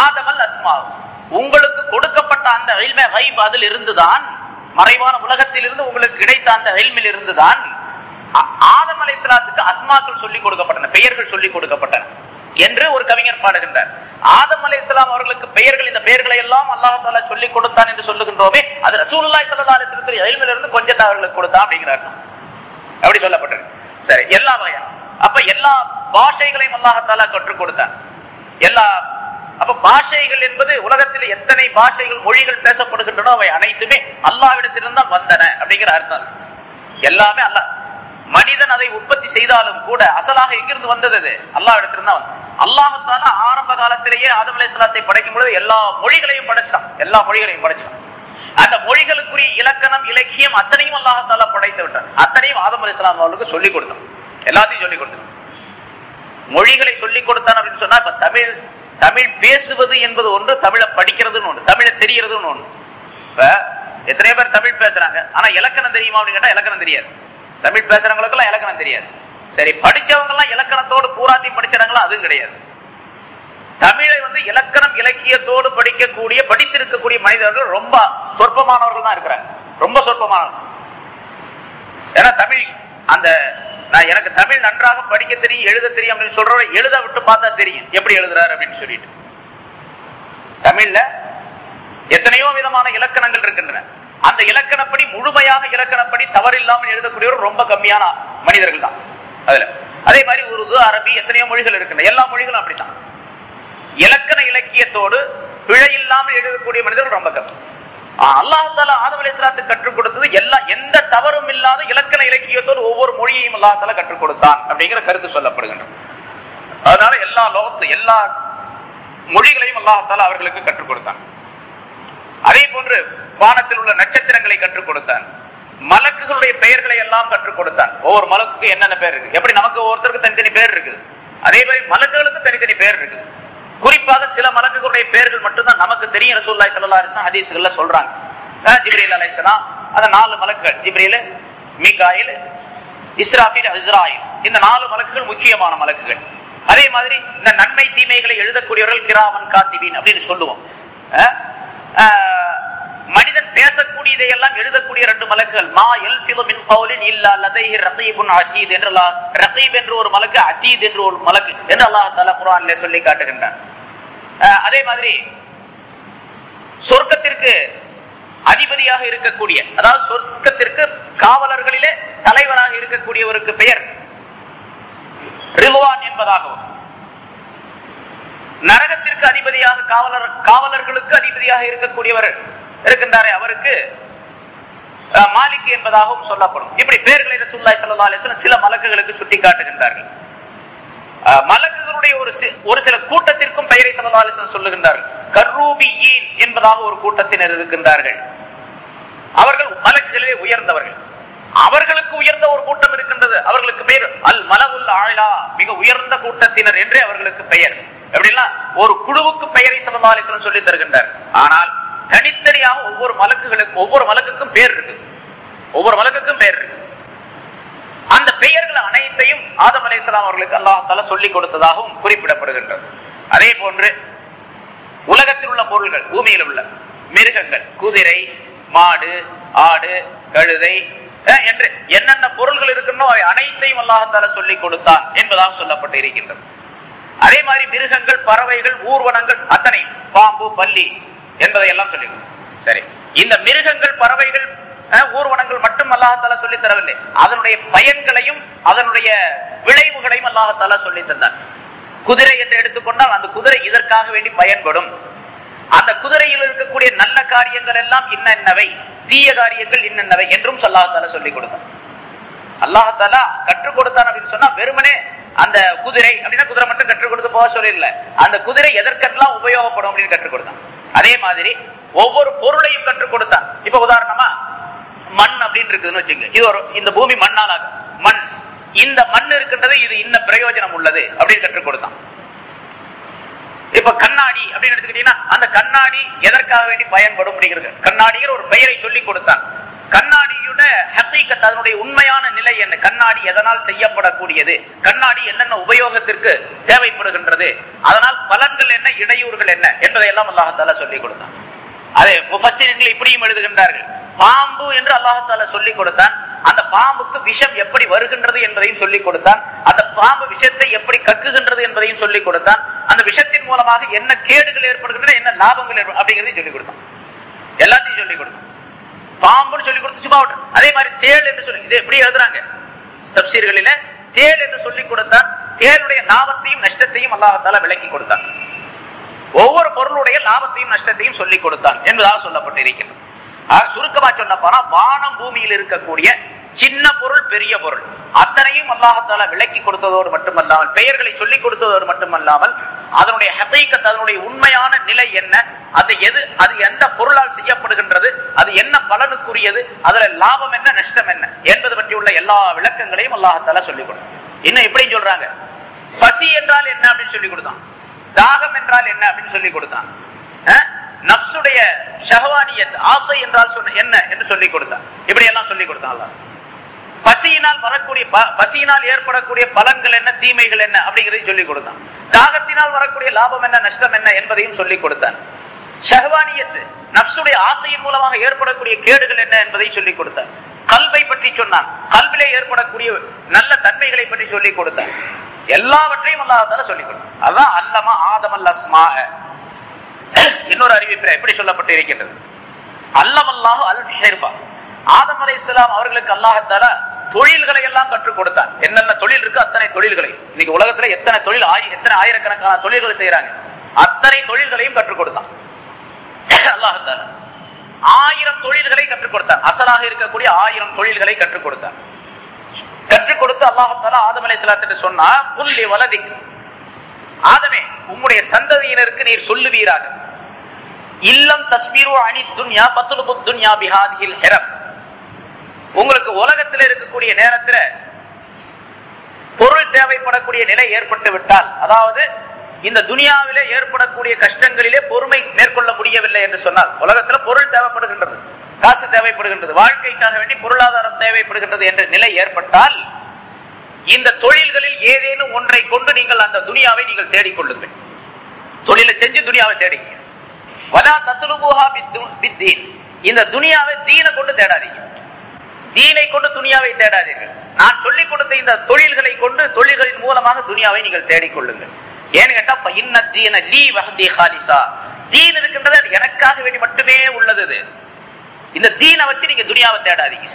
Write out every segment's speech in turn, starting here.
ஆதமல் அஸ்மா, உங்களுக்கு கொடுக்கப்பட்ட அந்த இல்மே கைப் அதில் இருந்துதான், மறைவான உலகத்தில் இருந்து உங்களுக்கு கிடைத்த அந்த இல்மில் இருந்துதான் ஆதம் அலைஹிஸ்ஸலாத்துக்கு அஸ்மாக்கள் சொல்லிக் கொடுக்கப்பட்டன, பெயர்கள் சொல்லிக் கொடுக்கப்பட்டன என்று ஒரு கவிஞர் பாடுகின்றார். ஆதம் அலைஹிஸ்ஸலாம் அவர்களுக்கு பெயர்கள், இந்த பெயர்களை எல்லாம் அல்லாஹ் தஆலா சொல்லிக் கொடுத்தான் என்று சொல்லுகின்றோமே, அது ரசூலுல்லாஹி ஸல்லல்லாஹு அலைஹி வஸல்லம் இல்மில் இருந்து கொஞ்சத்தை அவர்களுக்கு கொடுத்தான் அப்படிங்கிறார். அப்படி சொல்லப்பட்டிருக்கு. சரி, எல்லா வகையான அப்ப எல்லா பாஷைகளையும் அல்லாஹ் தஆலா கற்றுக் கொடுத்தான். எல்லா அப்ப பாஷைகள் என்பது உலகத்தில் எத்தனை பாஷைகள் மொழிகள் பேசப்படுகின்றனோ அவை அனைத்துமே அல்லாஹ்விடத்திலிருந்து வந்தன அப்படிங்கிற அர்த்தம். எல்லாமே அல்லாஹ். மனிதன் அதை உற்பத்தி செய்தாலும் கூட அசலாக எங்கிருந்து வந்தது? அது அல்லாஹ்விடத்திலிருந்து வந்தது. அல்லாஹ் தஆலா ஆரம்ப காலத்திலேயே ஆதம் அலைஹிஸ்ஸலாத்தை படைக்கும் பொழுது எல்லா மொழிகளையும் படைச்சான், எல்லா மொழிகளையும் படைச்சான். அந்த மொழிகளுக்குரிய இலக்கணம் இலக்கியம் அத்தனையும் அல்லாஹ் தஆலா படைத்து விட்டான். அத்தனையும் ஆதம் அலைஹிஸ்ஸலாம் அவர்களுக்கு சொல்லிக் கொடுத்தான், எல்லாத்தையும் சொல்லிக் கொடுத்தான். மொழிகளை சொல்லிக் கொடுத்தான் அப்படின்னு சொன்னா, இப்ப தமிழ் பேசுவது என்பது ஒன்று, தமிழை படிக்கிறதுன்னு ஒன்று, தமிழை தெரியறதுன்னு ஒன்று. இப்ப எத்தனை பேர் தமிழ் பேசுறாங்க, ஆனா இலக்கணம் தெரியுமா அப்படின்னு கேட்டா இலக்கணம் தெரியாது. தமிழ் பேசுறவங்களுக்கு எல்லாம் இலக்கணம் தெரியாது. சரி, படிச்சவங்க எல்லாம் இலக்கணத்தோடு பூராத்தையும் படிச்சாங்களா? அதுவும் கிடையாது. தமிழை இலக்கணம் இலக்கியத்தோடு படிக்கக்கூடிய, படித்திருக்கக்கூடிய மனிதர்கள் ரொம்ப சொற்பமானவர்கள் தான் இருக்கிறாங்க, ரொம்ப சொற்பமானவர்கள். ஏன்னா தமிழ் அந்த எனக்கு தமிழ் நன்றாக படிக்க தெரியும், எழுத தெரியும் அப்படின்னு சொல்ற, எழுத விட்டு பார்த்தா தெரியும் எப்படி எழுதுறாரு அப்படின்னு சொல்லிட்டு. தமிழ்ல எத்தனையோ விதமான இலக்கணங்கள் இருக்கின்றன. அந்த இலக்கணப்படி முழுமையாக இலக்கணப்படி தவறில்லாமல் எழுதக்கூடியவர் ரொம்ப கம்மியான மனிதர்கள் தான் அதுல. அதே மாதிரி உருது, அரபி, எத்தனையோ மொழிகள் இருக்கின்றன. எல்லா மொழிகளும் அப்படித்தான். இலக்கண இலக்கியத்தோடு பிழை இல்லாமல் எழுதக்கூடிய மனிதர்கள் ரொம்ப கம்மி. அல்லாஹ் தஆலா ஆதம் அலைஹிஸ்ஸலாத்துக்கு கற்றுக் கொடுத்தது எந்த தவறும் இல்லாத இலக்கண இலக்கியத்தோடு ஒவ்வொரு மொழியையும் அல்லாஹ் தஆலா கற்றுக் கொடுத்தான் அப்படிங்கிற கருத்து சொல்லப்படுகின்றது. அதனால எல்லா லோகத்து எல்லா மொழிகளையும் அல்லாஹ் தஆலா அவர்களுக்கு கற்றுக் கொடுத்தான். அதே போன்று வானத்தில் உள்ள நட்சத்திரங்களை கற்றுக் கொடுத்தான். மலக்குகளுடைய பெயர்களை எல்லாம் கற்றுக் கொடுத்தான். ஒவ்வொரு மலக்குக்கு என்னென்ன பேர் இருக்கு, எப்படி நமக்கு ஒவ்வொருத்தருக்கு தனித்தனி பேர் இருக்கு, அதே மாதிரி மலக்குகளுக்கு தனித்தனி பேர் இருக்கு. குறிப்பாக சில மலக்குகளுடைய பெயர்கள் மட்டும்தான் நமக்கு தெரியும். ரசூலுல்லாஹி ஸல்லல்லாஹு அலைஹி வஸல்லம் ஹதீஸ்கள்ல சொல்றாங்க. ஜிப்ரீல் அலைஹிஸ்ஸலாம், அந்த 4 மலக்குகள், ஜிப்ரீல், மீகாயில், இஸ்ராஃபீல், இஸ்ராயில், இந்த 4 மலக்குகள் முக்கியமான மலக்குகள். அதே மாதிரி இந்த நன்மை தீமைகளை எழுதக்கூடியவர்கள் கிராமன் காத்திபீன் அப்படின்னு சொல்லுவோம். மனிதன் பேசக்கூடியதையெல்லாம் எழுதக்கூடிய 2 மலக்குகள், மா யல்ஃபிது மின் கௌலின் இல்லா லதைஹி ரகீபுன் அதீத் என்று ரகீப் என்று ஒரு மலக்கு, அதீத் என்று ஒரு மலக்கு என்று அல்லாஹ் தஆலா குர்ஆனிலே சொல்லி காட்டுகின்றான். அதே மாதிரி சொர்க்கத்திற்கு அதிபதியாக இருக்கக்கூடிய, அதாவது சொர்க்கத்திற்கு காவலர்களிலே தலைவராக இருக்கக்கூடியவருக்கு பெயர் ரில்வான் என்பதாகவும், நரகத்திற்கு அதிபதியாக காவலர்களுக்கு அதிபதியாக இருக்கக்கூடியவர் இருக்கின்றாரே அவருக்கு மாலிக் என்பதாகவும் சொல்லப்படும். இப்படி பெயர்களை ரசூலுல்லாஹி ஸல்லல்லாஹு அலைஹி வஸல்லம் சில மலக்குகளுக்கு சுட்டி காட்டுகின்றார்கள். மலக்குகளுடைய ஒரு சில கூட்டத்திற்கும் பெயரை ஸல்லல்லாஹு அலைஹி வஸல்லம் சொல்லுகின்றார்கள். கர்ரூபியீன் என்பதாக ஒரு கூட்டத்தினர் இருக்கின்றார்கள். அவர்கள் மலக்குகளிலே உயர்ந்தவர்கள். அவர்களுக்கு உயர்ந்த ஒரு கூட்டம் இருக்கின்றது, அவர்களுக்கு பெயர் அல் மலவுல் ஆலா, மிக உயர்ந்த கூட்டத்தினர் என்றே அவர்களுக்கு பெயர். எப்படின்னா ஒரு குழுவுக்கு பெயரை ஸல்லல்லாஹு அலைஹி வஸல்லம் சொல்லி தருகின்றார். ஆனால் தனித்தனியாக ஒவ்வொரு மலக்குக்கும் பேர் இருக்கு, ஒவ்வொரு மலக்குக்கும் பெயர் இருக்கு. அந்த பெயர்கள் அனைத்தையும் ஆதம் அலைஹிஸ்ஸலாம் அவர்களுக்கு அல்லாஹ் தஆலா சொல்லிக் கொடுத்ததாகவும் குறிப்பிடப்படுகின்றது. அதே போன்று உலகத்தில் உள்ள பொருள்கள், பூமியில் உள்ள மிருகங்கள், குதிரை, மாடு, ஆடு, கழுதை என்று என்னென்ன பொருள்கள் இருக்கணும் அவை அனைத்தையும் அல்லாஹ் தஆலா சொல்லிக் கொடுத்தான் என்பதாக சொல்லப்பட்டு இருக்கின்றது. அதே மாதிரி மிருகங்கள், பறவைகள், ஊர்வனங்கள் அத்தனை, பாம்பு, பல்லி என்பதை எல்லாம் சொல்லி. சரி, இந்த மிருகங்கள், பறவைகள், ஊர்வனங்கள் மட்டும் அல்லாஹ் தஆலா சொல்லி தரவில்லை, அதனுடைய பயன்களையும் அதனுடைய விளைவுகளையும் அல்லாஹ் தஆலா சொல்லி தந்தார். குதிரை என்று எடுத்துக்கொண்டால் அந்த குதிரை இதற்காக வேண்டி பயன்படும், அந்த குதிரையில் இருக்கக்கூடிய நல்ல காரியங்கள் எல்லாம் இன்னவை, தீய காரியங்கள் இன்னவை என்றும் அல்லாஹ் தஆலா சொல்லி கொடுத்தார். அல்லாஹ் தஆலா கற்றுக் கொடுத்தான் அப்படின்னு சொன்னா வெறுமனே அந்த குதிரை அப்படின்னா குதிரை மட்டும் கற்றுக் கொடுத்து போக சொல்லல, அந்த குதிரை எதற்கெல்லாம் உபயோகப்படும் அப்படின்னு கற்றுக் கொடுத்தான். அதே மாதிரி ஒவ்வொரு பொருளையும் கற்றுக் கொடுத்தான். இப்ப உதாரணமா மண் அப்படின்னு இருக்குதுன்னு வச்சுங்க, இது இந்த பூமி மண்ணால் மண், இந்த மண் இருக்கின்றது, இது இன்ன பிரயோஜனம் உள்ளது அப்படின்னு கற்றுக் கொடுத்தான். இப்ப கண்ணாடி அப்படின்னு எடுத்துக்கிட்டீங்கன்னா அந்த கண்ணாடி எதற்காக வேண்டி பயன்படும் அப்படிங்கிறது கண்ணாடிங்கிற ஒரு பெயரை சொல்லி கொடுத்தான். கண்ணாடியோட ஹகீகத், அதனுடைய உண்மையான நிலை என்ன, கண்ணாடி எதனால் செய்யப்படக்கூடியது, கண்ணாடி என்னென்ன உபயோகத்திற்கு தேவைப்படுகின்றது, அதனால் பலன்கள் என்ன, இடையூறுகள் என்ன என்பதையெல்லாம் அல்லாஹ் தஆலா சொல்லிக் கொடுத்தான். அதே முஃபஸ்ஸிரீன்கள் இப்படியும் எழுதுகின்றார்கள், பாம்பு என்று அல்லாஹ் தஆலா சொல்லிக் கொடுத்தான், அந்த பாம்புக்கு விஷம் எப்படி வருகின்றது என்பதையும் சொல்லிக் கொடுத்தான், அந்த பாம்பு விஷத்தை எப்படி கக்குகின்றது என்பதையும் சொல்லிக் கொடுத்தான், அந்த விஷத்தின் மூலமாக என்ன கேடுகள் ஏற்படுகின்றன, என்ன லாபங்கள் அப்படிங்கிறதையும் சொல்லிக் கொடுத்தான். எல்லாத்தையும் சொல்லிக் கொடுத்தான். பாம்புன்னு சொல்லி கொடுத்து சும்மா விட்டு, அதே மாதிரி தேள் என்று சொல்லி, இது எப்படி எழுதுறாங்க தப்சீர்களில, தேள் என்று சொல்லிக் கொடுத்தான். தேளுடைய லாபத்தையும் நஷ்டத்தையும் அல்லாஹ் தஆலா விளக்கி கொடுத்தான். ஒவ்வொரு பொருளுடைய லாபத்தையும் நஷ்டத்தையும் சொல்லிக் கொடுத்தான் என்பதாக சொல்லப்பட்டு இருக்கின்றது. சுருக்கமா சொன்ன போனா, வானம் பூமியில் இருக்கக்கூடிய சின்ன பொருள் பெரிய பொருள் அத்தனையும் அல்லாஹ் தஆலா விளக்கி கொடுத்ததோடு மட்டுமல்லாமல், பெயர்களை சொல்லிக் கொடுத்ததோடு மட்டுமல்லாமல், அதனுடைய ஹகீகத், அதனுடைய உண்மையான நிலை என்ன, அது எந்த பொருளால் செய்யப்படுகின்றது, அது என்ன பலனுக்குரியது, அதுல லாபம் என்ன நஷ்டம் என்ன என்பது பற்றி உள்ள எல்லா விளக்கங்களையும் அல்லாஹ் தஆலா சொல்லிக் கொடுத்தான். இன்னும் எப்படி சொல்றாங்க, பசி என்றால் என்ன அப்படின்னு சொல்லி கொடுத்தான், தாகம் என்றால் என்ன அப்படின்னு சொல்லி கொடுத்தான், நப்சுடைய ஷஹவானியத் ஆசை என்றால் என்ன என்று சொல்லிக் கொடுத்தான். இப்படி எல்லாம் சொல்லிக் கொடுத்தான் அல்லாஹ். பசியினால் வரக்கூடிய பசியினால் ஏற்படக்கூடிய பலன்கள் என்ன, தீமைகள் என்ன அப்படிங்கிறதையும் சொல்லிக் கொடுத்தான். தாகத்தினால் வரக்கூடிய லாபம் என்ன நஷ்டம் என்ன என்பதையும் சொல்லிக் கொடுத்தான். ஷஹவானியத் நப்சுடைய ஆசையின் மூலமாக ஏற்படக்கூடிய கேடுகள் என்ன என்பதை சொல்லிக் கொடுத்தான். கல்வை பற்றி சொன்னான், கல்விலே ஏற்படக்கூடிய நல்ல தன்மைகளை பற்றி சொல்லிக் கொடுத்தான். எல்லாவற்றையும் அல்லாஹ் தஆலா சொல்லிக் கொடுத்தான். அதான் அல்லமா ஆதமல் அஸ்மாஅ. இன்னொரு அறிவிப்பில் எப்படி சொல்லப்பட்டு இருக்கின்றது, அல்லமல்லாஹு அல் ஹிர்பா, ஆதம் அலைஹிஸ்ஸலாம் அவர்களுக்கு அல்லாஹ் தஆலா தொழில்களை எல்லாம் கற்றுக் கொடுத்தான். என்னென்ன தொழில் இருக்கு அத்தனை தொழில்களை, இன்னைக்கு உலகத்துல எத்தனை தொழில், எத்தனை ஆயிரக்கணக்கான தொழில்கள் செய்யறாங்க, அத்தனை தொழில்களையும் கற்றுக் கொடுத்தான் அல்லாஹ் தஆலா. 1000 தொழில்களை கற்றுக் கொடுத்தான், அசலாக இருக்கக்கூடிய 1000 தொழில்களை கற்றுக் கொடுத்தான். கற்றுக் கொடுத்து அல்லாஹ் தஆலா ஆதம் அலைஹிஸ்ஸலாத்திற்கு சொன்னா, குல்லி வலதிக், ஆதமே உம்முடைய சந்ததியினருக்கு நீர் சொல்லுவீராக, இல்லம் தஸ்பீரு அனி துன்யா ஃபத்லுபு துன்யா பிஹாதிஹில் ஹிரப், உங்களுக்கு உலகத்தில் இருக்கக்கூடிய நேரத்தில் பொருள் தேவைப்படக்கூடிய நிலை ஏற்பட்டு விட்டால், அதாவது இந்த துனியாவிலே ஏற்படக்கூடிய கஷ்டங்களிலே பொறுமை மேற்கொள்ள முடியவில்லை என்று சொன்னால், உலகத்தில் பொருள் தேவைப்படுகின்றது, காசு தேவைப்படுகின்றது, வாழ்க்கைக்காக வேண்டி பொருளாதாரம் தேவைப்படுகின்றது என்ற நிலை ஏற்பட்டால், இந்த தொழில்களில் ஏதேனும் ஒன்றை கொண்டு நீங்கள் அந்த துனியாவை நீங்கள் தேடிக்கொள்ளுங்கள். தொழிலை செஞ்சு துனியாவை தேடிங்க. வலா தத்லுபுஹா பித்தீன், இந்த துனியாவை தீனை கொண்டு தேடாதீங்க, தீனை கொண்டு துனியாவை தேடாதீர்கள். நான் சொல்லிக் கொடுத்த இந்த தொழில்களை கொண்டு, தொழில்களின் மூலமாக துனியாவை நீங்கள் தேடிக்கொள்ளுங்கள். ஏன்னு கேட்டா, இன்ன தீன லீ வஹ்தி ஹாலிஸா, தீன் இருக்கின்றது எனக்காக வேண்டி மட்டுமே உள்ளது. இந்த தீனை வச்சு நீங்க துனியாவை தேடாதீங்க,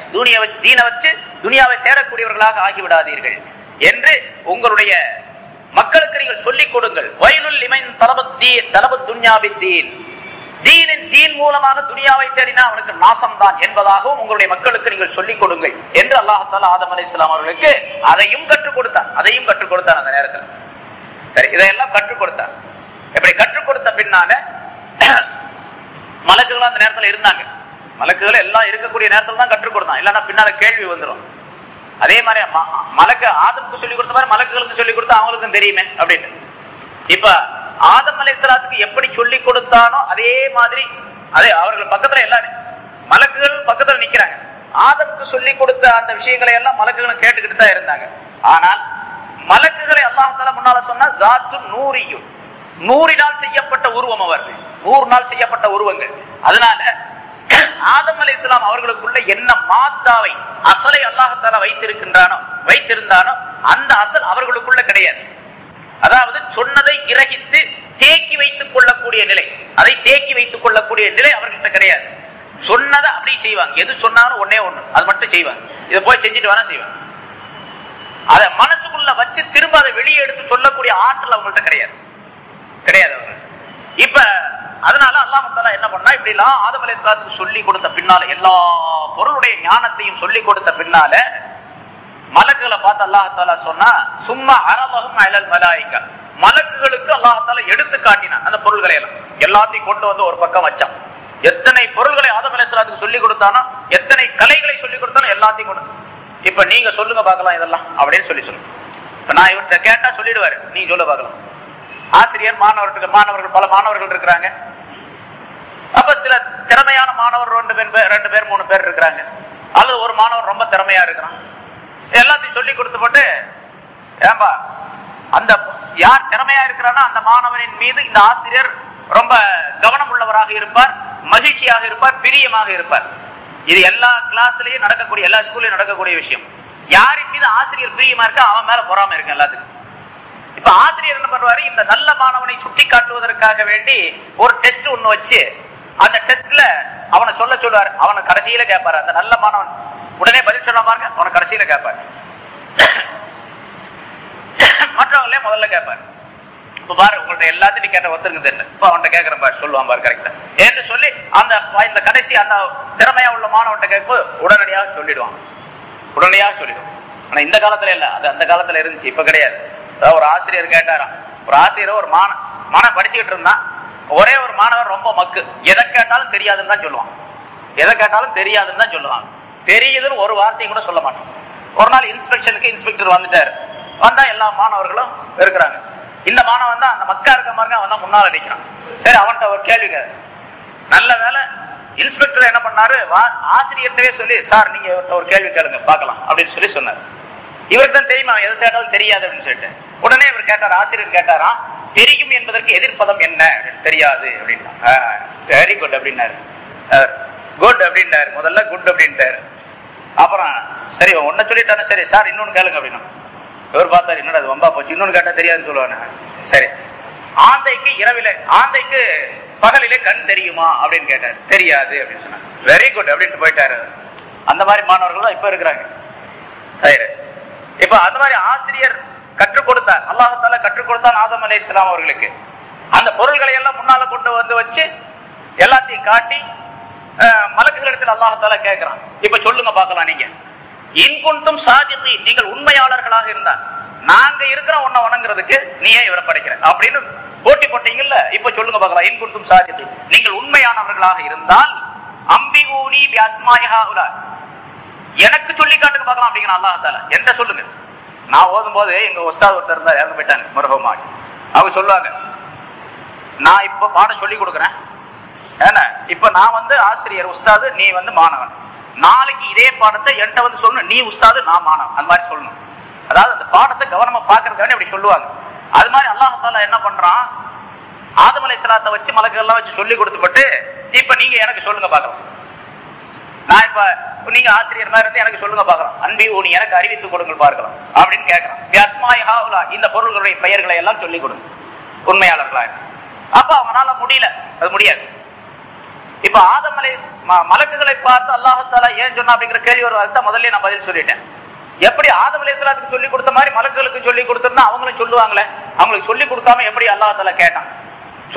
தீனை வச்சு துனியாவை தேடக்கூடியவர்களாக ஆகிவிடாதீர்கள் என்று உங்களுடைய மக்களுக்கு நீங்கள் சொல்லிக் கொடுங்கள். வயலுல் லிமன் தலபத் துன்யா பித்தீன், தீனின் தீன் மூலமாக துனியாவை தேடினா அவனுக்கு நாசம்தான் என்பதாகவும் உங்களுடைய மக்களுக்கு நீங்கள் சொல்லிக் கொடுங்கள் என்று அல்லாஹ் தஆலா ஆதம் அலைஹிஸ்ஸலாம் அவர்களுக்கு அதையும் கற்றுக் கொடுத்தான். அந்த நேரத்தில் சரி, இதையெல்லாம் கற்றுக் கொடுத்தார். எப்படி கற்றுக் கொடுத்த பின்னால மலக்குகள் அந்த நேரத்தில் இருந்தாங்க, மலக்குகள் எல்லாம் இருக்கக்கூடிய நேரத்தில் தான் கற்றுக் கொடுத்தான், இல்லைன்னா பின்னால கேள்வி வந்துடும். அதே மாதிரி மலக்கு ஆதமுக்கு சொல்லிக் கொடுத்த மாதிரி மலக்குகளுக்கு சொல்லிக் கொடுத்தா அவங்களுக்கும் தெரியுமே அப்படின்னு. இப்ப ஆதம் அலைஹிஸ்ஸலாத்துக்கு எப்படி சொல்லிக் கொடுத்தானோ அதே மாதிரி, அதே அவர்கள் பக்கத்துல எல்லாரும் மலக்குகள் பக்கத்துல நிக்கிறாங்க. ஆதமுக்கு சொல்லிக் கொடுத்த அந்த விஷயங்களை எல்லாம் மலக்குகளும் கேட்டுக்கிட்டு தான் இருந்தாங்க. ஆனால் மலக்குகளை அல்லாஹ் தஆலா முன்னால சொன்னா, ஜாத்து நூரியும், 100 செய்யப்பட்ட உருவம், அவர்கள் 100 செய்யப்பட்ட உருவங்கள். அதனால ஆதம் அலைஹிஸ்ஸலாம் அவர்களுக்குள்ள என்ன மாத்தாவை, அசலை அல்லாஹ் தஆலா வைத்திருந்தானோ அந்த அசல் அவர்களுக்குள்ள கிடையாது. அதாவது சொன்னதை கிரகித்து தேக்கி வைத்துக் கொள்ளக்கூடிய நிலை, அதை தேக்கி வைத்துக் கொள்ளக்கூடிய நிலை அவர்கிட்ட கிடையாது. சொன்னதை அப்படி செய்வாங்க, எது சொன்னாலும் ஒன்னே ஒண்ணு அது மட்டும் செய்வாங்க, இதை போய் செஞ்சுட்டு வேணா செய்வாங்க. அதை மனசுக்குள்ள வச்சு திரும்ப அதை வெளியே எடுத்து சொல்லக்கூடிய ஆற்றல் அவங்கள்ட்ட கிடையாது அவர்கள். இப்ப அதனால அல்லாஹ் தஆலா என்ன பண்ணா, இப்படி எல்லாம் ஆதம் அலைஹிஸ்ஸலாத்துக்கு சொல்லி கொடுத்த பின்னால, எல்லா பொருளுடைய ஞானத்தையும் சொல்லி கொடுத்த பின்னால மலக்குகளை பார்த்து அல்லாஹ் தஆலா சொன்னா, சும்மா அரபஹும் அலல் மலாயிகா, மலக்குகளுக்கு அல்லாஹ் தஆலா எடுத்து காட்டினான் அந்த பொருள்களை எல்லாம், எல்லாத்தையும் கொண்டு வந்து ஒரு பக்கம் வச்சான். எத்தனை பொருள்களை ஆதம் அலைஹிஸ்ஸலாத்துக்கு சொல்லி கொடுத்தானோ, எத்தனை கலைகளை சொல்லி கொடுத்தானோ எல்லாத்தையும் கொண்டு, இப்ப நீங்க சொல்லுங்க பார்க்கலாம் இதெல்லாம் அப்படின்னு சொல்லுங்க. இப்ப நான் இவர்கிட்ட கேட்டா சொல்லிடுவாரு, நீங்க சொல்ல பார்க்கலாம். ஆசிரியர் மாணவர்கள் பல மாணவர்கள் இருக்கிறாங்க. அப்ப சில திறமையான மாணவர் 2 பேர் 3 பேர் இருக்கிறாங்க. அல்லது ஒரு மாணவன் ரொம்ப திறமையா இருக்கிறான், எல்லாத்தையும் சொல்லி கொடுத்து போட்டு, ஏன்பா அந்த யார் திறமையா இருக்கிறானோ அந்த மாணவனின் மீது இந்த ஆசிரியர் ரொம்ப கவனம் உள்ளவராக இருப்பார், மகிழ்ச்சியாக இருப்பார், பிரியமாக இருப்பார். இது எல்லா கிளாஸ்லயும் நடக்கக்கூடிய, எல்லா ஸ்கூல்லயும் நடக்கக்கூடிய விஷயம். யாரின் மீது ஆசிரியர் பிரியமா இருக்கா அவன் மேல பொறாம இருக்கு எல்லாத்துக்கும். இப்ப ஆசிரியர் என்ன பண்ணுவாரு, இந்த நல்ல மாணவனை சுட்டி காட்டுவதற்காக வேண்டி ஒரு டெஸ்ட் ஒண்ணு வச்சு அந்த டெஸ்ட்ல அவனை சொல்லுவாரு. அவனை கடைசியில கேட்பாரு. அந்த நல்ல மாணவன் உடனே பதில் சொல்ல பாருங்க, அவனை கடைசியில கேட்பாரு, மற்றவங்களே முதல்ல கேட்பாரு. இப்ப பாரு உங்கள்ட்ட எல்லாத்தையும் கேட்ட ஒருத்தருக்கு தெரியல, இப்ப அவன்கிட்ட கேட்கிறேன் பாரு, சொல்லுவான் பாரு கரெக்டா என்று சொல்லி அந்த கடைசி அந்த திறமையா உள்ள மாணவன்கிட்ட கேட்கும்போது உடனடியாக சொல்லிடுவான். ஆனா இந்த காலத்துல இல்ல, அது அந்த காலத்துல இருந்துச்சு, இப்ப கிடையாது. அதாவது ஒரு ஆசிரியர் கேட்டாராம், ஒரு ஆசிரியர் ஒரு மாணவன் படிச்சுக்கிட்டு இருந்தான். ஒரே ஒரு மாணவர் ரொம்ப மக்கு, எதை கேட்டாலும் தெரியாதுன்னு தான் சொல்லுவாங்க. தெரியுதுன்னு ஒரு வார்த்தையும் கூட சொல்ல மாட்டான். ஒரு நாள் இன்ஸ்பெக்ஷனுக்கு இன்ஸ்பெக்டர் வந்துட்டாரு. வந்தா எல்லா மாணவர்களும் இருக்கிறாங்க. இந்த மாணவன் தான் அந்த மக்கா இருக்க மாதிரி அவன் தான் முன்னால் அடிக்கிறான். சரி, அவன்கிட்ட ஒரு கேள்வி கேட்க, நல்ல வேலை இன்ஸ்பெக்டர் என்ன பண்ணாரு, ஆசிரியர்கிட்டவே சொல்லி, சார் நீங்க ஒரு கேள்வி கேளுங்க பார்க்கலாம் அப்படின்னு சொல்லி சொன்னார். இவருக்கு தான் தெரியுமா எதை கேட்டாலும் தெரியாது அப்படின்னு சொல்லிட்டு. உடனே இவர் கேட்டார், ஆசிரியர் கேட்டாராம், தெரியும் என்பதற்கு எதிர்ப்பதம் என்ன? தெரியாது அப்படின்னா. வெரி குட் அப்படின்னாரு. குட் அப்படின்னாரு. முதல்ல குட் அப்படின்ட்டாரு. அப்புறம் சரி ஒன்ன சொல்லிட்டானே, சரி சார் இன்னொன்னு கேளுங்க அப்படின்னா. இவர் பார்த்தாரு, என்னடா அது வம்பா போச்சு, இன்னொன்னு கேட்டா தெரியாதுன்னு சொல்லுவானு. சரி, ஆந்தைக்கு பகலிலே கண் தெரியுமா அப்படின்னு கேட்டாரு. தெரியாது அப்படின்னு சொன்னாங்க. வெரி குட் அப்படின்ட்டு போயிட்டாரு. அந்த மாதிரி மாணவர்கள் தான் இப்ப இருக்கிறாங்க. இப்ப அந்த மாதிரி ஆசிரியர் கற்றுக் கொடுத்தார், அல்லாஹ் தஆலா கற்றுக் கொடுத்தான் ஆதம் அலைஹிஸ்ஸலாம் அவர்களுக்கு. அந்த பொருள்களை எல்லாம் முன்னால கொண்டு வந்து வச்சு எல்லாத்தையும் காட்டி மலக்குகளிடத்தில் அல்லாஹ் தஆலா கேட்கிறான், இப்ப சொல்லுங்க பார்க்கலாம், நீங்க இன் குன்தும் சாதிகீன், நீங்கள் உண்மையாளர்களாக இருந்தா நாங்க இருக்கிற உன்னை வணங்குறதுக்கு நீ ஏன் இவரை படைக்கிற அப்படின்னு போட்டி போட்டீங்கல்ல, இப்ப சொல்லுங்க பார்க்கலாம், இன் குன்தும் சாதிகீன், நீங்கள் உண்மையானவர்களாக இருந்தால் அம்பிஊனி பிஅஸ்மாஇ ஹாஉலா, எனக்கு சொல்லி காட்டுங்க பார்க்கலாம் அப்படிங்கிற அல்லாஹ் தஆலா. என்கிட்ட சொல்லுங்க. நான் ஓதும் போது எங்க உஸ்தாத் ஒருத்தர் இருந்தார், இறந்து போயிட்டாங்க, மர்ஹூமாய். அவங்க சொல்லுவாங்க, நான் இப்ப பாடம் சொல்லி கொடுக்குறேன், ஏன்னா இப்ப நான் வந்து ஆசிரியர் உஸ்தாது, நீ வந்து மாணவன், நாளைக்கு இதே பாடத்தை என்கிட்ட வந்து சொல்லணும், நீ உஸ்தாது நான் மாணவன், அந்த மாதிரி சொல்லணும். அதாவது அந்த பாடத்தை கவனமா பாக்குறதுக்காண்டி அப்படி சொல்லுவாங்க. அது மாதிரி அல்லாஹ் தஆலா என்ன பண்றான், ஆதம் அலைஹிஸ்ஸலாத்தை வச்சு மலக்குகள்லாம் வச்சு சொல்லி கொடுத்துப்பட்டு, இப்ப நீங்க எனக்கு சொல்லுங்க பார்க்கலாம், நான் இப்ப நீங்க ஆசிரியர் மாதிரி இருந்து எனக்கு சொல்லுங்க பார்க்கலாம், அன்பி நீ எனக்கு அறிவித்து கொடுங்கள் பார்க்கலாம் அப்படின்னு கேட்கிறான். பிஅஸ்மாஇ ஹாஉலா, இந்த பொருள்களுடைய பெயர்களை எல்லாம் சொல்லி கொடுங்க உண்மையாளர்களா. அப்ப அவனால முடியல, அது முடியாது. இப்ப ஆதம் மலக்குகளை பார்த்து அல்லாஹ் தஆலா ஏன் சொன்னா அப்படிங்கிற கேள்வி ஒரு அதுதான் முதல்ல நான் பதில் சொல்லிட்டேன். எப்படி ஆதம் அலைஹிஸ்ஸலாத்துக்கு சொல்லி கொடுத்த மாதிரி மலக்குகளுக்கு சொல்லி கொடுத்திருந்தா அவங்களும் சொல்லுவாங்களே, அவங்களுக்கு சொல்லி கொடுக்காம எப்படி அல்லாஹ் தஆலா கேட்டான்?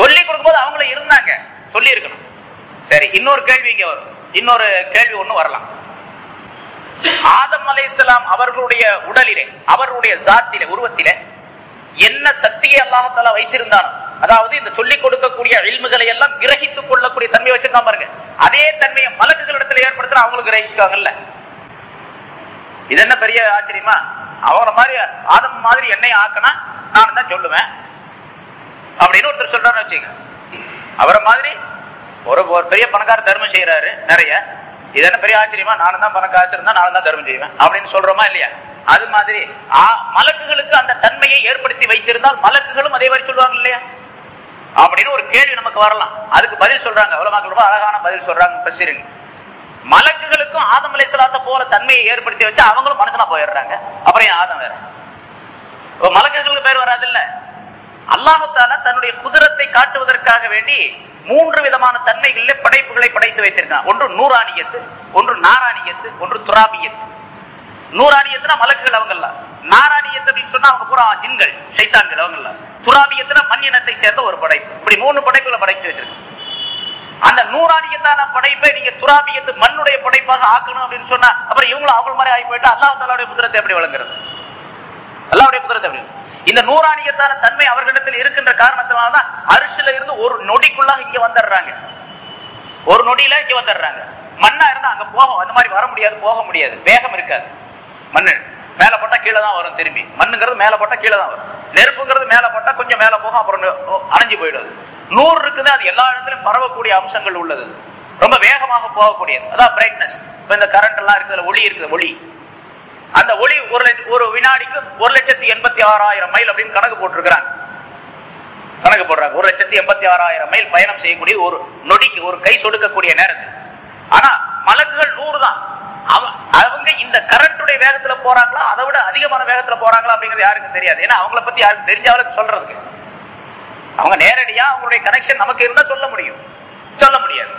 சொல்லி கொடுக்கும்போது அவங்களும் இருந்தாங்க, சொல்லி இருக்கணும். சரி, இன்னொரு கேள்வி இங்க வரும், இன்னொரு கேள்வி ஒண்ணு வரலாம். ஆதம் அலைஹிஸ்ஸலாம் அவர்களுடைய உடலிலே, அவர்களுடைய ஜாத்திலே, உருவத்திலே என்ன சக்தியை அல்லாஹ் தஆலா வைத்திருந்தானோ, அதாவது இந்த சொல்லிக் கொடுக்கக்கூடிய இல்முகளை எல்லாம் கிரகித்துக் கொள்ளக்கூடிய தன்மையை வச்சிருக்காம பாருங்க, அதே தன்மையை மலக்குகளிடத்தில் ஏற்படுத்த அவங்களுக்கு கிரகிச்சுக்காங்கல்ல. இது என்ன பெரிய ஆச்சரியமா? அவரை மாதிரி ஆதம் மாதிரி என்னை ஆக்கினா நான் தான் சொல்லுவேன் அப்படின்னு ஒருத்தர் சொல்றாரு வச்சுங்க. அவரை மாதிரி ஒரு பெரிய பணக்கார தர்மம் செய்யறாரு நிறைய, இது என்ன பெரிய ஆச்சரியமா? நானும் தான் பணக்காசு இருந்தா நானும் தான் தர்மம் செய்வேன் அப்படின்னு சொல்றோமா இல்லையா? அது மாதிரி மலக்குகளுக்கு அந்த தன்மையை ஏற்படுத்தி வைத்திருந்தால் மலக்குகளும் அதே மாதிரி சொல்லுவாங்க இல்லையா அப்படின்னு ஒரு கேள்வி நமக்கு வரலாம். அதுக்கு பதில் சொல்றாங்க உலமாக்கள், ரொம்ப அழகான பதில் சொல்றாங்க பசிரின். மலக்குகளுக்கும் ஆதம் அலைஹிஸ்ஸலாத்தை போல தன்மையை ஏற்படுத்தி வச்சா அவங்களும் மனுஷனா போயிடுறாங்க, அப்புறம் ஆதம் வேற. மலக்குகளுக்கு பேர் வராது இல்ல. அல்லாஹ் தஆலா தன்னுடைய குதிரத்தை காட்டுவதற்காக வேண்டி 3 விதமான தன்மைகளிலே படைப்புகளை படைத்து வைத்திருக்கான். ஒன்று நூரானியத்து, ஒன்று நாரானியத்து, ஒன்று துராபியத்து. நூரானியத்துனா மலக்குகள் அவங்கெல்லாம், நாரானியத்து அப்படின்னு சொன்னா அவங்க பூரா ஜின்கள் ஷைத்தான்கள் அவங்கெல்லாம், துராபியத்துனா மண் இனத்தை சேர்ந்த ஒரு படைப்பு. இப்படி 3 படைப்புகளை படைத்து வச்சிருக்காங்க. அந்த நூறானியத்தான படைப்பை நீங்க துராபியத்து மண்ணுடைய படைப்பாக ஆக்கணும் அப்படின்னு சொன்னா அப்புறம் இவங்களும் அவங்க மாதிரி ஆகி போயிட்டு அல்லாஹ் தஆலாவுடைய குதிரத்தை எப்படி வழங்குறது? அல்லாஹ்வுடைய குதிரத்தை எப்படி? இந்த நூறானியத்தான தன்மை அவர்களிடத்தில் இருக்கின்ற காரணத்தினால்தான் அரிசில இருந்து ஒரு நொடிக்குள்ளாக இங்க வந்துடுறாங்க, ஒரு நொடியில இங்க வந்துடுறாங்க. மண்ணா இருந்தா அங்க போகும், அந்த மாதிரி வர முடியாது, போக முடியாது, வேகம் இருக்காது. மண்ணு மேல போட்டா கீழே தான் வரும், திரும்பி மண்ணுங்கிறது மேல போட்டா கீழே தான் வரும், நெருப்புங்கிறது மேல போட்டா கொஞ்சம் மேல போகும், அப்புறம் அணைஞ்சு போயிடுது. 100 இருக்குது, அது எல்லா இடத்திலும் பரவக்கூடிய அம்சங்கள் உள்ளது. ரொம்ப வேகமாக போகக்கூடியது. அதான் பிரைட்னஸ். இப்ப இந்த கரண்ட் எல்லாம் இருக்குது, ஒளி இருக்குது, ஒளி. அந்த ஒளி ஒரு வினாடிக்கு 1,86,000 மைல் அப்படின்னு கணக்கு போட்டிருக்கிறாங்க. 1,86,000 மைல் பயணம் செய்யக்கூடிய ஒரு நொடிக்கு, ஒரு கை சொடுக்கக்கூடிய நேரத்தில். ஆனா மலக்குகள் 100 தான். அவங்க இந்த கரண்டுடைய வேகத்துல போறாங்களா, அதை விட அதிகமான வேகத்துல போறாங்களா அப்படிங்கிறது யாருக்கும் தெரியாது. ஏன்னா அவங்கள பத்தி யாருக்கு தெரிஞ்சவளுக்கு சொல்றதுக்கு அவங்க நேரடியா அவங்களுடைய கனெக்ஷன் நமக்கு இருந்தா சொல்ல முடியாது.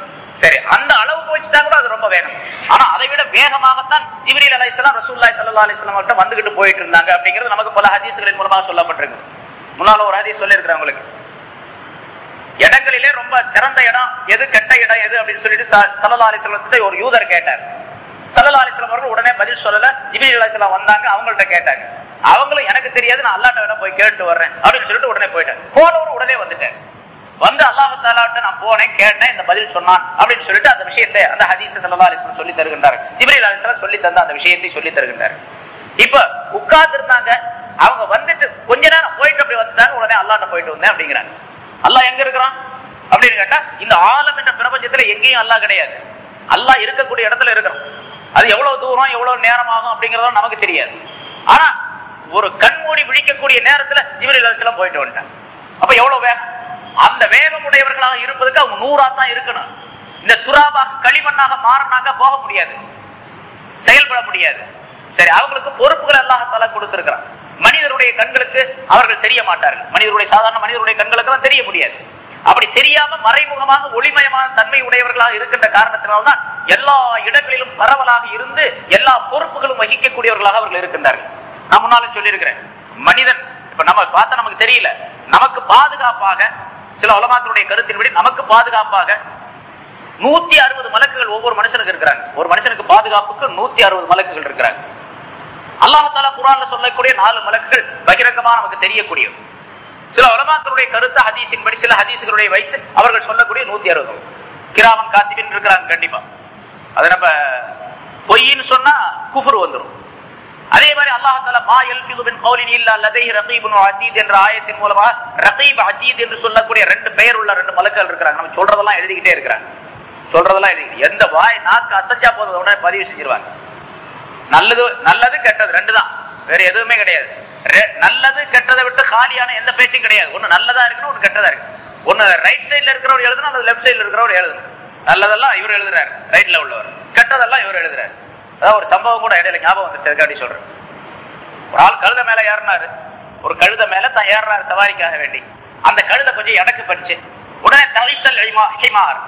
சரி, அந்த அளவு போச்சுட்டா கூட அது ரொம்ப வேகம். ஆனா அதை விட வேகமாகத்தான் ஜிப்ரீல் அலைஹிஸ்ஸலாம் ரசூலுல்லாஹி ஸல்லல்லாஹு அலைஹி வஸல்லம் கிட்ட வந்துகிட்டு போயிட்டு இருந்தாங்க அப்படிங்கிறது நமக்கு பல ஹதீஸ்களின் மூலமாக சொல்லப்பட்டிருக்கு. முன்னால ஒரு ஹதீஸ் சொல்லி இருக்கிறேன் உங்களுக்கு. இடங்களிலே ரொம்ப சிறந்த இடம் எது, கெட்ட இடம் எது அப்படின்னு சொல்லிட்டு ஸல்லல்லாஹு அலைஹி வஸல்லம் ஒரு யூதர் கேட்டார். ஸல்லல்லாஹு அலைஹி வஸல்லம் அவர்கள் உடனே பதில் சொல்லல. ஜிப்ரீல் அலைஹிஸ்ஸலாம் வந்தாங்க, அவங்கள்ட்ட கேட்டாங்க. அவங்களும் எனக்கு தெரியாது, நான் அல்லாஹ்ட்ட வேணா போய் கேட்டு வர்றேன் அப்படின்னு சொல்லிட்டு உடனே போயிட்டாங்க. போனவர் உடனே வந்துட்டார். வந்து அல்லாஹ் தஆலாட்ட நான் போனேன், கேட்டேன், இந்த பதில் சொன்னான் அப்படின்னு சொல்லிட்டு அந்த விஷயத்தை, அந்த ஹதீஸை ஸல்லல்லாஹு அலைஹி வஸல்லம் சொல்லி தருகின்றார். ஜிப்ரீல் அலைஹிஸ்ஸலாம் சொல்லி தந்த அந்த விஷயத்தை சொல்லி தருகின்றார். இப்ப உட்கார்ந்து இருந்தாங்க, அவங்க வந்துட்டு கொஞ்ச நேரம் போயிட்டு அப்படி வந்துட்டாங்க. உடனே அல்லாஹ்ட்ட போயிட்டு வந்தேன் அப்படிங்கிறாங்க. அல்லாஹ் எங்க இருக்கிறான் அப்படின்னு கேட்டா, இந்த ஆலம் என்ற பிரபஞ்சத்துல எங்கேயும் அல்லாஹ் கிடையாது. அல்லாஹ் இருக்கக்கூடிய இடத்துல இருக்கிறோம். அது எவ்வளவு தூரம் எவ்வளவு நேரம் ஆகும் அப்படிங்கறதும் நமக்கு தெரியாது. ஆனா ஒரு கண்மூடி விழிக்கக்கூடிய நேரத்துல ஜிப்ரீல் அலைஹிஸ்ஸலாம் போயிட்டு வந்துட்டாங்க. அப்ப எவ்வளவு வேகம்! அந்த வேகம் உடையவர்களாக இருப்பதுக்கு அவங்க 100ஆ தான் இருக்கணும். இந்த துராபாக களிமண்ணாக மாறினாங்க போக முடியாது, செயல்பட முடியாது. சரி, அவங்களுக்கு பொறுப்புகள் அல்லாஹ் தஆலா கொடுத்திருக்கிறான். மனிதருடைய கண்களுக்கு அவர்கள் தெரிய மாட்டார்கள். சாதாரண மனிதருடைய கண்களுக்கு தான் தெரிய முடியாது. அப்படி தெரியாம மறைமுகமாக ஒளிமயமான தன்மை உடையவர்களாக இருக்கின்ற காரணத்தினால்தான் எல்லா இடங்களிலும் பரவலாக இருந்து எல்லா பொறுப்புகளும் வகிக்கக்கூடியவர்களாக அவர்கள் இருக்கின்றார்கள். நான் முன்னாலும் சொல்லியிருக்கிறேன், மனிதன் இப்ப நம்ம பார்த்தா நமக்கு தெரியல, நமக்கு பாதுகாப்பாக சில உலமாக்களுடைய கருத்தின்படி நமக்கு பாதுகாப்பாக 160 மலக்குகள் ஒவ்வொரு மனுஷனுக்கு இருக்கிறாங்க. ஒரு மனுஷனுக்கு பாதுகாப்புக்கு 160 மலக்குகள் இருக்கிறாங்க. அல்லாஹ் தஆலா குர்ஆன்ல சொல்லக்கூடிய 4 மலக்குகள் பகிரங்கமா நமக்கு தெரியக்கூடிய. சில உலமாக்களுடைய கருத்து ஹதீஸின்படி, சில ஹதீஸ்களுடைய வைத்து அவர்கள் சொல்லக்கூடிய 160 கிராமன் காத்திபின் இருக்கிறாங்க. கண்டிப்பா அதை நம்ம பொய்ன்னு சொன்னா குஃப்ர் வந்துடும். அதே மாதிரி அல்லாஹ் தஆலா மா யல்ஃபிது மின் கௌலின் இல்லா லதைஹி ரகீபுன் அதீத் என்ற ஆயத்தின் மூலமா ரகீப் அதீத் என்று சொல்லக்கூடிய 2 பெயர் உள்ள 2 மலக்குகள் இருக்கிறாங்க. நம்ம சொல்றதெல்லாம் எழுதிக்கிட்டே இருக்கிறாங்க. எந்த வாய் நாக்கு அசைஞ்சா போதும் உடனே பதிவு செஞ்சிருவாங்க. நல்லது கெட்டது 2 தான், வேற எதுவுமே கிடையாது. நல்லது கெட்டதை விட்டு காலியான எந்த பேச்சும் கிடையாது. ஒண்ணு நல்லதா இருக்கணும், ஒண்ணு கெட்டதா இருக்கு. ஒண்ணு ரைட் சைட்ல இருக்கிறவர் எழுதணும், அல்லது லெப்ட் சைட்ல இருக்கிறவர் எழுதணும். நல்லதெல்லாம் இவர் எழுதுறாரு, ரைட்ல உள்ளவர். கெட்டதெல்லாம் இவர் எழுதுறாரு. அதான் ஒரு சம்பவம் கூட இடையில ஞாபகம் வந்துச்சு, அதுக்காண்டி சொல்றேன். ஒரு ஆள் கழுத மேல ஏறினாரு. ஒரு கழுத மேல தான் ஏறாரு சவாரிக்காக வேண்டி. அந்த கழுதை கொஞ்சம் எடக்கு பண்ணிச்சு. உடனே தவிசல் ஹிமார்,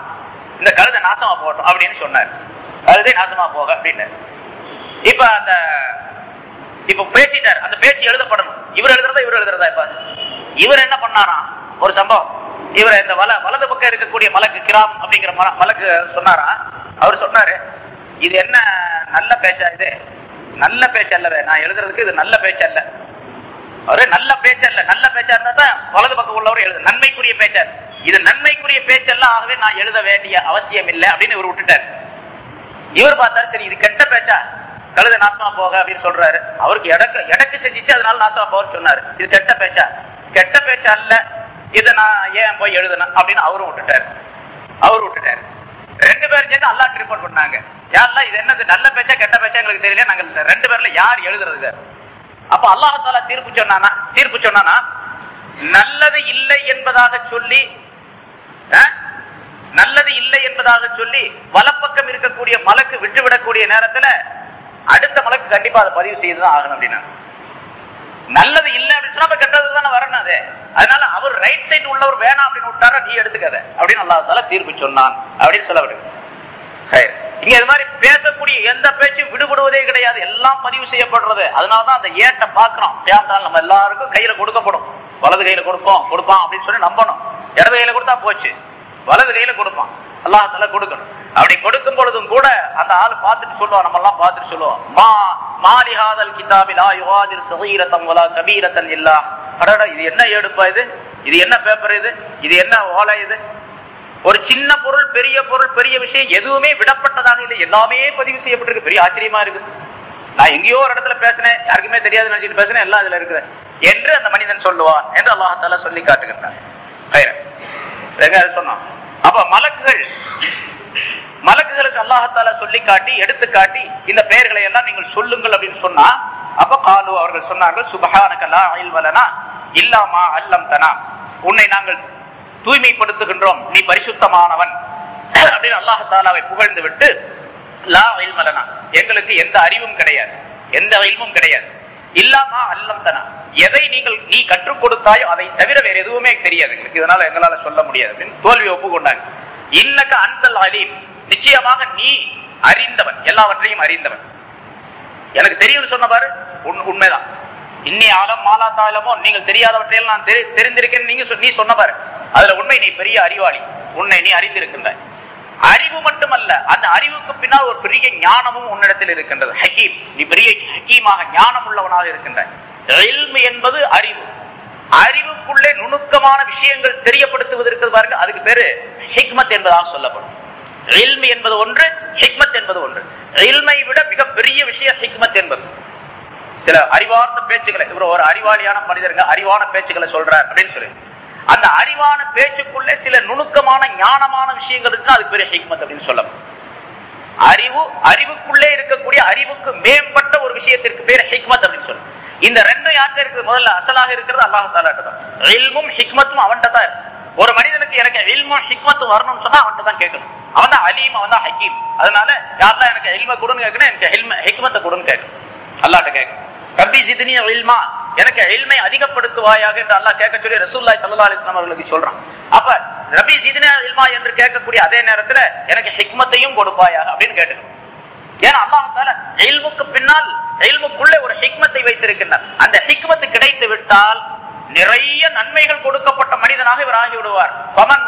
இந்த கழுதை நாசமா போகட்டும் அப்படின்னு சொன்னார். கழுதை நாசமா போக அப்படின்னு. இப்ப பேசிட்டார். அந்த பேச்சு எழுதப்படணும். இவர் எழுதுறதா? இப்ப இவர் என்ன பண்ணாராம், ஒரு சம்பவம். இவர் இந்த வலது பக்கம் இருக்கக்கூடிய மலக்கு கிராம் அப்படிங்கிற மலக்கு சொன்னாரா, அவர் சொன்னாரு, இது என்ன நல்ல பேச்சா? இது நல்ல பேச்சு அல்ல, நான் எழுதுறதுக்கு இது நல்ல பேச்சு அல்ல. அவரு நல்ல பேச்சு அல்ல, நல்ல பேச்சா இருந்தா தான் வலது பக்கம் உள்ளவர் எழுது. நன்மைக்குரிய பேச்சா இது நன்மைக்குரிய பேச்செல்லாம், ஆகவே நான் எழுத வேண்டிய அவசியம் இல்லை அப்படின்னு இவர் விட்டுட்டார். இவர் பார்த்தாரு, சரி இது கெட்ட பேச்சா, கழுத நாசமா போக அப்படின்னு சொல்றாரு. அவருக்கு எடக்கு செஞ்சிச்சு, அதனால நாசமா போக சொன்னாரு. இது கெட்ட பேச்சா? கெட்ட பேச்சா அல்ல, இதை நான் ஏன் போய் எழுதணும் அப்படின்னு அவரும் விட்டுட்டாரு. 2 பேரும் சேர்ந்து அல்லாஹ் ரிப்போர்ட் பண்ணாங்க. யாரெல்லாம் இது என்னது நல்ல பேச்சா கெட்ட பேச்சா எங்களுக்கு தெரியல, நாங்க 2 பேர்ல யார் எழுதுறது? அப்ப அல்லாஹ் தஆலா தீர்ப்பு சொன்னானா, நல்லது இல்லை என்பதாக சொல்லி வலப்பக்கம் இருக்கக்கூடிய மலக்கு விட்டுவிடக்கூடிய நேரத்துல அடுத்த மலக்கு கண்டிப்பா அதை பதிவு செய்துதான் ஆகணும் அப்படின்னா. நல்லது இல்லை அப்படின்னு சொன்னா கெட்டது தானே வரணும். அது அதனால அவர் ரைட் சைடு உள்ளவர் வேணாம் அப்படின்னு விட்டாரா, நீ எடுத்துக்காத அப்படின்னு அல்லாஹ் தஆலா தீர்ப்பு சொன்னான் அப்படின்னு சொல்லப்படுது. இங்க இது மாதிரி பேசக்கூடிய எந்த பேச்சும் விடுபடுவதே கிடையாது, எல்லாம் பதிவு செய்யப்படுறது. அதனாலதான் அந்த ஏட்டை பாக்குறோம். நம்ம எல்லாருக்கும் கையில கொடுக்கப்படும். வலது கையில கொடுப்பான் அப்படின்னு சொல்லி நம்பணும். இடது கையில கொடுத்தா போச்சு, வலது கையில கொடுப்பான். அல்லாஹ் தஆலா கொடுக்கணும். அப்படி கொடுக்கும் பொழுதும் கூட அந்த ஆள் பார்த்துட்டு சொல்லுவான், நம்ம எல்லாம் பார்த்துட்டு சொல்லுவோம், மாலி ஹாதல் கிதாபி லா யுகாதிரு ஸகீரத்தன் வலா கபீரத்தன் இல்லா. அடடா, இது என்ன ஏடுப்பா, இது என்ன பேப்பர், இது என்ன ஓலை, இது ஒரு சின்ன பொருள் பெரிய விஷயம் எதுவுமே விடப்பட்டதாக இல்லை, எல்லாமே பதிவு செய்யப்பட்டிருக்கு. பெரிய ஆச்சரியமா இருக்கு. நான் எங்கேயோ ஒரு இடத்துல பேசினேன், யாருக்குமே தெரியாது நினைச்சிட்டு பேசினேன், எல்லாம் இதுல இருக்குது என்று அந்த மனிதன் சொல்லுவான் என்று அல்லாஹ் தஆலா சொல்லி காட்டுகின்றான். சொன்னோம். அப்ப மலக்குகள் மலக்குகளுக்கு அல்லாஹ் சொல்லி காட்டி எடுத்து காட்டி இந்த பெயர்களை எல்லாம் நீங்கள் சொல்லுங்கள் அப்படின்னு சொன்னா, அப்ப காலு அவர்கள் சொன்னார்கள், சுப்ஹானக லா இல்ம லனா இல்லா மா அல்லம்தனா, உன்னை நாங்கள் தூய்மைப்படுத்துகின்றோம், நீ பரிசுத்தமானவன் அப்படின்னு அல்லாஹ் தஆலாவை புகழ்ந்து விட்டு, லா இல்ம லனா, எங்களுக்கு எந்த அறிவும் கிடையாது, எந்த இல்மும் கிடையாது, இல்லா மா அல்லம்தனா, எதை நீ கற்றுக் கொடுத்தாயோ அதை தவிர வேற எதுவுமே தெரியாது எங்களுக்கு, இதனால எங்களால சொல்ல முடியாது அப்படின்னு தோல்வியை ஒப்புக்கொண்டாங்க. இன்னக அன்தல் அலீம், நிச்சயமாக நீ அறிந்தவன், எல்லாவற்றையும் அறிந்தவன். எனக்கு தெரியும் சொன்ன பாரு, உண்மைதான். இன்னி ஆலம் மாலா தாளமோ, நீங்கள் தெரியாதவற்றையெல்லாம் நான் தெரிந்திருக்கேன் நீ சொன்ன பாரு, அதுல உண்மை, நீ பெரிய அறிவாளி, உன்னை நீ அறிந்திருக்கின்ற. அறிவு மட்டுமல்ல, அந்த அறிவுக்கு பின்னால் ஒரு பெரிய ஞானமும் உன்னிடத்தில் இருக்கின்றது. ஹக்கீம், நீ பெரிய ஹக்கீமாக ஞானம் உள்ளவனாக இருக்கின்ற. இல்மு என்பது அறிவு, அறிவுக்குள்ளே நுணுக்கமான விஷயங்கள் தெரியப்படுத்துவதற்கு பாருங்க, அதுக்கு பேரு ஹிக்மத் என்பதாக சொல்லப்படும். இல்மு என்பது ஒன்று, ஹிக்மத் என்பது ஒன்று. இல்மை விட மிக பெரிய விஷயம் ஹிக்மத் என்பது. சில அறிவார்ந்த பேச்சுக்களை, இவர் ஒரு அறிவாளியான மனிதருங்க, அறிவான பேச்சுக்களை சொல்றார் அப்படின்னு சொல்லி, அந்த அறிவான பேச்சுக்குள்ளே சில நுணுக்கமான ஞானமான விஷயங்கள் இருக்கு, அதுக்கு பெரிய ஹிக்மத் அப்படின்னு சொல்லப்படும். அறிவுக்குள்ளே இருக்கக்கூடிய அறிவுக்கு மேம்பட்ட ஒரு விஷயத்திற்கு பேர் ஹிக்மத் அப்படின்னு சொல்லும். இந்த ரெண்டும் யார்கிட்ட இருக்குது? முதல்ல அசலாக இருக்கிறது அல்லாஹ் தஆலாட்ட தான். இல்மும் ஹிக்மத்தும் அவன்கிட்ட தான் இருக்கு. ஒரு மனிதனுக்கு எனக்கு இல்மும் ஹிக்மத்தும் வரணும்னு சொன்னா அவன்கிட்ட தான் கேட்கணும். அவன் தான் அலீம், அவன் தான் ஹக்கீம். அதனால யாரெல்லாம் எனக்கு இல்ம கொடுன்னு கேட்கணும், எனக்கு ஹிக்மத்தை கொடுன்னு கேட்கணும், அல்லாஹ்ட்ட கேட்கணும். ரப்பி ஜித்னி இல்மா, எனக்கு இல்மை அதிகப்படுத்துவாயாக என்று அல்லாஹ் கேட்க சொல்லி ரசூலுல்லாஹி ஸல்லல்லாஹு அலைஹி வஸல்லம் அவர்களுக்கு சொல்றான். அப்ப ரப்பி ஜித்னி இல்மா என்று கேட்கக்கூடிய அதே நேரத்துல எனக்கு ஹிக்மத்தையும் கொடுப்பாயாக அப்படின்னு கேட்கணும். ஏன்னா அல்லாஹ் தஆலா இல்முக்கு பின்னால், இல்முக்குள்ளே ஒரு ஹிக்மத்தை வைத்திருக்கிறார். அந்த ஹிக்மத்து கிடைத்து விட்டால் நிறைய நன்மைகள் கொடுக்கப்பட்ட மனிதனாக இவர் ஆகிவிடுவார். பமன்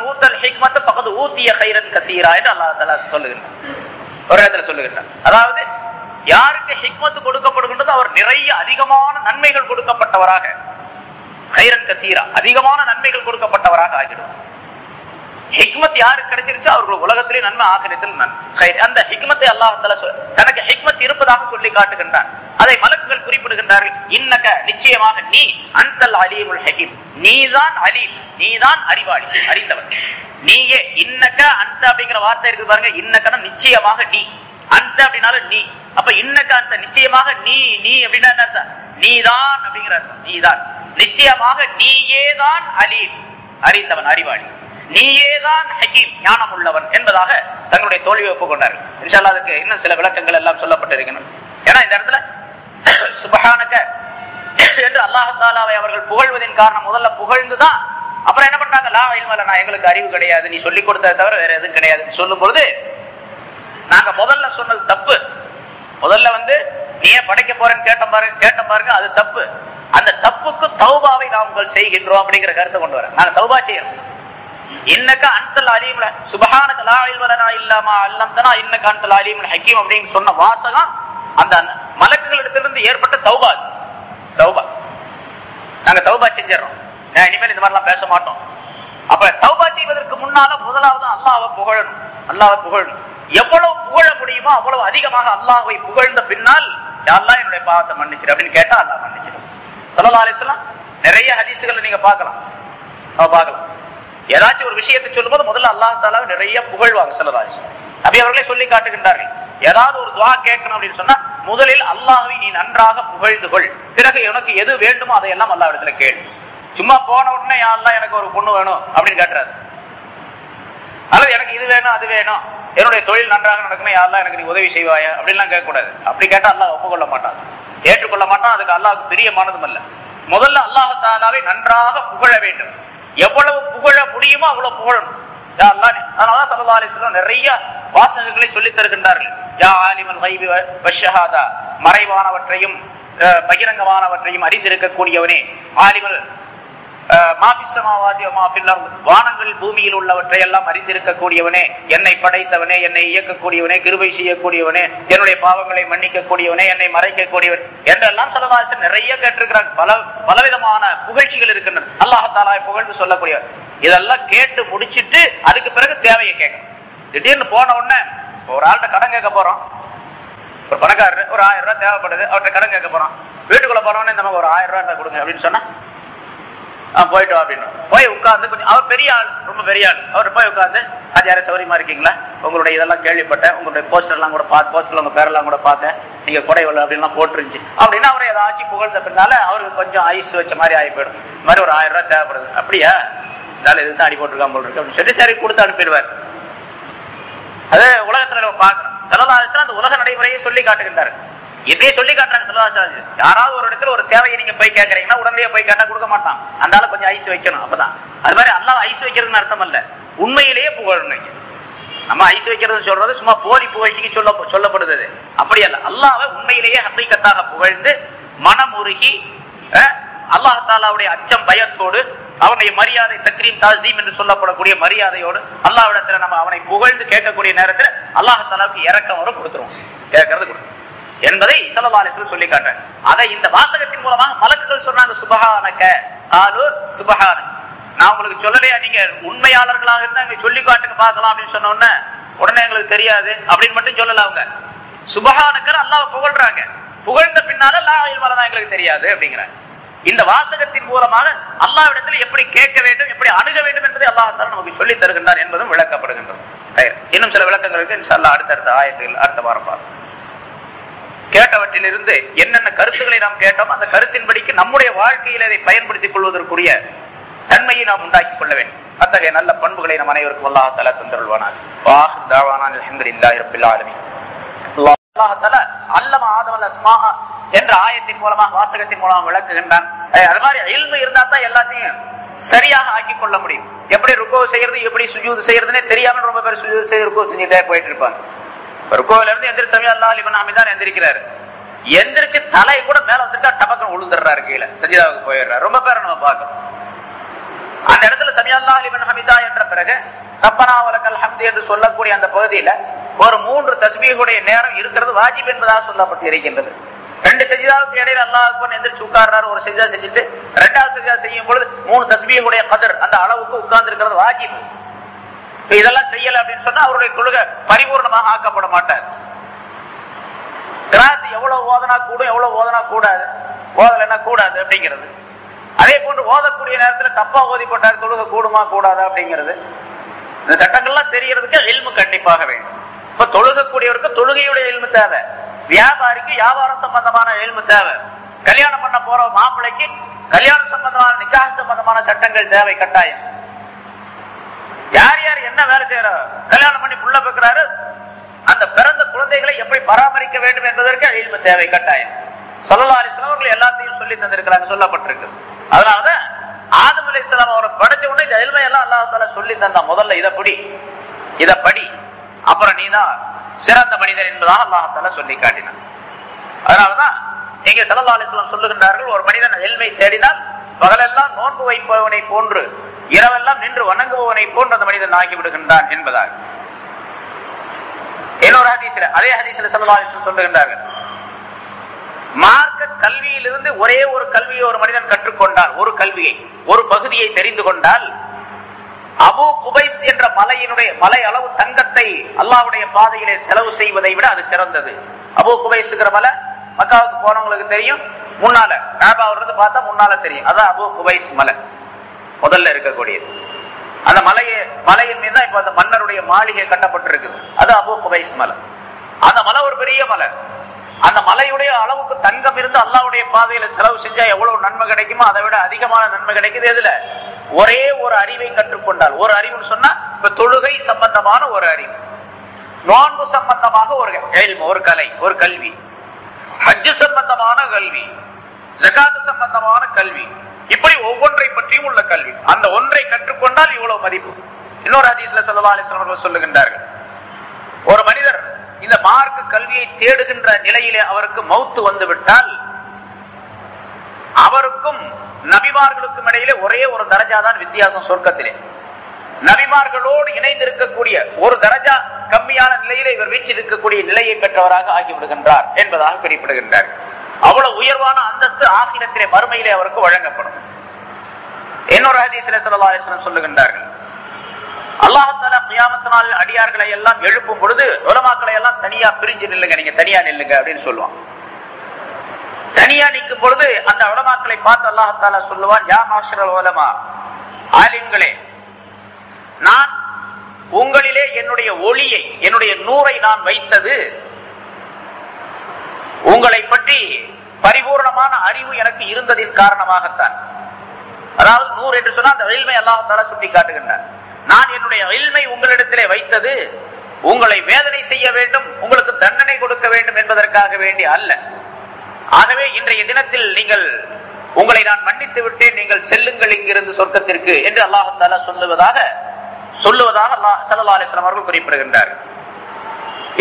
ஊத்தல் ஹிக்மத் ஃபகத் ஊத்திய கைரன் கஸீரா என்று அல்லாஹ் தஆலா சொல்லுகிறார், ஒரு இடத்துல சொல்லுகிறார். அதாவது யாருக்கு ஹிக்மத்து கொடுக்கப்படுகின்றது அவர் நிறைய அதிகமான நன்மைகள் கொடுக்கப்பட்டவராக, கைரன் கஸீரா, அதிகமான நன்மைகள் கொடுக்கப்பட்டவராக ஆகிடுவார். ஹிக்மத் யாருக்கு கிடைச்சிருச்சு அவர்கள் உலகத்திலே நன்மை, ஆகிரத்தில் நன்மை. அந்த ஹிக்மத்தை அல்லாஹ் தஆலா தனக்கு ஹிக்மத் இருப்பதாக சொல்லி காட்டுகின்றார். அதை மலக்குகள் குறிப்பிடுகின்றார்கள். இன்னக, நிச்சயமாக நீ, அன்தல் அலீமுல் ஹக்கீம், நீதான் அலீம், நீதான் அறிவாளி, அறிந்தவன். நீயே, இன்னக அந்த அப்படிங்கிற வார்த்தை இருக்கு பாருங்க. இன்னக்கனா நிச்சயமாக நீ, அந்த அப்படின்னாலும் நீ. அப்ப இன்னக அந்த நிச்சயமாக நீ அப்படின்னா என்ன? நீதான் அப்படிங்கிற நீதான், நிச்சயமாக நீயேதான் அலீம், அறிந்தவன், அறிவாளி, நீயேதான் ஹக்கீம், ஞானம் உள்ளவன் என்பதாக தங்களுடைய தோல்வியை ஒப்புக்கொண்டார்கள். இன்ஷா அல்லாஹ் அதுக்கு இன்னும் சில விளக்கங்கள் எல்லாம் சொல்லப்பட்டிருக்கணும். ஏன்னா இந்த இடத்துல சுப்ஹானக என்று அல்லாஹ் தஆலாவை அவர்கள் புகழ்வதின் காரணம், முதல்ல புகழ்ந்துதான் அப்புறம் என்ன பண்றாங்க, லா இல்ம லனா, எங்களுக்கு அறிவு கிடையாது, நீ சொல்லிக் கொடுத்ததை தவிர வேற எதுவும் கிடையாது சொல்லும் பொழுது, நாங்க முதல்ல சொன்னது தப்பு. முதல்ல நீயே படைக்க போறேன்னு கேட்ட பாருங்க, அது தப்பு. அந்த தப்புக்கு தௌபாவை நாங்கள் செய்கின்றோம் அப்படிங்கிற கருத்தை கொண்டு வர நாங்க தௌபா செய்யறோம். இன்னக அன்தல் அலீமுல், சுப்ஹானக லா இல்ம லனா இல்லா மா அல்லம்தனா இன்னக அன்தல் அலீமுல் ஹக்கீம் அப்படின்னு சொன்ன வாசகம் அந்த மலக்குகளிடத்திலிருந்து ஏற்பட்ட தௌபா. நாங்க தௌபா செஞ்சிடறோம், இனிமேல் இந்த மாதிரிலாம் பேச மாட்டோம். அப்ப தௌபா செய்வதற்கு முன்னால முதலாவது அல்லாஹ்வை புகழணும். எவ்வளவு புகழ முடியுமோ அவ்வளவு அதிகமாக அல்லாஹ்வை புகழ்ந்த பின்னால், யா அல்லாஹ் என்னுடைய பாவத்தை மன்னிச்சிரு அப்படின்னு கேட்டா அல்லாஹ் மன்னிச்சிரு. ஸல்லல்லாஹு அலைஹி வஸல்லம் நிறைய ஹதீஸ்களை நீங்க பார்க்கலாம். ஏதாச்சும் ஒரு விஷயத்தை சொல்லும் போது முதல்ல அல்லாஹ் தஆலாவை நிறைய புகழ்வாங்க ஸல்லல்லாஹு அலைஹி வஸல்லம். நபி அவர்களே சொல்லி காட்டுகின்றார்கள், ஏதாவது ஒரு துஆ கேட்கணும் அப்படின்னு சொன்னா முதலில் அல்லாஹ்வை நீ நன்றாக புகழ்ந்து கொள், பிறகு உனக்கு எது வேண்டுமோ அதையெல்லாம் அல்லாஹ் இடத்துல கேளு. சும்மா போன உடனே யா அல்லாஹ் எனக்கு ஒரு பொண்ணு வேணும் அப்படின்னு கேட்டுறாரு, அல்லது எனக்கு இது வேணும் அது வேணும், என்னுடைய தொழில் நன்றாக நடக்கணும், யா அல்லாஹ் எனக்கு நீ உதவி செய்வாயா அப்படின்லாம் கேட்கக்கூடாது. அப்படி கேட்டா அல்லாஹ் ஒப்புக்கொள்ள மாட்டான், ஏற்றுக்கொள்ள மாட்டான். அதுக்கு அல்லாஹ்வுக்கு பிரியமானதும் அல்ல. முதல்ல அல்லாஹ் தஆலாவை நன்றாக புகழ வேண்டும். எவ்வளவு புகழ முடியுமோ அவ்வளவு புகழணும். அதனாலதான் ஸல்லல்லாஹு அலைஹி வஸல்லம் நிறைய வாசகங்களை சொல்லித் தருகின்றார்கள். யா ஆலிமுல் கைபி வஷ்ஷஹாதா, மறைவானவற்றையும் பகிரங்கமானவற்றையும் அறிந்திருக்கக்கூடியவனே, ஆலிமுல் வானங்கள் பூமியில் உள்ளவற்றை எல்லாம் அறிந்திருக்கக்கூடியவனே, என்னை படைத்தவனே, என்னை இயக்கக்கூடியவனே, கிருபை செய்யக்கூடியவனே, என்னுடைய பாவங்களை மன்னிக்கக்கூடியவனே, என்னை மறைக்கக்கூடியவன் என்றெல்லாம் ஸல்லல்லாஹு அலைஹி வஸல்லம் நிறைய கேட்டிருக்கிறாங்க. பலவிதமான புகழ்ச்சிகள் இருக்கின்றன அல்லாஹ் தஆலாவை புகழ்ந்து சொல்லக்கூடியவர். இதெல்லாம் கேட்டு முடிச்சிட்டு அதுக்கு பிறகு தேவையை கேட்கணும். திடீர்னு போன உடனே ஒரு ஆள்கிட்ட கடன் கேட்க போறோம், ஒரு பணக்காரர் ஒரு 1000 ரூபாய் தேவைப்படுது, அவர்கிட்ட கடன் கேட்க போறோம். வீட்டுக்குள்ள போனோடனே நமக்கு ஒரு 1000 ரூபாய் கொடுங்க அப்படின்னு சொன்னா போயிட்டு வா அப்படின்னு போய் உட்கார்ந்து கொஞ்சம், அவர் பெரிய ஆள், ரொம்ப பெரிய ஆள், அவர் போய் உட்கார்ந்து அது யாரும் சௌரியமா இருக்கீங்களா, உங்களுடைய இதெல்லாம் கேள்விப்பட்டேன், உங்களுடைய போஸ்டர்லாம் கூட பார்த்து, போஸ்டர்ல உங்க பேரெல்லாம் கூட பார்த்தேன், நீங்க கொடைவள்ள அப்படின்லாம் போட்டுருந்துச்சு அப்படின்னு அவரை ஏதாச்சும் புகழ்ந்த பின்னால அவருக்கு கொஞ்சம் ஐஸ் வச்ச மாதிரி ஆகி போயிடும். இந்த மாதிரி ஒரு 1000 ரூபாய் தேவைப்படுது, அப்படியா இருந்தாலும் இதுதான் அடி போட்டிருக்காம போல் இருக்கு அப்படின்னு சொல்லி சரி கொடுத்து அனுப்பிடுவார். அது உலகத்துல நம்ம பார்க்கணும். ஸல்லல்லாஹு அலைஹி வஸல்லம் அந்த உலக நடைமுறையை சொல்லி காட்டுகின்றார். எப்படியே சொல்லி காட்டுறாங்க ஸல்லல்லாஹு அலைஹி வஸல்லம். யாராவது ஒரு இடத்துல ஒரு தேவையை நீங்க போய் கேட்கறீங்கன்னா உடனே போய் கேட்டா கொடுக்க மாட்டான், அந்தால கொஞ்சம் ஐஸ் வைக்கணும், அப்பதான். அது மாதிரி அல்லாஹ் ஐஸ் வைக்கிறதுன்னு அர்த்தம் அல்ல, உண்மையிலேயே புகழணும். நம்ம ஐஸ் வைக்கிறது சொல்றது சும்மா போலி புகழ்ச்சிக்கு சொல்லப்படுது, அப்படி அல்ல. அல்லாஹ்வை உண்மையிலேயே ஹக்கீகத்தாக புகழ்ந்து மனமுருகி அல்லாஹ் தஆலாவுடைய அச்சம் பயத்தோடு அவனுடைய மரியாதை தக்ரீம் தாஸீம் என்று சொல்லப்படக்கூடிய மரியாதையோடு அல்லாஹ்விடத்துல நம்ம அவனை புகழ்ந்து கேட்கக்கூடிய நேரத்தில் அல்லாஹ் தஆலாவுக்கு இரக்கம் வர கொடுத்துருவோம், கேட்கறது கொடுத்துரும் என்பதை ஸல்லல்லாஹு அலைஹி வஸல்லம் சொல்லி காட்டுறாங்க. அதை இந்த வாசகத்தின் மூலமாக மலக்குகள் சொன்னாங்க, சுபஹானக ஆலு சுபஹானக. நான் உங்களுக்கு சொல்லலையா, நீங்க உண்மையாளர்களாக இருந்தா சொல்லி காட்டுங்க பார்க்கலாம் அப்படின்னு சொன்ன உடனே எங்களுக்கு தெரியாது அப்படின்னு மட்டும் சொல்லல. அவங்க சுபஹானக்கர் அல்லாஹ் புகழ்றாங்க, புகழ்ந்த பின்னால லா இல்ம லனா எங்களுக்கு தெரியாது அப்படிங்கிறாங்க. இந்த வாசகத்தின் மூலமாக அல்லாஹ்விடத்தில் எப்படி கேட்க வேண்டும், எப்படி அணுக வேண்டும் என்பதை அல்லாஹ் தஆலா நமக்கு சொல்லி தருகின்றார் என்பதும் விளக்கப்படுகின்றது. இன்னும் சில விளக்கங்களுக்கு இன்ஷா அல்லாஹ் அடுத்தடுத்த ஆயத்தில் அடுத்த வாரம் பார்ப்போம். கேட்டவற்றிலிருந்து என்னென்ன கருத்துக்களை நாம் கேட்டோம், அந்த கருத்தின்படிக்கு நம்முடைய வாழ்க்கையில் அதை பயன்படுத்திக் கொள்வதற்குரிய தன்மையை நாம் உண்டாக்கிக் கொள்ள வேண்டும். அத்தகைய நல்ல பண்புகளை நம் அனைவருக்கும் அல்லாஹ் தஆலா தந்தருள்வானாக. வாஹிர் தஅவானா அல்ஹம்துலில்லாஹி ரப்பில் ஆலமீன். அல்லாஹ் தஆலா அல்லம ஆதமல் அஸ்மாஅ என்ற ஆயத்தின் மூலமாக வாசகத்தின் மூலமாக விளக்குகின்றான். அது மாதிரி இல்மு இருந்தா தான் எல்லாத்தையும் சரியாக ஆக்கிக் கொள்ள முடியும். எப்படி ருக்கோ செய்யறது, எப்படி சுஜூது செய்யறதுன்னே தெரியாம ரொம்ப பேர் சுஜூது செய்து ருக்கோ செஞ்சுட்டே போயிட்டு இருப்பாங்க. ருக்கோல இருந்து எந்திரி சமயம் அல்லாஹ் லிமன் ஹமிதான் எந்திரிக்கிறாரு, எந்திரிச்சு தலை கூட மேல வந்துட்டா டபக்கன் உளுந்துடுறாரு, கீழே சஜிதாவுக்கு போயிடுறாரு. ரொம்ப பேரை நம்ம பார்க்கணும். அந்த இடத்துல சமி அல்லாஹ் லிமன் ஹமிதா என்ற பிறகு ரப்பனா வலக்கல் ஹம்து என்று சொல்லக்கூடிய அந்த பகுதியில ஒரு 3 தஸ்பீஹுடைய நேரம் இருக்கிறது வாஜிப் என்பதாக சொல்லப்பட்டு இருக்கின்றது. 2 சஜிதாவுக்கு இடையில அல்லாஹ் அக்பர் எந்திரிச்சு உட்கார்றாரு, ஒரு சஜிதா செஞ்சுட்டு 2வது சஜிதா செய்யும் பொழுது 3 தஸ்பீஹுடைய கதர் அந்த அளவுக்கு உட்கார்ந்து இருக்கிறது வாஜிப். இதெல்லாம் செய்யல அப்படின்னு சொன்னா அவருடைய தொழுகை பரிபூர்ணமாக ஆக்கப்பட மாட்டார். கிராத் எவ்வளவு ஓதனா கூடும், எவ்வளவு ஓதனா கூடாது, ஓதலைன்னா கூடாது அப்படிங்கிறது. அதே போன்று ஓதக்கூடிய நேரத்தில் தப்பா ஓதி போட்டார், தொழுகை கூடுமா கூடாதா அப்படிங்கிறது. இந்த சட்டங்கள்லாம் தெரியறதுக்கு இல்மு கண்டிப்பாக வேண்டும். இப்ப தொழுகக்கூடியவருக்கு தொழுகையுடைய இல்மு தேவை, வியாபாரிக்கு வியாபாரம் சம்பந்தமான இல்மு தேவை, கல்யாணம் பண்ண போற மாப்பிள்ளைக்கு கல்யாணம் சம்பந்தமான நிக்காஹ் சம்பந்தமான சட்டங்கள் தேவை கட்டாயம். யார் யார் என்ன வேலை செய்யற, கல்யாணம் பண்ணி புள்ள பெக்கிறாரு, அந்த பிறந்த குழந்தைகளை எப்படி பராமரிக்க வேண்டும் என்பதற்கு இல்மு தேவை கட்டாயம். ஸல்லல்லாஹு அலைஹி வஸல்லம் அவர்கள் எல்லாத்தையும் சொல்லி தந்திருக்கிறாங்க, சொல்லப்பட்டிருக்கு. அதனாலதான் ஆதம் அலைஹிஸ்ஸலாம் அவரை படைச்ச உடனே இந்த இல்மை எல்லாம் அல்லாஹ் தஆலா சொல்லி தந்தா, முதல்ல இதை படி, அப்புறம் நீதான் சிறந்த மனிதர் என்பதாக அல்லாஹ் தஆலா சொல்லி காட்டினான். அதனாலதான் இங்கே ஸல்லல்லாஹு அலைஹி வஸல்லம் சொல்லுகின்றார்கள், ஒரு மனிதன் இல்மை தேடினால் பகலெல்லாம் நோன்பு வைப்பவனை போன்று இரவெல்லாம் நின்று வணங்குபவனை போன்று அந்த மனிதன் ஆகி விடுகின்றான் என்பதாக. இன்னொரு ஹதீஸ்ல, அதே ஹதீஸ்ல ஸல்லல்லாஹு அலைஹி வஸல்லம் சொல்லுகின்றார்கள், மார்க்க கல்வியிலிருந்து ஒரே ஒரு கல்வியை ஒரு மனிதன் கற்றுக்கொண்டால், ஒரு கல்வியை ஒரு பகுதியை தெரிந்து கொண்டால், அபூ குபைஸ் என்ற மலை அளவு தங்கத்தை அல்லாஹ்வுடைய பாதையிலே செலவு செய்வதை விட அது சிறந்தது. அபூ குபைஸ்ங்கிற மலை மக்காவுக்கு போனவங்களுக்கு தெரியும், முன்னால காபாவில இருந்து பார்த்தா முன்னால தெரியும், அதான் அபூ குபைஸ் மலை முதல்ல இருக்கக்கூடியது. அந்த மலையின் மீது தான் இப்ப அந்த மன்னருடைய மாளிகை கட்டப்பட்டிருக்குது, அது அபூ குபைஸ் மலை. அந்த மலை ஒரு பெரிய மலை. அந்த மலையுடைய அளவுக்கு தங்கம் இருந்து அல்லாஹ்வுடைய பாதையில செலவு செஞ்சா எவ்வளவு நன்மை கிடைக்குமோ அதை விட அதிகமான நன்மை கிடைக்குது. எதுல? ஒரே ஒரு அறிவை கற்றுக்கொண்டால். ஒரு அறிவுன்னு சொன்னா இப்ப தொழுகை சம்பந்தமான ஒரு அறிவு, நோன்பு சம்பந்தமாக ஒரு கலை, ஒரு கல்வி, ஹஜ் சம்பந்தமான கல்வி, ஜகாத் சம்பந்தமான கல்வி, இப்படி ஒவ்வொன்றை பற்றியும் உள்ள கல்வி. அந்த ஒன்றை கற்றுக்கொண்டால் இவ்வளவு மதிப்பு. இன்னொரு ஹதீஸ்ல ஸல்லல்லாஹு அலைஹி வஸல்லம் அவர்கள் சொல்லுகின்றார்கள், ஒரு மனிதர் இந்த மார்க்க கல்வியை தேடுகின்ற நிலையிலே அவருக்கு மௌத்து வந்து விட்டால், அவருக்கும் நபிமார்களுக்கும் இடையிலே ஒரே ஒரு தரஜா தான் வித்தியாசம் சொர்க்கத்திலே. நபிமார்களோடு இணைந்திருக்கக்கூடிய ஒரு தரஜா கம்மியான நிலையிலே இவர் வீச்சிருக்கக்கூடிய நிலையை பெற்றவராக ஆகிவிடுகின்றார் என்பதாக குறிப்பிடுகின்றார். அவ்வளவு உயர்வான அந்தஸ்து ஆகிரத்திலே மறுமையிலே அவருக்கு வழங்கப்படும். இன்னொரு ஹதீஸிலே ஸல்லல்லாஹு அலைஹி வஸல்லம் சொல்லுகின்றார்கள், அல்லாஹ் தஆலா கியாமத் நாளில் அடியார்களை எல்லாம் எழுப்பும் பொழுது உலமாக்களை எல்லாம் தனியா பிரிஞ்சு நில்லுங்க, நீங்க தனியா நில்லுங்க அப்படின்னு சொல்லுவான். தனியா நிற்கும் பொழுது அந்த உலமாக்களை பார்த்து அல்லாஹ் தஆலா சொல்லுவான், யா மாஷரல் உலமா, ஆலிம்களே, நான் உங்களிலே என்னுடைய ஒளியை, என்னுடைய நூரை நான் வைத்தது உங்களை பற்றி பரிபூர்ணமான அறிவு எனக்கு இருந்ததின் காரணமாகத்தான். அதாவது நூறு என்று சொன்னால் அந்த இல்மை அல்லாஹ் தஆலா சுட்டி காட்டுகின்றார். நான் என்னுடைய இல்மை உங்களிடத்திலே வைத்தது உங்களை வேதனை செய்ய வேண்டும், உங்களுக்கு தண்டனை கொடுக்க வேண்டும் என்பதற்காக வேண்டி அல்ல. ஆகவே இன்றைய தினத்தில் நீங்கள் உங்களை நான் மன்னித்து விட்டேன், நீங்கள் செல்லுங்கள் இங்கிருந்து சொர்க்கத்திற்கு என்று அல்லாஹ் தஆலா சொல்லுவதாக அல்லாஹ் ஸல்லல்லாஹு அலைஹி வஸல்லம் அவர்கள் குறிப்பிடுகின்றார்.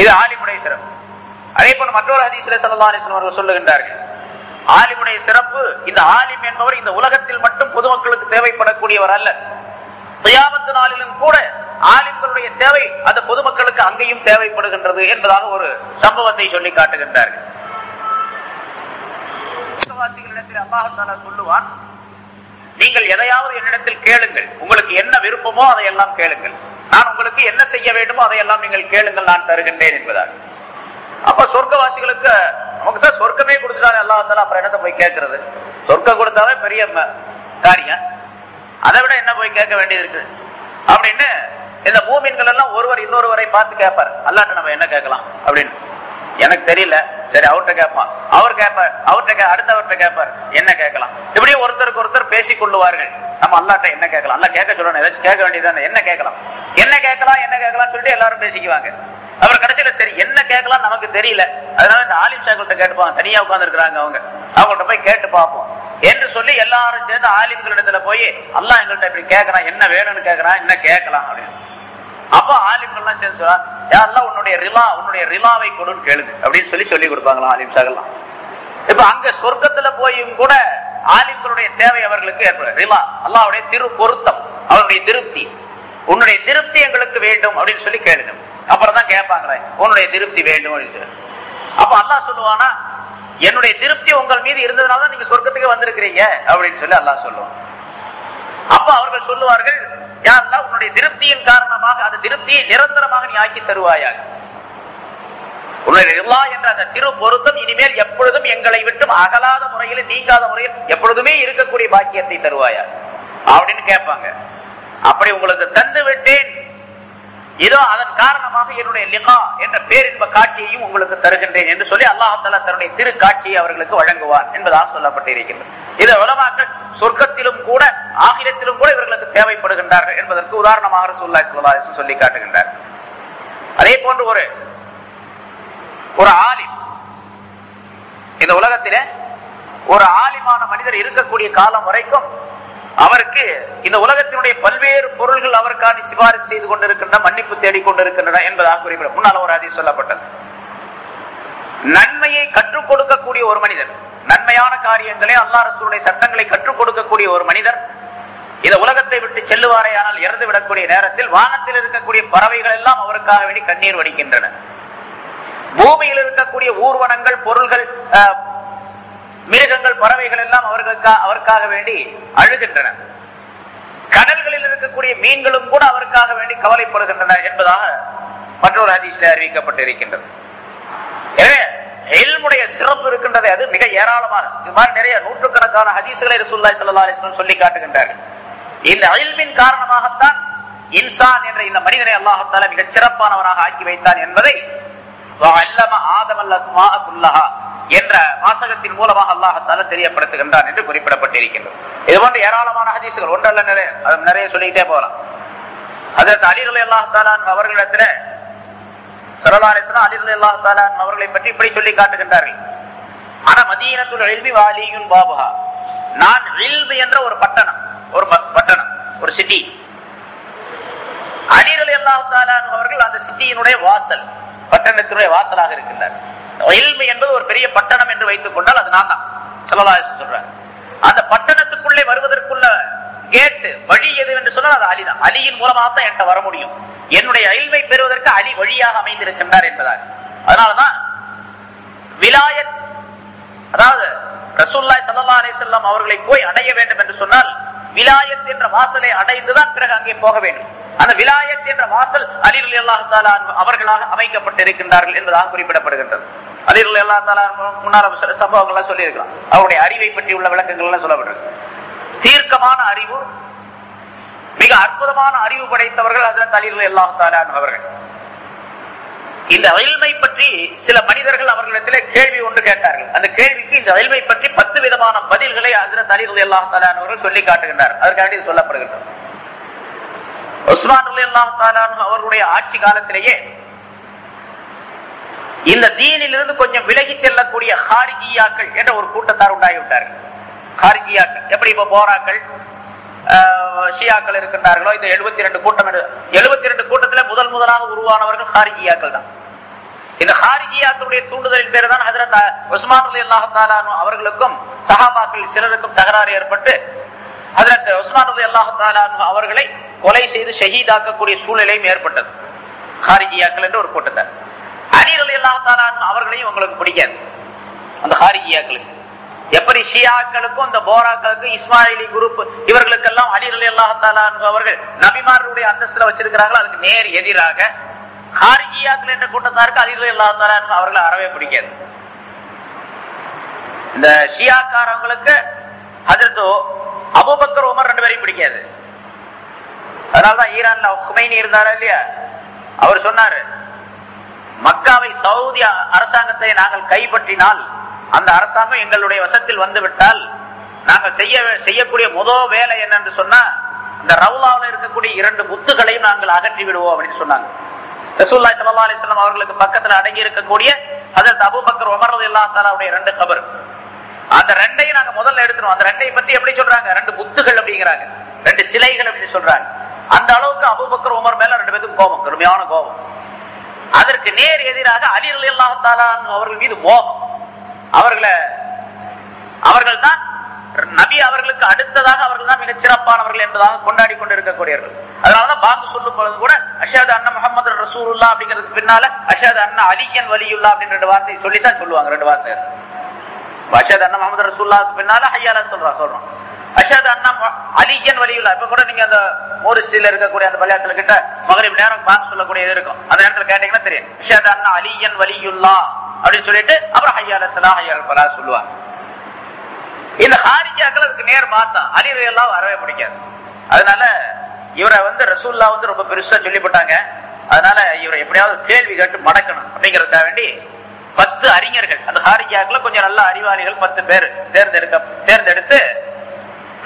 இது ஆலிமுடைய சிறப்பு. அதே போல மற்றொரு ஹதீஸிலே ஸல்லல்லாஹு அலைஹி வஸல்லம் அவர்கள் சொல்லுகின்றார்கள், ஆலிமுடைய சிறப்பு, இந்த ஆலிம் என்பவர் இந்த உலகத்தில் மட்டும் பொதுமக்களுக்கு தேவைப்படக்கூடியவர் அல்ல, கியாமத் நாளிலும் கூட ஆலிம்களுடைய தேவை அந்த பொதுமக்களுக்கு அங்கேயும் தேவைப்படுகின்றது என்பதாக ஒரு சம்பவத்தை சொல்லி காட்டுகின்றார்கள். விசுவாசிகளிடத்தில் அல்லாஹ் தஆலா சொல்லுவான், நீங்கள் எதையாவது என்னிடத்தில் கேளுங்கள், உங்களுக்கு என்ன விருப்பமோ அதையெல்லாம் கேளுங்கள், நான் உங்களுக்கு என்ன செய்ய வேண்டுமோ அதையெல்லாம் நீங்கள் கேளுங்கள், நான் தருகின்றேன் என்பதாக. அப்ப சொர்க்கவாசிகளுக்கு நமக்கு தான் சொர்க்கமே கொடுத்துட்டாரு அல்லாஹ் தஆலா, அப்புறம் என்னத்தை போய் கேட்கறது? சொர்க்கம் கொடுத்தாவே பெரிய காரியம், அதை விட என்ன போய் கேட்க வேண்டியது இருக்கு அப்படின்னு இந்த மூமின்கள் எல்லாம் ஒருவர் இன்னொருவரை பார்த்து கேட்பார், அல்லாஹ்ட்ட நம்ம என்ன கேட்கலாம் அப்படின்னு. எனக்கு தெரியல, சரி அவர்கிட்ட கேட்பான், அவர் கேட்பார், அடுத்தவர்கிட்ட கேட்பார், என்ன கேட்கலாம். இப்படி ஒருத்தருக்கு ஒருத்தர் பேசிக் கொள்ளுவார்கள். நம்ம அல்லாஹ்ட்ட என்ன கேட்கலாம், அல்லாஹ் கேட்க சொல்லணும், ஏதாச்சும் கேட்க வேண்டியதானே, என்ன கேட்கலாம் சொல்லிட்டு எல்லாரும் பேசிக்குவாங்க. அவர் கடைசியில சரி என்ன கேட்கலாம் நமக்கு தெரியல, அதனால இந்த ஆலிம் ஷாக்கிட்ட கேட்டுப்பாங்க, தனியா உட்கார்ந்து இருக்கிறாங்க அவங்கள்ட்ட போய் கேட்டு பார்ப்போம் என்று சொல்லி எல்லாரும் சேர்ந்து ஆலிம்களிடத்துல போய் அல்லாஹ் எங்கள்கிட்ட இப்படி கேட்கறான், என்ன வேணும்னு கேட்கறான், என்ன கேட்கலாம் அப்படின்னு. அப்போ ஆலிம்கள்லாம் சேர்ந்து சொல்றா, யாரெல்லாம் உன்னுடைய ரிலாவை கொடுன்னு கேளுங்க அப்படின்னு சொல்லி கொடுப்பாங்களா ஆலிம் ஷாக்கெல்லாம். இப்ப அங்க சொர்க்கத்துல போயும் கூட ஆலிம்களுடைய தேவை அவர்களுக்கு ஏற்படும். ரிலா அல்லாஹ்வுடைய திரு பொருத்தம், அவருடைய திருப்தி, உன்னுடைய திருப்தி எங்களுக்கு வேண்டும் அப்படின்னு சொல்லி கேளுங்க. அப்புறம் தான் கேட்பாங்களே உன்னுடைய திருப்தி வேண்டும் அப்படின்னு. அப்ப அல்லாஹ் சொல்லுவானா, என்னுடைய திருப்தி உங்கள் மீது இருந்ததுனால நீங்க சொர்க்கத்துக்கு வந்திருக்கிறீங்க அப்படின்னு சொல்லி அல்லாஹ் சொல்லுவான். அப்ப அவர்கள் சொல்லுவார்கள், யா அல்லாஹ் உன்னுடைய திருப்தியின் காரணமாக அந்த திருப்தியை நிரந்தரமாக நீ ஆக்கி தருவாயாக, உன்னுடைய ரிலா என்ற அந்த திரு பொருத்தம் இனிமேல் எப்பொழுதும் எங்களை விட்டும் அகலாத முறையில், நீங்காத முறையில் எப்பொழுதுமே இருக்கக்கூடிய பாக்கியத்தை தருவாயா அப்படின்னு கேட்பாங்க. அப்படி உங்களுக்கு தந்து விட்டேன், இதோ அதன் காரணமாக என்னுடைய லிகா என்ற பேரின்ப காட்சியையும் உங்களுக்கு தருகின்றேன் என்று சொல்லி அல்லாஹ் தஆலா தன்னுடைய திரு காட்சியை அவர்களுக்கு வழங்குவார் என்பதாக சொல்லப்பட்டிருக்கின்றது. இது உலமாக்கள் சொர்க்கத்திலும் கூட ஆகிரத்திலும் கூட இவர்களுக்கு தேவைப்படுகின்றார்கள் என்பதற்கு உதாரணமாக ரசூலுல்லாஹி ஸல்லல்லாஹு அலைஹி வஸல்லம் சொல்லி காட்டுகின்றார். அதே போன்று ஒரு ஆலிம், இந்த உலகத்திலே ஒரு ஆலிமான மனிதர் இருக்கக்கூடிய காலம் வரைக்கும் அவருக்கு இந்த உலகத்தினுடைய பல்வேறு பொருள்கள் அவருக்கான சிபாரிசு செய்து கொண்டிருக்கின்றன, மன்னிப்பு தேடிக்கொண்டிருக்கின்றன என்பதாக குறிப்பிட முன்னால் ஒரு ஹதீஸ் சொல்லப்பட்டது. நன்மையை கற்றுக் கொடுக்கக்கூடிய ஒரு மனிதர், நன்மையான காரியங்களே அல்லாஹ் ரசூலுடைய சட்டங்களை கற்றுக் கொடுக்கக்கூடிய ஒரு மனிதர் இந்த உலகத்தை விட்டு செல்லுவாரேயானால் இறந்து விடக்கூடிய நேரத்தில் வானத்தில் இருக்கக்கூடிய பறவைகள் எல்லாம் அவருக்காக வேண்டி கண்ணீர் வடிக்கின்றன. பூமியில் இருக்கக்கூடிய ஊர்வனங்கள், பொருள்கள், மிருகங்கள், பறவைகள் எல்லாம் அவருக்காக வேண்டி அழுகின்றன. கடல்களில் இருக்கக்கூடிய மீன்களும் கூட அவருக்காக வேண்டி கவலைப்படுகின்றன என்பதாக மற்றொரு ஹதீஸில் அறிவிக்கப்பட்டிருக்கின்றது. எனவே இல்முடைய சிறப்பு இருக்கின்றது, அது மிக ஏராளமான, இது மாதிரி நிறைய நூற்றுக்கணக்கான ஹதீஸ்களை ரசூலுல்லாஹி ஸல்லல்லாஹு அலைஹி வஸல்லம் சொல்லி காட்டுகின்றார்கள். இந்த இல்மின் காரணமாகத்தான் இன்சான் என்ற இந்த மனிதனை அல்லாஹ் தஆலா மிக சிறப்பானவனாக ஆக்கி வைத்தான் என்பதை என்ற வாசகத்தின் மூலமாக அல்லாஹ் தஆலா தெரியப்படுத்துகின்றான் என்று குறிப்பிடப்பட்டிருக்கின்றது. இது போன்ற ஏராளமான ஹதீஸ்கள் ஒன்றல்ல, நிறைய சொல்லிக்கிட்டே போகலாம். ஹஜ்ரத் அலி ரலியல்லாஹு தஆலா அவர்களிடத்துல ஸல்லல்லாஹு அலைஹி வஸல்லம் அலி ரலியல்லாஹு தஆலா அவர்களை பற்றி இப்படி சொல்லி காட்டுகின்றார்கள், ஆனா மதீனத்துல் இல்மி வாலியுன் பாபுஹா, நான் இல்மு என்ற ஒரு பட்டணம், ஒரு சிட்டி. அலி ரலியல்லாஹு தஆலா அவர்கள் அந்த சிட்டியினுடைய வாசல், பட்டணத்தினுடைய வாசலாக இருக்கின்றார். இல்மு என்பது ஒரு பெரிய பட்டணம் என்று வைத்துக் கொண்டால் அது நான் தான் ஸல்லல்லாஹு அலைஹி வஸல்லம் சொல்றாங்க. அந்த பட்டணத்துக்குள்ளே வருவதற்குள்ள கேட்டு வழி எது என்று சொன்னால் அது அலி தான். அலியின் மூலமாக தான் என்கிட்ட வர முடியும், என்னுடைய இல்மை பெறுவதற்கு அலி வழியாக அமைந்திருக்கின்றார் என்பதாக. அதனாலதான் விலாயத், அதாவது ரசூலுல்லாஹி ஸல்லல்லாஹு அலைஹி வஸல்லம் அவர்களை போய் அடைய வேண்டும் என்று சொன்னால் விலாயத் என்ற வாசலை அடைந்துதான் பிறகு அங்கே போக வேண்டும். அந்த விலாயத் என்ற வாசல் அலி ரலியல்லாஹு தஆலா அவர்களாக அமைக்கப்பட்டிருக்கின்றார்கள் என்பதாக குறிப்பிடப்படுகின்றது. அலி ரலியல்லாஹு தஆலா முன்னால சம்பவங்கள்லாம் சொல்லி இருக்கிறோம். அவருடைய அறிவை பற்றி உள்ள விளக்கங்கள் எல்லாம் சொல்லப்பட்டிருக்கு. தீர்க்கமான அறிவு, மிக அற்புதமான அறிவு படைத்தவர்கள் ஹஜ்ரத் அலி ரலியல்லாஹு தஆலா அவர்கள். இந்த இல்மை பற்றி சில மனிதர்கள் அவர்களிடத்திலே கேள்வி ஒன்று கேட்டார்கள். அந்த கேள்விக்கு இந்த இல்மை பற்றி 10 விதமான பதில்களை ஹஜ்ரத் அலி ரலியல்லாஹு தஆலா அவர்கள் சொல்லி காட்டுகின்றார். அதற்காக சொல்லப்படுகின்றது. உஸ்மான் ரலியல்லாஹு தஆலா அவர்களுடைய ஆட்சி காலத்திலேயே இந்த தீனிலிருந்து கொஞ்சம் விலகி செல்லக்கூடிய ஹாரிஜியாக்கள் என்ற ஒரு கூட்டத்தார் உண்டாகிவிட்டார்கள். ஹாரிஜியாக்கள் எப்படி இப்ப போராக்கள் ஷியாக்கள் இருக்கின்றார்களோ, இந்த 72 கூட்டம், 72 கூட்டத்தில் முதலாக உருவானவர்கள் ஹாரிஜியாக்கள் தான். இந்த ஹாரிஜியாக்களுடைய தூண்டுதலின் பேர் தான் ஹஜ்ரத் உஸ்மான் ரலியல்லாஹு தஆலா அவர்களுக்கும் சஹாபாக்கள் சிலருக்கும் தகராறு ஏற்பட்டு ஹஜ்ரத் உஸ்மான் ரலியல்லாஹு தஆலா அவர்களை கொலை செய்து ஷஹீதாக்கக்கூடிய சூழ்நிலையும் ஏற்பட்டது. ஹாரிஜியாக்கள் என்று ஒரு கூட்டத்தார். அலி ரலியல்லாஹு தஆலா அவர்களையும் உங்களுக்கு பிடிக்காது. அந்த ஹாரிஜியாக்களுக்கு எப்படி ஷியாக்களுக்கும் இந்த போராக்களுக்கும் இஸ்மாயிலி குரூப் இவர்களுக்கெல்லாம் அலி ரலியல்லாஹு தஆலா அவர்கள் நபிமார்களுடைய அந்தஸ்துல வச்சிருக்கிறாங்களோ அதுக்கு நேர் எதிராக ஹாரிஜியாக்கள் என்ற கூட்டத்தாருக்கு அலி ரலியல்லாஹு தஆலா அவர்களை அறவே பிடிக்காது. இந்த ஷியாக்காரங்களுக்கு ஹஜ்ரத் அபூபக்கர் உமர் 2 பேரையும் பிடிக்காது. அதனாலதான் ஈரான்ல ஹுமைனி இருந்தாரா இல்லையா, அவர் சொன்னாரு, மக்காவை சவுதி அரசாங்கத்தை நாங்கள் கைப்பற்றினால், அந்த அரசாங்கம் எங்களுடைய வசத்தில் வந்து விட்டால் நாங்கள் செய்யக்கூடிய முதல் வேலை என்னன்னு சொன்னா, இந்த ரவுலாவில் இருக்கக்கூடிய 2 புத்துகளையும் நாங்கள் அகற்றி விடுவோம் அப்படின்னு சொன்னாங்க. ரசூலுல்லாஹி ஸல்லல்லாஹு அலைஹி வஸல்லம் அவர்களுக்கு பக்கத்தில் அடங்கி இருக்கக்கூடிய ஹஜ்ரத் அபூபக்கர் உமர் ரலியல்லாஹு தஆலாவுடைய 2 கபர், அந்த 2ஐயும் நாங்க முதல்ல எடுத்துறோம். அந்த 2ஐ பத்தி எப்படி சொல்றாங்க, 2 புத்துகள் அப்படிங்கிறாங்க, 2 சிலைகள் அப்படின்னு சொல்றாங்க. அந்த அளவுக்கு அபூபக்கர் உமர் மேல 2 பேருக்கும் கோபம், கடுமையான கோபம். அதற்கு நேர் எதிராக அலி ரலியல்லாஹு தஆலா அவர்கள் மீது மோகம். அவர்கள் தான் நபி அவர்களுக்கு அடுத்ததாக அவர்கள் தான் மிகச் சிறப்பானவர்கள் என்பதாக கொண்டாடி கொண்டிருக்கக்கூடியவர்கள். அதனாலதான் பாங்கு சொல்லும் பொழுது கூட அஷ்ஹது அன்ன முஹம்மது ரசூலுல்லாஹ் அப்படிங்கிறதுக்கு பின்னால அஷ்ஹது அன்ன அலியன் வலியுல்லாஹ் அப்படின்னு 2 வார்த்தை சொல்லித்தான் சொல்லுவாங்க. 2 வாசகர் அஷ்ஹது அன்ன முஹம்மது ரசூலுல்லாஹ்க்கு பின்னால ஹய்யால சொல்றோம் அஷ்ஹது அன்ன அலியன் வலியுல்லாஹ். இப்ப கூட நீங்க அந்த மோரிஸ்டில இருக்கக்கூடிய அந்த பள்ளியாசல கிட்ட மகரிப் நேரம் பாங்கு சொல்லக்கூடிய இது இருக்கும். அந்த நேரத்துல கேட்டீங்கன்னா தெரியும், அஷ்ஹது அன்ன அலியன் வலியுல்லாஹ் அப்படின்னு சொல்லிட்டு அப்புறம் ஹய்யால ஸலா ஹய்யால ஃபலாஹ் சொல்லுவாங்க. இந்த ஹாரிஜியாக்கள் அதுக்கு நேர் மாத்தா, அலி ரலியல்லாஹு வரவே பிடிக்காது. அதனால இவரை ரசூலுல்லாஹ் ரொம்ப பெருசா சொல்லிவிட்டாங்க. அதனால இவரை எப்படியாவது கேள்வி கேட்டு மடக்கணும் அப்படிங்கறதுக்காக வேண்டி 10 அறிஞர்கள், அந்த ஹாரிஜியாக்கள் கொஞ்சம் நல்ல அறிவாளிகள் 10 பேர் தேர்ந்தெடுத்து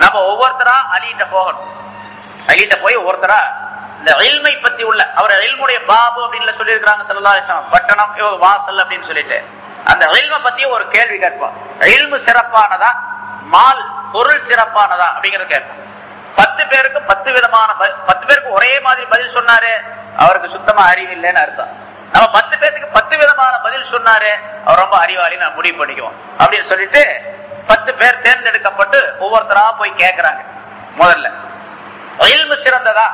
நம்ம ஒவ்வொருத்தரா அலிட்ட போகணும். அலிட்ட போய் ஒவ்வொருத்தரா இந்த இல்மை பத்தி உள்ள அவர் இல்முடைய பாபு அப்படின்னு சொல்லி இருக்கிறாங்க ஸல்லல்லாஹு அலைஹி வஸல்லம், பட்டணம் வாசல் அப்படின்னு சொல்லிட்டு அந்த இல்மை பத்தி ஒரு கேள்வி கேட்போம். இல்மு சிறப்பானதா, மால் பொருள் சிறப்பானதா அப்படிங்கறத கேட்போம். 10 பேருக்கு 10 விதமான 10 பேருக்கு ஒரே மாதிரி பதில் சொன்னாரு, அவருக்கு சுத்தமா அறிவு இல்லைன்னு அர்த்தம். நம்ம 10 பேருக்கு 10 விதமான பதில் சொன்னாரு, அவர் ரொம்ப அறிவாளி, நான் முடிவு பண்ணிக்குவோம் அப்படின்னு சொல்லிட்டு 10 பேர் தேர்ந்தெடுக்கப்பட்டு ஒவ்வொருத்தரா போய் கேட்கிறாங்க. முதல்ல இல்மு சிறந்ததா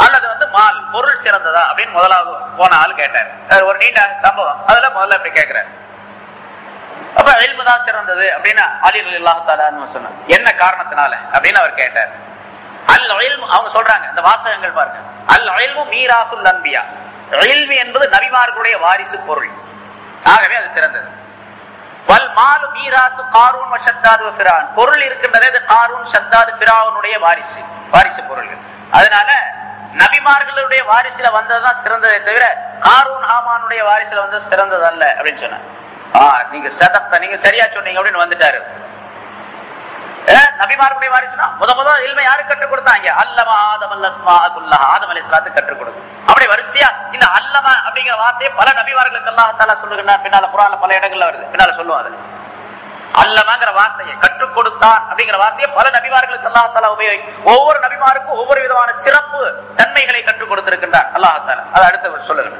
அல்லது மால் பொருள் சிறந்ததா அப்படின்னு முதலாவது போன ஆள் கேட்டார். ஒரு நீண்ட சம்பவம், அதுல முதல்ல இப்படி கேட்கிறார். அப்ப இல்மு தான் சிறந்தது அப்படின்னு அலி ரலியல்லாஹு தஆலா சொன்னார். என்ன காரணத்தினால அப்படின்னு அவர் கேட்டார். அல் இல்மு, அவங்க சொல்றாங்க இந்த வாசகங்கள் பாருங்க, அல் இல்மு மீராசுல் அன்பியா, இல்மு என்பது நபிமார்களுடைய வாரிசு பொருள், ஆகவே அது சிறந்தது. வல் மாலு மீராசு காரூன் வ ஷத்தாத் வ ஃபிரௌன், பொருள் இருக்கின்றதே அது காரூன் ஷத்தாத் ஃபிரௌனுடைய வாரிசு பொருள்கள். அதனால நபிமார்களுடைய வாரிசுல வந்ததுதான் சிறந்ததே தவிர காரூன் ஹாமானுடைய வாரிசுல வந்து சிறந்தது அல்ல அப்படின்னு சொன்னாங்க. நீங்க சரியா சொன்னீங்க அப்படின்னு வந்துட்டாரு. நபிமார்களுடைய வாரிசுனா முதல் இல்மை யாரு கற்றுக் கொடுத்தாங்க? அல்லம ஆதம் அல்-அஸ்மாஅ ஆதம் அலைஹிஸ்ஸலாத்துக்கு கற்றுக் கொடுத்தாங்க. அப்படி வரிசையா இந்த அல்லம அப்படிங்கிற வார்த்தையை பல நபிமார்களுக்கு அல்லாஹ் தஆலா சொல்லுகிறார். பின்னால குர்ஆன்ல பல இடங்கள்ல வருது, பின்னால சொல்லுவாங்க. அல்லமங்கிற வார்த்தையை கற்றுக் கொடுத்தான் அப்படிங்கிற வார்த்தையை பல நபிமார்களுக்கு அல்லாஹ் தஆலா ஒவ்வொரு நபிமாருக்கும் ஒவ்வொரு விதமான சிறப்பு தன்மைகளை கற்றுக் கொடுத்திருக்கின்றார் அல்லாஹ் தஆலா. அதை அடுத்து சொல்லுங்க.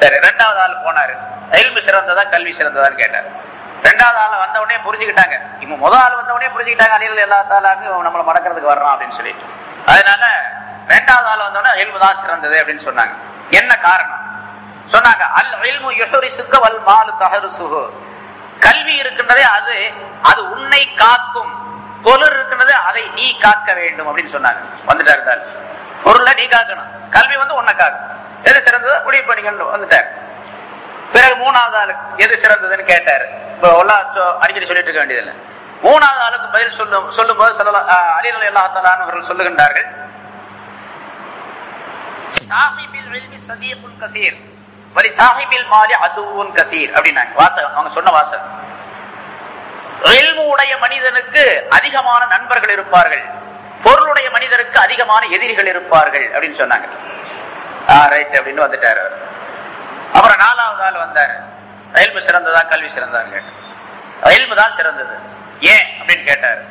சரி, 2வது ஆள் போனாரு, இல்மு சிறந்ததா கல்வி சிறந்ததான்னு கேட்டார். 2வது ஆள் வந்த உடனே புரிஞ்சுக்கிட்டாங்க, இவங்க முதல் ஆள் வந்த உடனே புரிஞ்சுக்கிட்டாங்க அலி ரலியல்லாஹு தஆலாக்கு நம்மளை மடக்கிறதுக்கு வர்றான் அப்படின்னு சொல்லிட்டு. அதனால 2வது ஆள் வந்த உடனே இல்மு தான் சிறந்தது அப்படின்னு சொன்னாங்க. என்ன காரணம் சொன்னாங்க? அல் இல்மு யுஹரிசுக வல் மாலு தஹருசுஹு, கல்வி இருக்கின்றதே அது உன்னை காக்கும், பொருள் இருக்கின்றது அதை நீ காக்க வேண்டும் அப்படின்னு சொன்னாங்க. வந்துட்டாரு பொருளை நீ காக்கணும், கல்வி வந்து உன்னை காக்கும். எது சிறந்ததோ முடிவு பண்ணிக்கணும் வந்துட்டார். பிறகு மூணாவது ஆளுக்கு எது சிறந்ததுன்னு கேட்டாரு. இப்போ அடிக்கடி சொல்லிட்டு இருக்க வேண்டியதில்லை. மூணாவது ஆளுக்கு பதில் சொல்லும் போது அலி ரலியல்லாஹு தஆலா அவர்கள் சொல்லுகின்றார்கள், சாஹிபில் இல்மி சதீகுன் கஸீர் வலி சாஹிபில் மாலி அதுவுன் கஸீர் அப்படின்னாங்க. வாசகம் அவங்க சொன்ன வாசகம். இல்மு உடைய மனிதனுக்கு அதிகமான நண்பர்கள் இருப்பார்கள், பொருளுடைய மனிதருக்கு அதிகமான எதிரிகள் இருப்பார்கள் அப்படின்னு சொன்னாங்க. ரைட் அப்படின்னு வந்துட்டாரு அவர். அப்புறம் நாலாவது ஆள் வந்தாரு. இல்மு சிறந்ததா கல்வி சிறந்தான்னு கேட்டார். இல்மு தான் சிறந்தது. ஏன் அப்படின்னு கேட்டார்.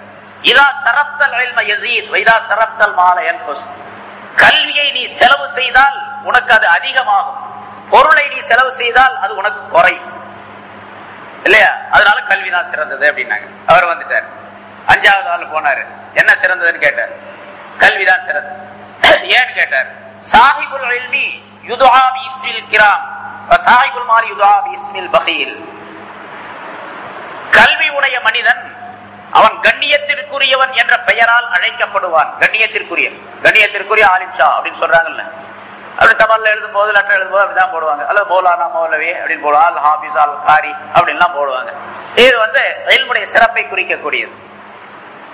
இதா சரப்தல் இல்ம யஸீத் வ இதா சரப்தல் மால யன்குஸ். கல்வியை நீ செலவு செய்தால் உனக்கு அது அதிகமாகும், பொருளை நீ செலவு செய்தால் அது உனக்கு குறையும் இல்லையா? அதனால கல்விதான் சிறந்தது அப்படின்னாங்க. அவர் வந்துட்டார். அஞ்சாவது ஆள் போனாரு. என்ன சிறந்ததுன்னு கேட்டார். கல்விதான் சிறந்தது. ஏன்னு கேட்டார். சாஹிபுல் இல்மி யுதுஆ பிஸ்மில் கிராம் வ சாஹிபுல் மாலி யுதுஆ பிஸ்மில் பகீல். கல்வி உடைய மனிதன் அவன் கண்ணியத்திற்குரியவன் என்ற பெயரால் அழைக்கப்படுவான். கண்ணியத்திற்குரிய ஆலிம் ஷா அப்படின்னு சொல்றாங்கல்ல. அப்படி தபால்ல எழுதும் போது லெட்டர் எழுதும் போது அப்படிதான் போடுவாங்க. அல்லது மௌலானா மௌலவி அப்படின்னு போடுவாங்க, அல் ஹாபிஸ் அல் காரி அப்படின்லாம் போடுவாங்க. இது வந்து இல்முடைய சிறப்பை குறிக்கக்கூடியது.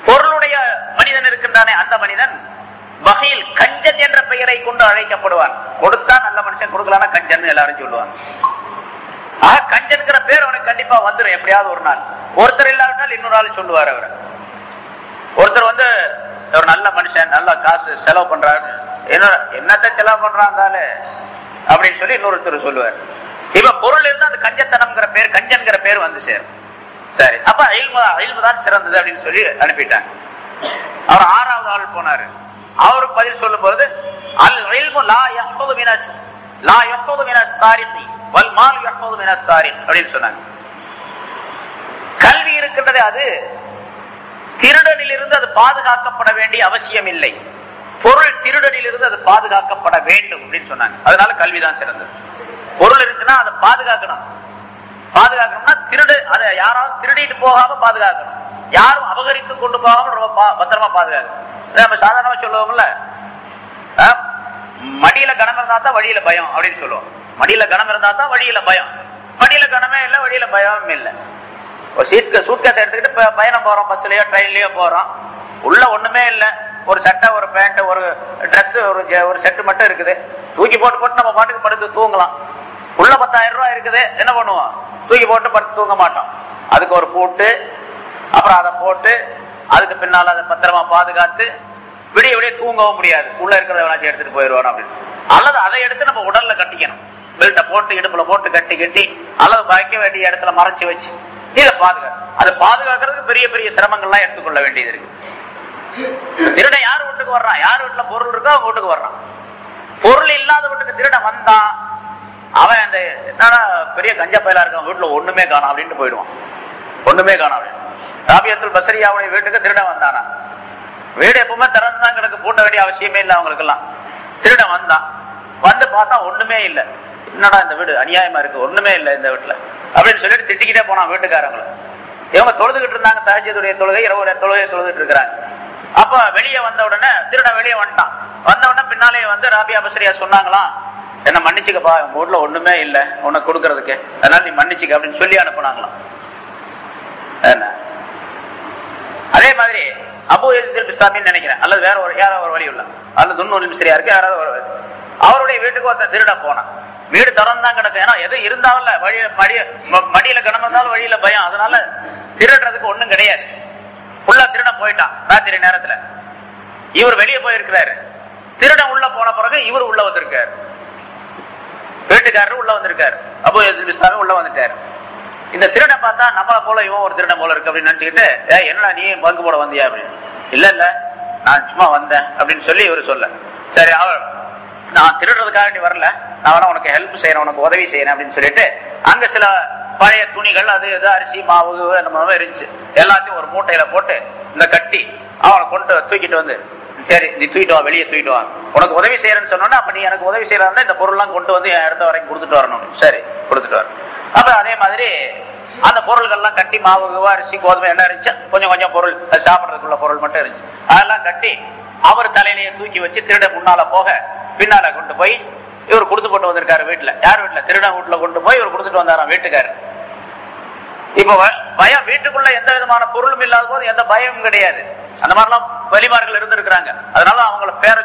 பொருளுடைய மனிதன் இருக்கின்றானே அந்த மனிதன் பகீல் கஞ்சன் என்ற பெயரை கொண்டு அழைக்கப்படுவான். கொடுத்தா நல்ல மனுஷன், கொடுக்கலான்னா கஞ்சன் எல்லாரும் சொல்லுவாங்க. கஞ்சன்கிற பேர் அவனுக்கு கண்டிப்பா வந்துடும் எப்படியாவது ஒரு நாள். ஒருத்தர் இல்லாவிட்டால் இன்னொரு ஆள் சொல்லுவார். அவர் ஒருத்தர் வந்து ஒரு நல்ல மனுஷன், நல்ல காசு செலவு பண்றாரு, என்னத்தை செலவு பண்றாங்க அப்படின்னு சொல்லி இன்னொருத்தர் சொல்லுவார். இப்ப பொருள் இருந்தா அந்த கஞ்சத்தனம்ங்கிற பேர், கஞ்சன்கிற பேர் வந்து சேரும். சரி, அப்ப இல்மு தான் சிறந்தது அப்படின்னு சொல்லி அனுப்பிட்டாங்க. அவர் ஆறாவது ஆள் போனாரு. அவருக்கு பதில் சொல்லும் போது அல் இல்மு லா யஹ்ஃபது மினஸ் சாரிகி வல் மால் யஹ்ஃபது மினஸ் சாரிக் அப்படின்னு சொன்னாங்க. கல்வி இருக்கின்றது, அது திருடனிலிருந்து அது பாதுகாக்கப்பட வேண்டிய அவசியம் இல்லை. பொருள் திருடனிலிருந்து அது பாதுகாக்கப்பட வேண்டும் அப்படின்னு சொன்னாங்க. அதனால கல்விதான் சிறந்தது. பொருள் இருக்குன்னா அதை பாதுகாக்கணும். பாதுகாக்கணும்னா அதை யாராவது திருடிட்டு போகாம பாதுகாக்கணும், யாரும் அபகரித்து கொண்டு போகாம ரொம்ப பத்திரமா பாதுகாக்கணும். நம்ம சாதாரணமா சொல்லுவோம்ல, மடியில கனம் இருந்தா தான் வழியில பயம் அப்படின்னு சொல்லுவோம். மடியில கனம் இருந்தா தான் வழியில பயம். மடியில கனமே இல்லை, வழியில பயமும் இல்லை. ஒரு சூட்கேஸ் எடுத்துக்கிட்டு பயணம் போறோம், பஸ்லயோ ட்ரெயின்லயோ போறோம். உள்ள ஒண்ணுமே இல்லை, ஒரு சட்டை, ஒரு பேண்ட், ஒரு ட்ரெஸ், ஒரு செட்டு மட்டும் இருக்குது. தூக்கி போட்டு நம்ம பாட்டுக்கு படுத்து தூங்கலாம். உள்ள 10,000 ரூபாய் இருக்குது, என்ன பண்ணுவோம்? தூக்கி போட்டு படுத்து தூங்க மாட்டோம். அதுக்கு ஒரு பூட்டு, அப்புறம் அதை போட்டு அதுக்கு பின்னால அதை பத்திரமா பாதுகாத்து விடிய விடிய தூங்கவும் முடியாது. உள்ள இருக்கிறத வேணாச்சும் எடுத்துட்டு போயிடுவானோ அப்படின்னு. அல்லது அதை எடுத்து நம்ம உடல்ல கட்டிக்கணும். பெல்ட்டை போட்டு இடுப்புல போட்டு கட்டி அல்லது வைக்க வேண்டிய இடத்துல மறைச்சு வச்சு இதை அதை பாதுகாக்கிறதுக்கு பெரிய பெரிய சிரமங்கள்லாம் எடுத்துக்கொள்ள வேண்டியது இருக்கு. திருட யார் வீட்டுக்கு வர்றான்? யார் வீட்டுல பொருள் இருக்கோ அவங்க வீட்டுக்கு வர்றான். பொருள் இல்லாத வீட்டுக்கு திருட வந்தான், அவன் அந்த என்னன்னா பெரிய கஞ்சா பயிலா இருக்கான், வீட்டுல ஒண்ணுமே காணும் அப்படின்ட்டு போயிடுவான். ஒண்ணுமே காணும் அப்படின்னு. ராபியத்துல் பஸ்ரியாவுடைய வீட்டுக்கு திருட வந்தானா, வீடு எப்பவுமே திறந்துதான் கிடக்கு, பூட்ட வேண்டிய அவசியமே இல்லை அவங்களுக்கு எல்லாம். திருட வந்தான், வந்து பார்த்தா ஒண்ணுமே இல்லை. என்னடா இந்த வீடு அநியாயமா இருக்கு, ஒண்ணுமே இல்லை இந்த வீட்டுல அப்படின்னு சொல்லிட்டு திட்டிக்கிட்டே போனான் வீட்டுக்காரங்களை. இவங்க தொழுதுகிட்டு இருந்தாங்க, தஹஜ்ஜுடைய தொழுகை, இரவு தொழுகை தொழுதுட்டு இருக்கிறாங்க. அப்ப வெளியே வந்த உடனே திருடன் வெளியே வந்துட்டான். வந்த உடனே பின்னாலே வந்து ராபியா பஸ்ரியா சொன்னாங்களாம், என்ன மன்னிச்சுக்கப்பா, உங்க வீட்டுல ஒண்ணுமே இல்லை உனக்கு கொடுக்கறதுக்கு, அதனால நீ மன்னிச்சுக்க அப்படின்னு சொல்லி அனுப்புனாங்களாம். அதே மாதிரி அபு யஸீத் பிஸ்தாமின்னு நினைக்கிறேன், அல்லது வேற யாராவது ஒரு வழி உள்ள, அல்லது துன்னூல் மிஸ்ரியா இருக்கு, யாராவது ஒரு அவருடைய வீட்டுக்கு ஒருத்தன் திருட போனான். வீடு திறந்தான் கிடக்கு. ஏன்னா எது இருந்தாலும் மடியில கனம் இருந்தாலும் வழியில பயம், அதனால திருடுறதுக்கு ஒண்ணும் கிடையாது. உள்ள திருடன் போயிட்டான் ராத்திரி நேரத்துல. இவர் வெளியே போயிருக்கிறாரு. திருடன் உள்ள போன பிறகு இவர் உள்ள வந்திருக்காரு, வீட்டுக்காரரு உள்ள வந்திருக்காரு, அபு யஸீத் பிஸ்தாமி உள்ள வந்துட்டாரு. இந்த திருடன் பார்த்தா நம்மளை போல இவன் ஒரு திருடன் போல இருக்கு அப்படின்னு நினைச்சுக்கிட்டு, என்னடா நீ பங்கு போட வந்தியா அப்படின்னு. இல்ல நான் சும்மா வந்தேன் அப்படின்னு சொல்லி இவரு சொல்ல. சரி, நான் திருடுறதுக்காக நீ வரல, நான் வேணா உனக்கு ஹெல்ப் செய்யறேன், உனக்கு உதவி செய்யறேன் அப்படின்னு சொல்லிட்டு அங்க சில பழைய துணிகள், அது இது அரிசி மாவு நம்ம இருந்துச்சு, எல்லாத்தையும் ஒரு மூட்டையில போட்டு இந்த கட்டி அவனை கொண்டு தூக்கிட்டு வந்து, சரி நீ தூக்கிட்டு வா, வெளியே தூக்கிட்டு வா, உனக்கு உதவி செய்யறேன்னு சொன்னோன்னா அப்ப நீ எனக்கு உதவி செய்யறதா இந்த பொருள்லாம் கொண்டு வந்து என் இடத்த வரைக்கும் கொடுத்துட்டு வரணும். சரி கொடுத்துட்டு வர. அப்ப அதே மாதிரி அந்த பொருள்கள்லாம் கட்டி, மாவு அரிசி கோதுமை எல்லாம் இருந்துச்சு, கொஞ்சம் கொஞ்சம் பொருள் அது சாப்பிட்றதுக்குள்ள பொருள் மட்டும் இருந்துச்சு, அதெல்லாம் கட்டி அவர் தலையிலேயே தூக்கி வச்சு திருட முன்னால போக பின்னால கொண்டு போய் இவர் கொடுத்து போட்டு வந்திருக்காரு வீட்டுல. யார் வீட்டுல? திருடன் வீட்டுல கொண்டு போய் இவர் கொடுத்துட்டு வந்தாராம் வீட்டுக்காரு. இப்ப பயம், வீட்டுக்குள்ள எந்த விதமான பொருளும் இல்லாத போது எந்த பயமும் கிடையாது. அந்த மாதிரிலாம் வலிமார்கள் இருந்திருக்கிறாங்க. அதனால அவங்கள பேரை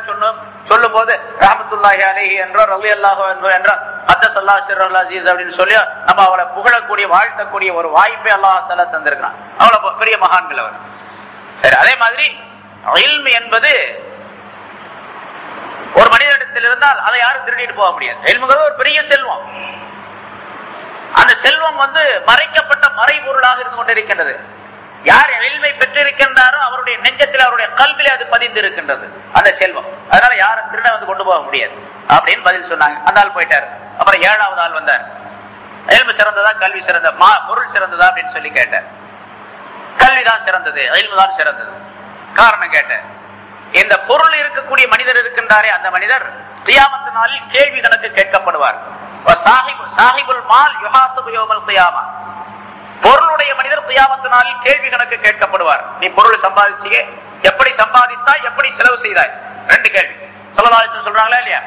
சொல்லும் போது ரஹ்மத்துல்லாஹி அலைஹி என்றோ ரலியல்லாஹு அன்ஹு என்றோ அத்தஸல்லா சிர்ருல் அஸீஸ் அப்படின்னு சொல்லி நம்ம அவளை புகழக்கூடிய வாழ்த்தக்கூடிய ஒரு வாய்ப்பை அல்லாஹ் தஆலா தந்திருக்கிறான். அவ்வளவு பெரிய மகான்கள் அவர். சரி, அதே மாதிரி இல்ம் என்பது ஒரு மனிதனிடத்தில் இருந்தால் அதை யாரும் திருடிட்டு போக முடியாது. இல்முங்கிறது ஒரு பெரிய செல்வம். அந்த செல்வம் மறைக்கப்பட்ட மறைபொருளாக இருந்து கொண்டிருக்கின்றது. யார் இல்மை பெற்றிருக்கின்றாரோ அவருடைய நெஞ்சத்தில் அவருடைய கல்விலே அது பதிந்து இருக்கின்றது அந்த செல்வம். அதனால யாரும் திருட கொண்டு போக முடியாது அப்படின்னு பதில் சொன்னாங்க. அந்த ஆள் போயிட்டாரு. அப்புறம் 7வது ஆள் வந்தார். இல்மு சிறந்ததா கல்வி சிறந்த பொருள் சிறந்ததா அப்படின்னு சொல்லி கேட்டார். கல்விதான் சிறந்தது, இல்மு தான் சிறந்தது. காரணம் கேட்டார். இந்த பொருள் இருக்கக்கூடிய மனிதர் இருக்கின்றாரே அந்த மனிதர் கியாமத் நாளில் கேள்வி கணக்கு கேட்கப்படுவார். சாஹிபுல் மால் யுஹாஸபு யௌமல் கியாமா. பொருளுடைய மனிதர் கியாமத் நாளில் கேள்வி கணக்கு கேட்கப்படுவார். நீ பொருள் சம்பாதிச்சியே, எப்படி சம்பாதித்தாய், எப்படி செலவு செய்தாய்? 2 கேள்வி ஸல்லல்லாஹு அலைஹி வஸல்லம் சொல்றாங்களா இல்லையா?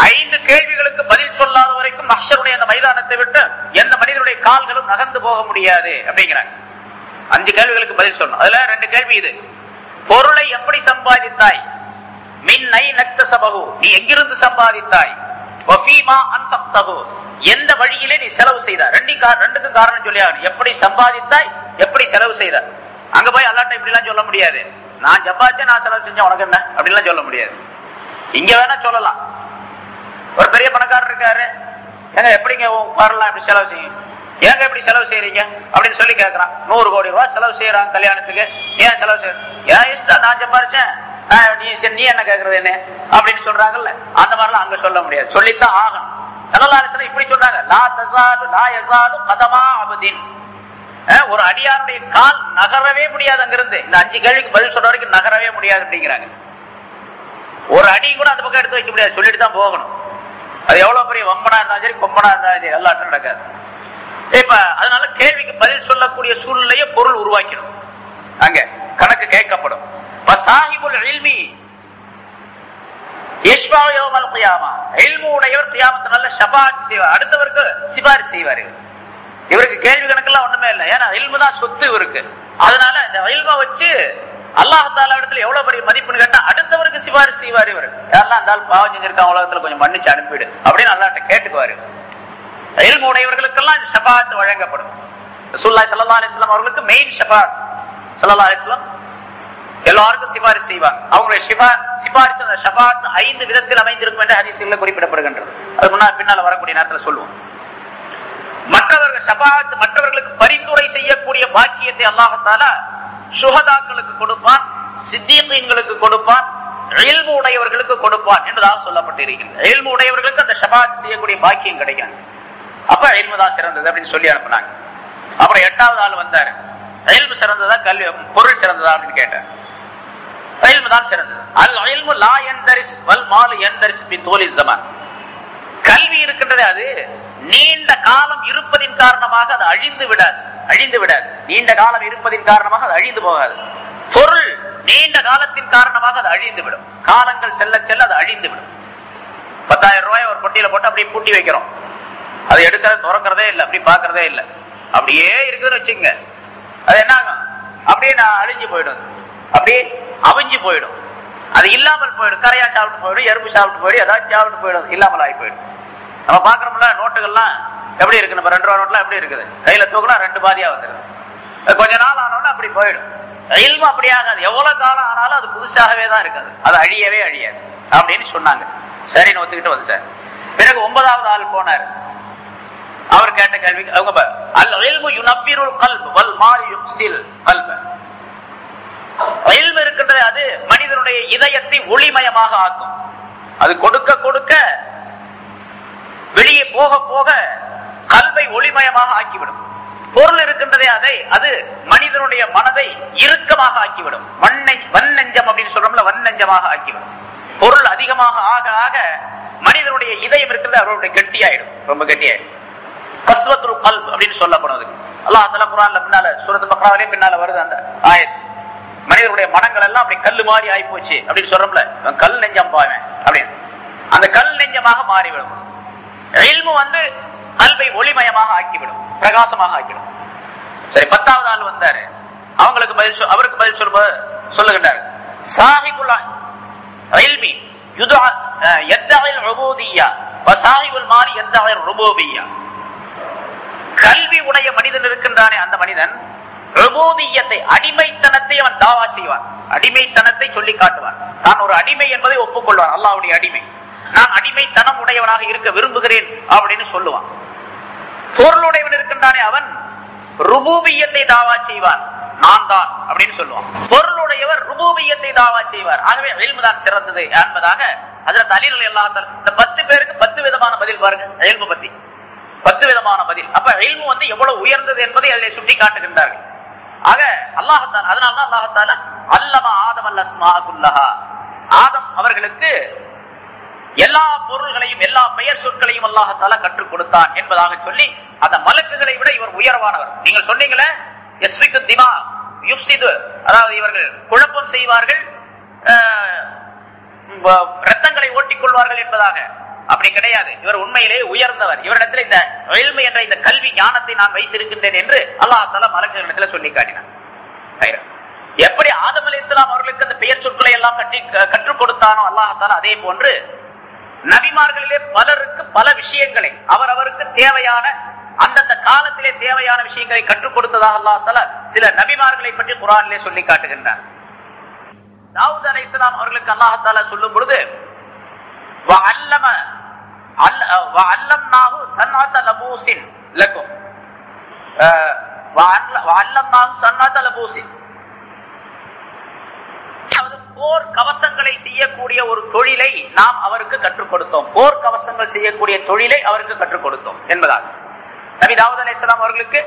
5 கேள்விகளுக்கு பதில் சொல்லாத வரைக்கும் மஹ்ஷருடைய அந்த மைதானத்தை விட்டு எந்த மனிதனுடைய கால்களும் நகர்ந்து போக முடியாது அப்படிங்கிறாங்க. 5 கேள்விகளுக்கு பதில் சொல்லணும். அதுல 2 கேள்வி இது. பொருளை எப்படி சம்பாதித்தாய்? மின் ஐனக்தஸபஹு, நீ எங்கிருந்து சம்பாதித்தாய்? வஃபீமா அன்ஃபக்தஹு, எந்த வழியிலே நீ செலவு செய்தாய்? 2க்கும் காரணம் சொல்லி ஆகணும். எப்படி சம்பாதித்தாய், எப்படி செலவு செய்தாய்? அங்க போய் அல்லாஹ்ட்ட இப்படி எல்லாம் சொல்ல முடியாது. நான் சம்பாதிச்சேன், நான் செலவு செஞ்சேன், உனக்கு என்ன அப்படின்லாம் சொல்ல முடியாது. இங்க வேணா சொல்லலாம். ஒரு பெரிய பணக்காரர் இருக்காரு, ஏங்க எப்படிங்க வரலாம் இப்படி செலவு செய்யும், ஏங்க எப்படி செலவு செய்யறீங்க அப்படின்னு சொல்லி கேட்கறான். 100 கோடி ரூபாய் செலவு செய்யறான் கல்யாணத்துக்கு. ஏன் செலவு செய்ய? ஏன் இஷ்டம், நான் சம்பாதிச்சேன், நீ என்ன கேட்கறது என்ன அப்படின்னு சொல்றாங்கல்ல. அந்த மாதிரிலாம் அங்க சொல்ல முடியாது, சொல்லித்தான் ஆகணும். ஸல்லல்லாஹு அலைஹி வஸல்லம் இப்படி சொல்றாங்க, லா தஸாலு லா யஸாலு கதமா அப்தின், ஒரு அடியாருடைய கால் நகரவே முடியாது அங்கிருந்து. இந்த 5 கேள்விக்கு பதில் சொல்ற வரைக்கும் நகரவே முடியாது அப்படிங்கிறாங்க. ஒரு அடி கூட அந்த பக்கம் எடுத்து வைக்க முடியாது, சொல்லிட்டு தான் போகணும். அது எவ்வளவு பெரிய வம்பனா இருந்தாலும் சரி, கொம்பனா இருந்தாலும் சரி, எல்லாட்டும் நடக்காது. இப்ப அதனால கேள்விக்கு பதில் சொல்லக்கூடிய சூழ்நிலையை பொருள் உருவாக்கணும். அங்க கணக்கு கேட்கப்படும். வசாஹிபுல் இல்மி யஷ்ஃபஉ யௌமல் கியாமா, இல்மு உடையவர் கியாமத் நாள்ல ஷஃபாஅத் செய்வார், அடுத்தவருக்கு சிபாரிசு செய்வார். இவருக்கு கேள்வி கணக்கெல்லாம் ஒண்ணுமே இல்லை, ஏன்னா இல்மு தான் சொத்து இவருக்கு. அதனால இந்த இல்மை வச்சு அல்லாஹ் தஆலா இடத்துல எவ்வளவு பெரிய மதிப்புன்னு கேட்டா அடுத்தவருக்கு சிபாரிசு செய்வார். இவர் யாரெல்லாம் இருந்தாலும் பாவம் செஞ்சிருக்காங்க உலகத்துல கொஞ்சம் மன்னிச்சு அனுப்பிடு அப்படின்னு அல்லாஹ்ட்ட கேட்டுக்குவாரு. இல்மு உடையவர்களுக்கெல்லாம் ஷஃபாஅத் வழங்கப்படும். ரசூலுல்லாஹி ஸல்லல்லாஹு அலைஹி வஸல்லம் அவர்களுக்கு மெயின் ஷஃபாஅத். ஸல்லல்லாஹு அலைஹி வஸல்லம் எல்லாருக்கும் சிபாரிசு செய்வாங்க. அவங்களுடைய சிபாரிசு அந்த ஷஃபாஅத் 5 விதத்தில் அமைந்திருக்கும் என்று ஹதீஸ்களில் குறிப்பிடப்படுகின்றது. அது பின்னால வரக்கூடிய நேரத்தில் சொல்லுவோம். மற்றவர்கள் ஷஃபாஅத், மற்றவர்களுக்கு பரிந்துரை செய்யக்கூடிய பாக்கியத்தை அல்லாஹ் தஆலா ஷுஹதாக்களுக்கு கொடுப்பான், சித்தீகீன்களுக்கு கொடுப்பான், இல்மு உடையவர்களுக்கு கொடுப்பான் என்பதாக சொல்லப்பட்டிருக்கிறது. இல்மு உடையவர்களுக்கு அந்த ஷஃபாஅத் செய்யக்கூடிய பாக்கியம் கிடைக்கும். அப்ப இல்மு தான் சிறந்தது அப்படின்னு சொல்லி அனுப்புனாங்க. அப்புறம் 8வது ஆள் வந்தாரு. இல்மு சிறந்ததா கல்வி பொருள் சிறந்ததா அப்படின்னு கேட்டார். இல்மு தான் சிறந்தது. அல் இல்மு லா யந்தரிஸ் வல் மால் யந்தரிஸ் பி தூலி ஸமான். கல்வி இருக்கின்றது, அது நீண்ட காலம் இருப்பதின் காரணமாக அது அழிந்து விடாது. நீண்ட காலம் இருப்பதின் காரணமாக அது அழிந்து போகாது. பொருள் நீண்ட காலத்தின் காரணமாக அது அழிந்து விடும். காலங்கள் செல்ல செல்ல அது அழிந்து விடும். 10,000 ரூபாய் ஒரு பொட்டியில போட்டு அப்படியே பூட்டி வைக்கிறோம். அதை எடுக்கிறது திறக்கிறதே இல்லை, அப்படி பாக்குறதே இல்லை, அப்படியே இருக்குதுன்னு வச்சுங்க. அது என்ன ஆகும்? அப்படியே நான் அழிஞ்சு போயிடும், அப்படியே அவிஞ்சு போயிடும், அது இல்லாமல் போயிடும். கரையா சாப்பிட்டு போயிடும், எறும்பு சாப்பிட்டு போயிடும், ஏதாச்சும் சாப்பிட்டு போயிடும், இல்லாமல் ஆகி போயிடும். நம்ம பாக்குறோம்ல நோட்டுகள்லாம் எப்படி இருக்கு, நம்ம 2 ரூபா நோட்லாம் எப்படி இருக்குது, கையில தூக்குனா 2 பாதியா வந்துடும். கொஞ்ச நாள் ஆனோன்னு அப்படி போயிடும். இல்மு அப்படி ஆகாது, எவ்வளவு காலம் ஆனாலும் அது புதுசாகவே தான் இருக்காது, அது அழியவே அழியாது அப்படின்னு சொன்னாங்க. சரின்னு ஒத்துக்கிட்டு வந்துட்டார். பிறகு 9வது ஆள் போனார். அவர் கேட்ட கேள்விக்கு அவங்க அல் இல்மு யுனப்பிருல் கல்ப் வல் மால் யுக்ஸில் கல்ப. இல்மு இருக்கின்றது, அது மனிதனுடைய இதயத்தை ஒளிமயமாக ஆக்கும். அது கொடுக்க கொடுக்க வெளியே போக போக கல்வை ஒளிமயமாக ஆக்கிவிடும். பொருள் இருக்கின்றதே, அது மனிதனுடைய மனதை இறுக்கமாக ஆக்கிவிடும். வன்னெஞ்சம் அப்படின்னு சொல்றோம்ல, வன்னெஞ்சமாக ஆக்கிவிடும். பொருள் அதிகமாக ஆக ஆக மனிதனுடைய இதயம் இருக்கிறது அவருடைய கெட்டியாயிடும், ரொம்ப கெட்டியாயிடும். கஸ்வத்துல் கல்ப் அப்படின்னு சொல்லப்படுது. அல்லாஹ் தஆலா குர்ஆன்ல பின்னால சூரத்துல் பக்ராவிலே பின்னால வருது அந்த ஆயத். மனிதர்களுடைய மனங்கள் எல்லாம் அப்படி கல்லு மாதிரி ஆகி போச்சு அப்படின்னு சொல்றோம்ல, கல் நெஞ்சம் பாவேன் அப்படின்னு, அந்த கல் நெஞ்சமாக மாறிவிடும். இல்மு கல்வை ஒளிமயமாக ஆக்கிவிடும், பிரகாசமாக ஆக்கிவிடும். சரி, 10வது ஆள் வந்தாரு, அவங்களுக்கு அவருக்கு பதில் சொல்லுகின்றார், சாஹிபுல் இல்மி யத்தஇல் உபூதிய்யா வ சாஹிபுல் மாலி யத்தஇர் ருபூபிய்யா. கல்வி உடைய மனிதன் இருக்கின்றானே, அந்த மனிதன் உபூதிய்யத்தை, அடிமைத்தனத்தை அவன் தாவா செய்வான், அடிமைத்தனத்தை சொல்லி காட்டுவான். நான் ஒரு அடிமை என்பதை ஒப்புக்கொள்வான், அல்லாஹ்வுடைய அடிமை, நான் அடிமைத்தனம் உடையவனாக இருக்க விரும்புகிறேன் அப்படின்னு சொல்லுவான். பொருளுடையவன் இருக்கின்றானே, அவன் ருபூபியத்தை தாவா செய்வான், நான் தான் அப்படின்னு சொல்லுவான். பொருளுடையவர் ருபூபியத்தை தாவா செய்வார். ஆகவே இல்மு தான் சிறந்தது என்பதாக ஹஜ்ரத் அலி ரலியல்லாஹு அன்ஹு, இந்த 10 பேருக்கு 10 விதமான பதில் பாருங்க, இல்மு பத்தி 10 விதமான பதில். அப்ப இல்மு எவ்வளவு உயர்ந்தது என்பதை அதிலே சுட்டி காட்டுகின்றார்கள். ஆக அல்லாஹ் தஆலா, அதனால்தான் அல்லாஹ் தஆலா அல்லம ஆதம் அல் அஸ்மாஅ குல்லஹா, ஆதம் அவர்களுக்கு எல்லா பொருள்களையும் எல்லா பெயர் சொற்களையும் அல்லாஹ் தஆலா கற்றுக் கொடுத்தான் என்பதாக சொல்லி, அந்த மலக்குகளை விட இவர் உயர்வானவர். நீங்கள் சொன்னீங்களே யஸ்பிகு திமா யுஃப்சிது, அதாவது இவர்கள் குழப்பம் செய்வார்கள், ரத்தங்களை ஓட்டிக் கொள்வார்கள் என்பதாக. அப்படி கிடையாது, இவர் உண்மையிலே உயர்ந்தவர். இவரிடத்தில் இந்த இல்மு என்ற இந்த கல்வி ஞானத்தை நான் வைத்திருக்கின்றேன் என்று அல்லாஹ் தஆலா மலக்குகளிடத்தில் சொல்லி காட்டினார். எப்படி ஆதம் அலைஹிஸ்ஸலாம் அவர்களுக்கு அந்த பெயர் சொற்களை எல்லாம் கற்றுக் கொடுத்தானோ அல்லாஹ் தஆலா, அதே போன்று நபிமார்களிலே பலருக்கு பல விஷயங்களை அவரவருக்கு தேவையான அந்தந்த காலத்திலே தேவையான விஷயங்களை கற்றுக் கொடுத்ததாக அல்லாஹ் தஆலா சில நபிமார்களை பற்றி குர்ஆனிலே சொல்லி காட்டுகின்றார். தாவூத் அலைஹிஸ்ஸலாம் அவர்களுக்கு அல்லாஹ் தஆலா சொல்லும் பொழுது வஅல்லம்னாஹு ஸன்அத லபூஸின் லகும், வஅல்லம்னாஹு ஸன்அத லபூஸின், போர் கவசங்களை செய்யக்கூடிய ஒரு தொழிலை நாம் அவருக்கு கற்றுக் கொடுத்தோம், போர் கவசங்கள் செய்யக்கூடிய தொழிலை அவருக்கு கற்றுக் கொடுத்தோம் என்பதாக. நபி தாவூத் அலைஹிஸ்ஸலாம் அவர்களுக்கு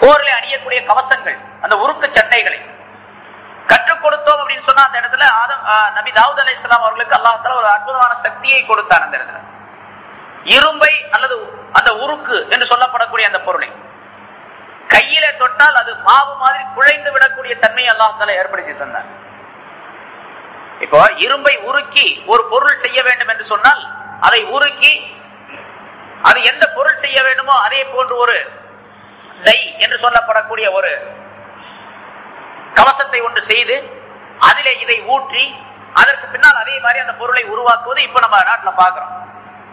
போரிலே அணியக்கூடிய கவசங்கள், அந்த உருக்கு சட்டைகளை கற்றுக் கொடுத்தோம் அப்படின்னு சொன்னா, அந்த இடத்துல நபி தாவூத் அலைஹிஸ்ஸலாம் அவர்களுக்கு அல்லாஹ் தஆலா ஒரு அற்புதமான சக்தியை கொடுத்தான். அந்த இடத்துல இரும்பை அல்லது அந்த உருக்கு என்று சொல்லப்படக்கூடிய அந்த பொருளை கையில தொட்டால் அது மாவு மாதிரி குழைந்து விடக்கூடிய தன்மையை அல்லாஹ் தஆலா ஏற்படுத்தி தந்தார். இப்போ இரும்பை உருக்கி ஒரு பொருள் செய்ய வேண்டும் என்று சொன்னால், அதை உருக்கி அது எந்த பொருள் செய்ய வேண்டுமோ அதே போன்று ஒரு டை என்று சொல்லப்படக்கூடிய ஒரு கவசத்தை ஒன்று செய்து அதிலே இதை ஊற்றி அதற்கு பின்னால் அதே மாதிரி அந்த பொருளை உருவாக்குவது இப்ப நம்ம நாட்டில் பார்க்கிறோம்.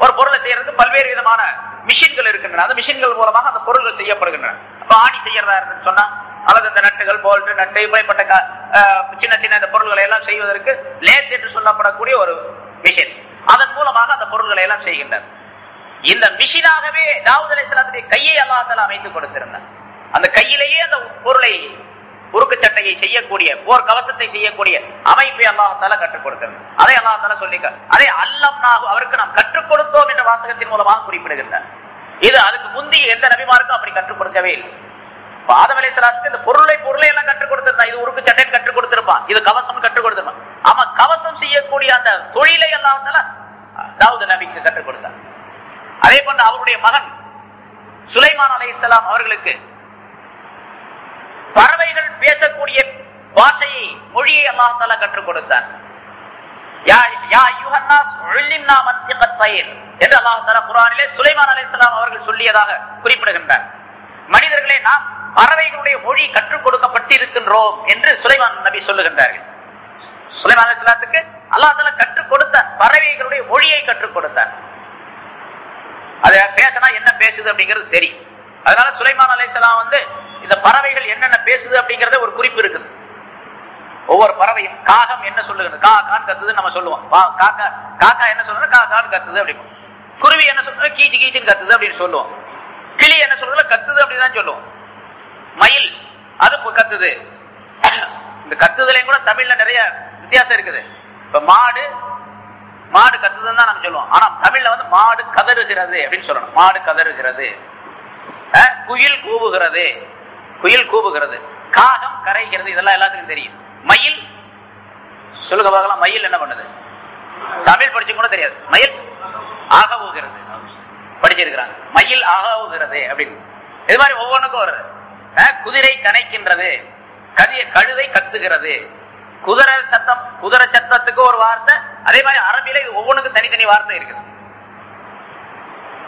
ஒரு பொருளை செய்யறதுக்கு பல்வேறு விதமான மிஷின்கள் இருக்கின்றன, அந்த மிஷின்கள் மூலமாக அந்த பொருள்கள் செய்யப்படுகின்றன. அப்ப ஆணி செய்யறதா இருந்து சொன்னா, அல்லது இந்த நட்டுகள், போல்ட், நட்டு, இப்படிப்பட்ட சின்ன சின்ன இந்த பொருள்களை எல்லாம் செய்வதற்கு லேத் என்று சொல்லப்படக்கூடிய ஒரு மிஷின், அதன் மூலமாக அந்த பொருள்களை எல்லாம் செய்கின்றனர். இந்த மிஷினாகவே தாவூத் அலைஹிஸ்ஸலாத்துடைய கையை அல்லாஹ் தஆலா அமைத்து கொடுத்திருந்தார். அந்த கையிலேயே அந்த பொருளை, உருக்கு சட்டையை செய்யக்கூடிய, போர் கவசத்தை செய்யக்கூடிய அமைப்பை அல்லாஹ் தஆலா கற்றுக் கொடுத்திருந்தார். அதை அல்லாஹ் தஆலா சொல்லிட்டார். அதை அல்லம்னாஹு, அவருக்கு நாம் கற்றுக் கொடுத்தோம் என்ற வாசகத்தின் மூலமாக குறிப்பிடுகின்றார். இது அதுக்கு முந்தைய எந்த நபிமாருக்கும் அப்படி கற்றுக் கொடுக்கவே இல்லை. ஆதம் அலைஹிஸ்ஸலாத்துக்கு இந்த பொருளை எல்லாம் கற்றுக் கொடுத்திருந்தான். இது உருக்கு சட்டை கற்றுக் கொடுத்திருப்பான், இது கவசம் கற்றுக் கொடுத்திருப்பான். ஆமா, கவசம் செய்யக்கூடிய அந்த தொழிலை அல்லாஹ் தஆலா தாவூத் நபிக்கு கற்றுக் கொடுத்தார். அதே போன்று அவருடைய மகன் சுலைமான் அலைஹிஸ்ஸலாம் அவர்களுக்கு பறவைகள் பேசக்கூடிய பாஷையை, மொழியை அல்லாஹ் தஆலா கற்றுக் கொடுத்தார். என்று அல்லாஹ் தஆலா குர்ஆனிலே சுலைமான் அலைஹிஸ்ஸலாம் அவர்கள் சொல்லியதாக குறிப்பிடுகின்றார். மனிதர்களே, நாம் பறவைகளுடைய மொழி கற்றுக் கொடுக்கப்பட்டிருக்கின்றோம் என்று சுலைமான் நபி சொல்லுகின்றார்கள். சுலைமான் அலைஹிஸ்ஸலாத்துக்கு அல்லாஹ் தஆலா கற்றுக் கொடுத்தார், பறவைகளுடைய மொழியை கற்றுக் கொடுத்தார். அது பேசினா என்ன பேசுது அப்படிங்கிறது தெரியும். அதனால சுலைமான் அலைஹிஸ்ஸலாம் இந்த பறவைகள் என்னென்ன பேசுது அப்படிங்கறத ஒரு குறிப்பு இருக்குது. ஒவ்வொரு பறவையும், காகம் என்ன சொல்லுகிறது, கா கான் கத்துது நம்ம சொல்லுவோம். காக்கா என்ன சொல்றது, கா கான் கத்துது அப்படிங்க. குருவி என்ன சொல்றது, கீச்சு கீச்சின்னு கத்துது அப்படின்னு சொல்லுவோம். கிளி என்ன சொல்றது, கத்துது அப்படின்னு சொல்லுவோம். மயில் அது கத்துது. இந்த கத்துதலையும் கூட தமிழ்ல நிறைய வித்தியாசம் இருக்குது. இப்ப மாடு கத்துதுன்னு தான் நம்ம சொல்லுவோம். ஆனா தமிழ்ல மாடு கதறுகிறது அப்படின்னு சொல்லணும். மாடு கதறுகிறது, குயில் கூவுகிறது, காகம் கரைகிறது, இதெல்லாம் எல்லாத்துக்கும் தெரியும். மயில் சொல்லுங்க பார்க்கலாம், மயில் என்ன பண்ணுது, தமிழ் படிச்சு கூட தெரியாது. மயில் ஆகவுகிறது படிச்சிருக்கிறாங்க, மயில் ஆகவுகிறது அப்படின்னு. இது மாதிரி ஒவ்வொன்றுக்கும் வருது. குதிரை கனைக்கின்றது, கழுதை கத்துகிறது. குதிரை சத்தத்துக்கு ஒரு வார்த்தை, அதே மாதிரி அரபியில இது ஒவ்வொன்றுக்கும் தனித்தனி வார்த்தை இருக்குது,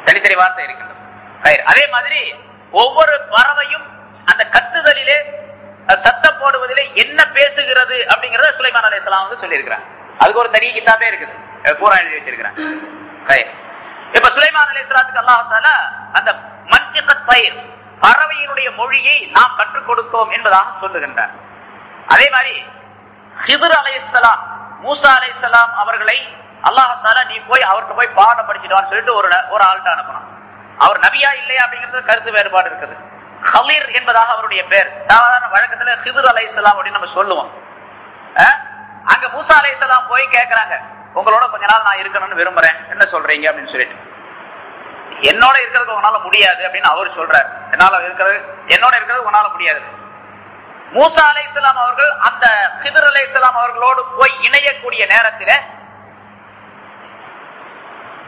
தனித்தனி வார்த்தை இருக்குது. அதே மாதிரி ஒவ்வொரு பறவையும் அந்த கத்துதலிலே சத்தம் போடுவதிலே என்ன பேசுகிறது அப்படிங்கறத சுலைமான் அலைஹிஸ்ஸலாம் வந்து சொல்லி இருக்கிறாங்க. அதுக்கு ஒரு தனி கிதாபே இருக்குது, பூரா எழுதி வச்சிருக்கிறாங்க. இப்ப சுலைமான் அலைஹிஸ்ஸலாத்துக்கு அல்லாஹ் தஆலா அந்த மன்திகத் பைர், பறவையினுடைய மொழியை நாம் கற்றுக் கொடுத்தோம் என்பதாக சொல்லுகின்றார். அதே மாதிரி ஹிதுர் அலைஹிஸ்ஸலாம், மூசா அலைஹிஸ்ஸலாம் அவர்களை அல்லாஹ் தஆலா நீ போய் அவர்கிட்ட போய் பாடம் படிச்சுட்டு சொல்லிட்டு ஒரு ஆள்கிட்ட அனுப்பணும். அவர் நபியா இல்லையா அப்படிங்கிறது கருத்து வேறுபாடு இருக்குது. ஹலீர் என்பதாக அவருடைய பேர். சாதாரண வழக்கத்துல ஹிதுர் அலைஹிஸ்ஸலாம் அப்படின்னு நம்ம சொல்லுவோம். அங்க மூசா அலைஹிஸ்ஸலாம் போய் கேட்கிறாங்க, உங்களோட கொஞ்ச நாள் நான் இருக்கணும்னு விரும்புறேன், என்ன சொல்றீங்க அப்படின்னு சொல்லிட்டு. என்னோட இருக்கிறது உங்களால முடியாது அப்படின்னு அவர் சொல்றாரு. என்னோட இருக்கிறது உங்களால முடியாது. மூசா அலைஹிஸ்ஸலாம் அவர்கள் அந்த ஹிதுர் அலைஹிஸ்ஸலாம் அவர்களோடு போய் இணையக்கூடிய நேரத்தில்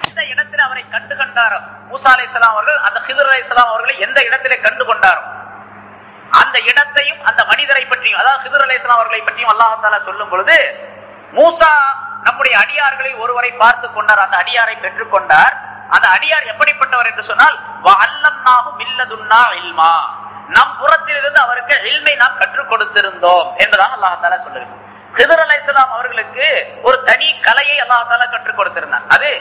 எந்த இடத்துல அவரை கண்டு கொண்டாரோ, மூசா அலைஹிஸ்ஸலாம் அவர்கள் அந்த ஹிதுர் அலைஹிஸ்ஸலாம் அவர்களை எந்த இடத்திலே கண்டு கொண்டாரோ அந்த இடத்தையும் அந்த மனிதரை பற்றியும், அதாவது ஹிதுர் அலைஹிஸ்ஸலாம் அவர்களை பற்றியும் அல்லாஹ் தஆலா சொல்லும் பொழுது, மூசா நம்முடைய அடியார்களை ஒருவரை பார்த்து கொண்டார், அந்த அடியாரை பெற்றுக் கொண்டார். அந்த அடியார் எப்படிப்பட்டவர் என்று சொன்னால், வஅல்லம்னாஹு மில்லதுன்னா இல்மா, நம் புறத்திலிருந்து அவருக்கு இல்மை நாம் கற்றுக் கொடுத்திருந்தோம் என்பதாக அல்லாஹ் தஆலா சொல்லுகிறார். ஹிதுர் அலைஹிஸ்ஸலாம் அவர்களுக்கு ஒரு தனி கலையை அல்லாஹ் தஆலா கற்றுக் கொடுத்திருந்தார். அது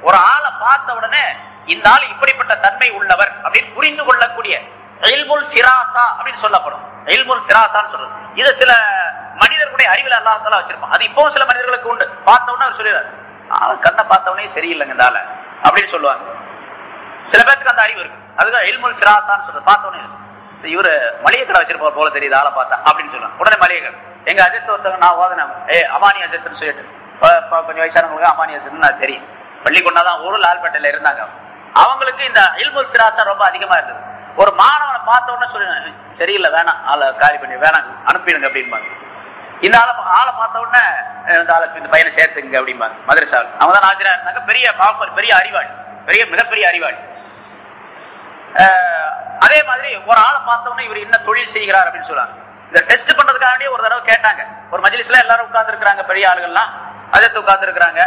ஒரு ஆளை பார்த்த உடனே இந்த ஆள் இப்படிப்பட்ட தன்மை உள்ளவர் அப்படின்னு புரிந்து கொள்ளக்கூடிய இல்முல் ஃபிராஸா அப்படின்னு சொல்லப்படும். இல்முல் ஃபிராஸான்னு சொல்றது. இது சில மனிதர்களுடைய அறிவில் அல்லாஹ் தஆலா வச்சிருப்பான். அது இப்போ சில மனிதர்களுக்கு உண்டு. பார்த்த உடனே அவர் சொல்லுவார், கண்ணை பார்த்த உடனே சரியில்லைங்க இந்த ஆள அப்படின்னு சொல்லுவாங்க. சில பேருக்கு அந்த அறிவு இருக்கு. அதுதான் இல்முல் ஃபிராஸான்னு சொல்றது. பார்த்த உடனே இவரு மளிகை கடை வச்சிருப்பார் போல தெரியுது ஆளை பார்த்தா அப்படின்னு சொல்லுவாங்க. உடனே மளிகை கடை, எங்க அஜித் ஒருத்தவங்க நான் ஓதனாங்க, அமானி அஜித்னு சொல்லிட்டு கொஞ்சம் வயசானவங்களுக்கு அமானி அஜித்னு நான் தெரியும். பள்ளிக்கொண்டாதான் ஒரு லால்பேட்டையில இருந்தாங்க. அவங்களுக்கு இந்த இல்முல் ஃபிராஸா ரொம்ப அதிகமா இருந்தது. ஒரு மாணவனை பார்த்த உடனே சொல்லுங்க, சரியில்லை வேணாம், ஆளை காலி பண்ணி வேணாம் அனுப்பிடுங்க அப்படின்பாங்க. இந்த ஆளை பார்த்த உடனே இந்த பையனை சேர்த்துங்க அப்படிம்பாங்க. மதரசாவில் அவங்க தான் ஆஜரா இருந்தாங்க. பெரிய அறிவாளி, மிகப்பெரிய அறிவாளி. அதே மாதிரி ஒரு ஆளை பார்த்த உடனே இவர் என்ன தொழில் செய்கிறார் அப்படின்னு சொல்லுவாங்க. இதை டெஸ்ட் பண்றதுக்காக ஒரு தடவை கேட்டாங்க. ஒரு மஜ்லிஸ்ல எல்லாரும் உட்கார்ந்து இருக்கிறாங்க, பெரிய ஆளுகள்லாம் அதிர்த்து உட்கார்ந்து இருக்கிறாங்க.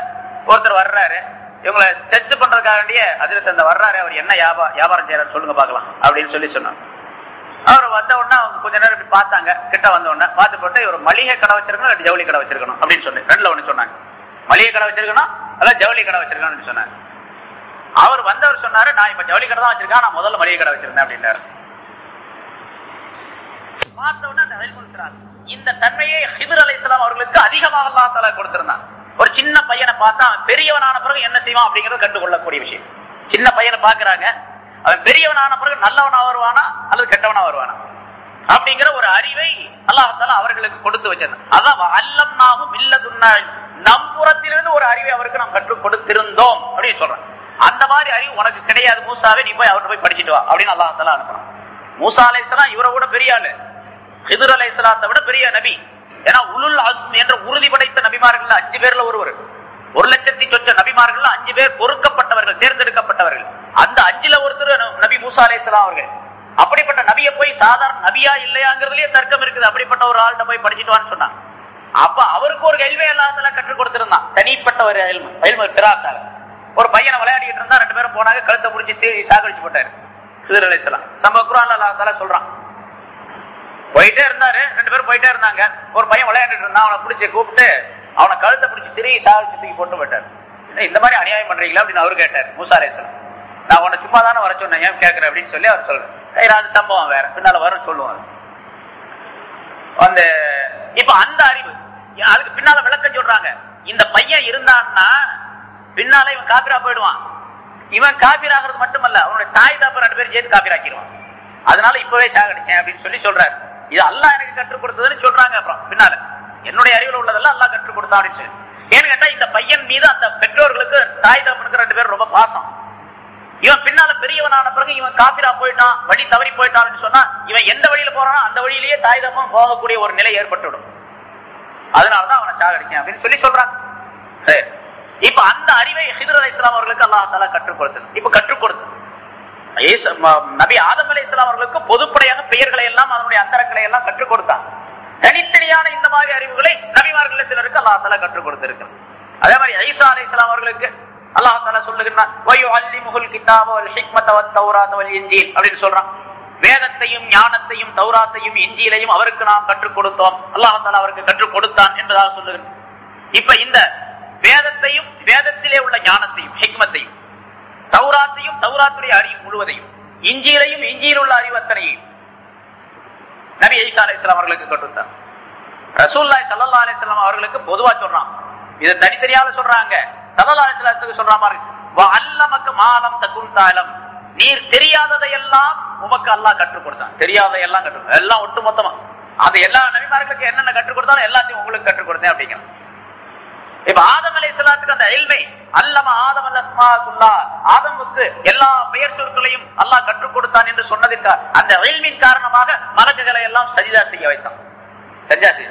ஒருத்தர் வர்றாரு, இவங்களை டெஸ்ட் பண்றதுக்காக அதிர்த்து அந்த வர்றாரு, அவர் என்ன வியாபாரம் செய்யறாரு சொல்லுங்க பாக்கலாம் அப்படின்னு சொல்லி சொன்னாங்க. அவர் வந்த உடனே அவங்க கொஞ்ச நேரம் இப்படி பார்த்தாங்க. கிட்ட வந்த உடனே பார்த்து போட்டு இவர் மளிகை கடை வச்சிருக்கணும், ஜவுளி கடை வச்சிருக்கணும் அப்படின்னு சொல்லி ரெண்டுல ஒண்ணு சொன்னாங்க. மளிகை கடை வச்சிருக்கணும், அதான் ஜவுளி கடை வச்சிருக்கணும்னு சொன்னாங்க. அவர் வந்தவர் சொன்னாரு, நான் இப்ப ஜவுளி கடை தான் வச்சிருக்கேன், நான் முதல்ல மளிகை கடை வச்சிருந்தேன் அப்படின்னாரு. பார்த்த உடனே இந்த தன்மையை ஹிதுர் அலைஹிஸ்ஸலாம் அவர்களுக்கு அதிகமாக அல்லாஹ் தஆலா கொடுத்திருந்தான். ஒரு சின்ன பையனை பார்த்தா அவன் பெரியவனான பிறகு என்ன செய்வான் அப்படிங்கறது கண்டுகொள்ளக்கூடிய விஷயம். சின்ன பையனை பாக்குறாங்க, அவன் பெரியவனான பிறகு நல்லவனா வருவானா அல்லது கெட்டவனா வருவானா அப்படிங்கிற ஒரு அறிவை அல்லாஹ் தஆலா அவர்களுக்கு கொடுத்து வச்சிருந்தான். அதான் வஅல்லம்னாஹு மில்லதுன்னா, நம் புறத்திலிருந்து ஒரு அறிவை அவருக்கு நாம் கற்றுக் கொடுத்திருந்தோம் அப்படின்னு சொல்றான். அந்த மாதிரி அறிவு உனக்கு கிடையாது மூசாவே, நீ போய் அவர்கிட்ட போய் படிச்சுட்டு வா அப்படின்னு அல்லாஹ் தஆலா அனுப்புறான். மூசா அலைஹிஸ்ஸலாம் இவரை விட பெரிய ஆளு, ஹிதுர் அலைஹிஸ்ஸலாத்தை விட பெரிய நபி. ஏன்னா உலுல் அஸ்ம் என்ற உறுதி படைத்த நபிமார்கள் 5 பேர்ல ஒருவர். 1,00,000 சொச்ச நபிமார்கள் 5 பேர் பொறுக்கப்பட்டவர்கள், தேர்ந்தெடுக்கப்பட்டவர்கள். அந்த 5ல ஒருத்தர் நபி மூசா அலைஹிஸ்ஸலாம் அவர்கள். அப்படிப்பட்ட நபியை போய் சாதாரண நபியா இல்லையாங்கிறதுலயே தர்க்கம் இருக்குது. அப்படிப்பட்ட ஒரு ஆள்கிட்ட போய் படிச்சுட்டு சொன்னாங்க. அப்ப அவருக்கு ஒரு இல்மை அல்லாஹ் தஆலா கற்றுக் கொடுத்திருந்தான், தனிப்பட்ட ஒரு இல்மு ஃபிராஸால. ஒரு பையனை விளையாடிட்டு இருந்தா, 2 பேரும் போனாங்க, கழுத்தை பிடிச்சி சாகடிச்சு போட்டாரு ஹிதுர் அலைஹிஸ்ஸலாம். சம்பவ குர்ஆன்ல அல்லாஹ் தஆலா சொல்றான். போயிட்டே இருந்தாரு, 2 பேரும் போயிட்டே இருந்தாங்க. ஒரு பையன் விளையாண்டுட்டு இருந்தான், அவனை பிடிச்சி கூப்பிட்டு அவனை கழுத்தை பிடிச்சி திரும்பி சாகடிச்சு தூக்கி போட்டு போயிட்டாரு. இந்த மாதிரி அநியாயம் பண்றீங்களா அப்படின்னு அவரு கேட்டார் மூசா அலைஹிஸ்ஸலாம். நான் உன்னை சும்மா தானே வர சொன்னேன், ஏன் கேட்கிறேன் அப்படின்னு சொல்லி அவர் சொல்றேன். அது சம்பவம் வேற, பின்னால வரும் சொல்லுவாங்க. அந்த இப்ப அந்த அறிவு அதுக்கு பின்னால விளக்கம் சொல்றாங்க. இந்த பையன் இருந்தான்னா பின்னால இவன் காபிரா போயிடுவான். இவன் காபிராகிறது மட்டுமல்ல, அவனுடைய தாய் தாப்ப 2 பேரும் சேர்த்து காபிராக்கிடுவான். அதனால இப்பவே சாகடிச்சேன் அப்படின்னு சொல்லி சொல்றாரு. இது அல்லாஹ் எனக்கு கற்றுக் கொடுத்ததுன்னு சொல்றாங்க. அப்புறம் பின்னால என்னுடைய அறிவில் உள்ளதெல்லாம் அல்லாஹ் கற்றுக் கொடுத்தான் அப்படின்னு சொல்லி. ஏன்னு கேட்டா இந்த பையன் மீது அந்த பெற்றோர்களுக்கு தாய் தாப்பனுக்கு 2 பேரும் ரொம்ப பாசம். இவன் பின்னால பெரியவனான பிறகு இவன் காபிரா போயிட்டான், வழி தவறி போயிட்டான்னு சொன்னா இவன் எந்த வழியில போறானோ அந்த வழியிலேயே தாய் தாப்பம் போகக்கூடிய ஒரு நிலை ஏற்பட்டுவிடும். அதனாலதான் அவனை சாகடிச்சேன் அப்படின்னு சொல்லி சொல்றாங்க. இப்ப அந்த அறிவை ஹிதுர் அலைஹிஸ்ஸலாம் அவர்களுக்கு அல்லாஹ் தஆலா கற்றுக் கொடுத்தது. இப்ப கற்றுக் கொடுத்தது நபி ஆதம் அலைஹிஸ்ஸலாம் அவர்களுக்கு பொதுப்படையாக பெயர்களை எல்லாம் அதனுடைய அந்தரங்களை எல்லாம் கற்றுக் கொடுத்தான். தனித்தனியான இந்த மாதிரி அறிவுகளை நபிமார்கள் சிலருக்கு அல்லாஹ் தஆலா கற்றுக் கொடுத்திருக்கிறார். அதே மாதிரி ஈசா அலைஹிஸ்ஸலாம் அவர்களுக்கு அல்லாஹ் தஆலா சொல்லுகிறான் வயுஅல்லிமுல் கிதாப வல் ஹிக்மத வத் தௌராத வல் இன்ஜீல் அப்படின்னு சொல்றான். வேதத்தையும் ஞானத்தையும் தௌராத்தையும் இன்ஜீலையும் அவருக்கு நாம் கற்றுக் கொடுத்தோம், அல்லாஹ் தஆலா அவருக்கு கற்றுக் கொடுத்தான் என்பதாக சொல்லுகிறான். இப்ப இந்த வேதத்தையும் வேதத்திலே உள்ள ஞானத்தையும் ஹிக்மத்தையும் தௌராத்தையும் தௌராத்துடைய அறிவு முழுவதையும் இன்ஜீலையும் இன்ஜீல் உள்ள அறிவு அத்தனையும் நபி ஈசா அலைஹிஸ்ஸலாம் அவர்களுக்கு கற்றுத்தார். ரசூலுல்லாஹி ஸல்லல்லாஹு அலைஹி வஸல்லம் அவர்களுக்கு பொதுவா சொல்றான், இதை தனித்தனியாக சொல்றாங்க. ஸல்லல்லாஹு அலைஹி வஸல்லத்துக்கு சொல்ற மாதிரி வஅல்லமக மா லம் தகுன் தஅலம், நீர் தெரியாததையெல்லாம் உமக்கு அல்லாஹ் கற்றுக் கொடுத்தான். தெரியாததையெல்லாம் கற்றுக் எல்லாம் ஒட்டுமொத்தமா அது எல்லா நபிமார்களுக்கு என்னென்ன கற்றுக் கொடுத்தாலும் எல்லாத்தையும் உங்களுக்கு கற்றுக் கொடுத்தேன் அப்படிங்கிறான். இப்ப ஆதம் அலைஹிஸ்ஸலாத்துக்கு அந்த இல்மை அல்லம ஆதம் அல்-அஸ்மா குல்லஹ், ஆதமுக்கு எல்லா பெயர் சொற்களையும் அல்லாஹ் கற்றுக் கொடுத்தான் என்று சொன்னதற்கு அந்த இல்மின் காரணமாக மலக்குகளை எல்லாம் சஜிதா செய்ய வைத்தான். சஜிதா செய்ய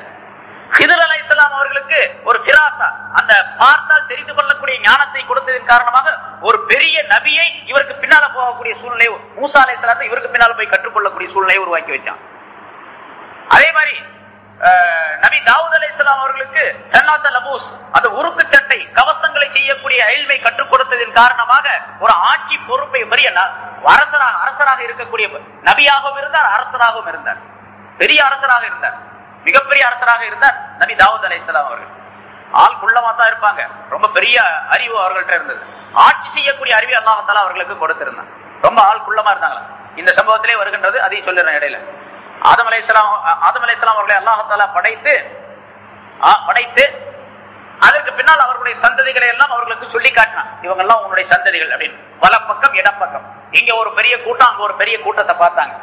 ஹிதர் அலைஹிஸ்ஸலாம் அவர்களுக்கு ஒரு ஃபிராசா, அந்த பார்த்தால் தெரிந்து கொள்ளக்கூடிய ஞானத்தை கொடுத்ததன் காரணமாக ஒரு பெரிய நபியை இவருக்கு பின்னால போகக்கூடிய சூழ்நிலை, மூசா அலைஹிஸ்ஸலாத்தை இவருக்கு பின்னால போய் கற்றுக்கொள்ளக்கூடிய சூழ்நிலையை உருவாக்கி வச்சான். அதே மாதிரி நபி தாவூத் அலைஹிஸ்ஸலாம் அவர்களுக்கு சன்னாத் லபூஸ், அந்த உருக்கு சட்டை கவசங்களை செய்யக்கூடிய இல்மை கற்றுக் கொடுத்ததன் காரணமாக ஒரு ஆட்சி பொறுப்பை பெரிய அரசராக இருக்கக்கூடிய நபியாகவும் இருந்தார், அரசராகவும் இருந்தார், பெரிய அரசராக இருந்தார், மிகப்பெரிய அரசராக இருந்தார் நபி தாவூத் அலைஹிஸ்ஸலாம் அவர்கள். ஆள் குள்ளமா தான் இருப்பாங்க, ரொம்ப பெரிய அறிவு அவர்கள்ட்ட இருந்தது, ஆட்சி செய்யக்கூடிய அறிவு அல்லாஹ் தஆலா அவர்களுக்கு கொடுத்திருந்தார். ரொம்ப ஆள் குள்ளமா இருந்தாங்களா. இந்த சம்பவத்திலே வருகின்றது, அதையும் சொல்லிடுறேன் இடையில. ஆதம் அலைஹிஸ்ஸலாம் அவர்களை அல்லாஹ் தஆலா படைத்து அதற்கு பின்னால் அவர்களுடைய சந்ததிகளை எல்லாம் அவர்களுக்கு சொல்லி காட்டினான். இவங்க எல்லாம் உங்களுடைய சந்ததிகள் அப்படின்னு. வலப்பக்கம் இடப்பக்கம், இங்க ஒரு பெரிய கூட்டம், அங்க ஒரு பெரிய கூட்டத்தை பார்த்தாங்க.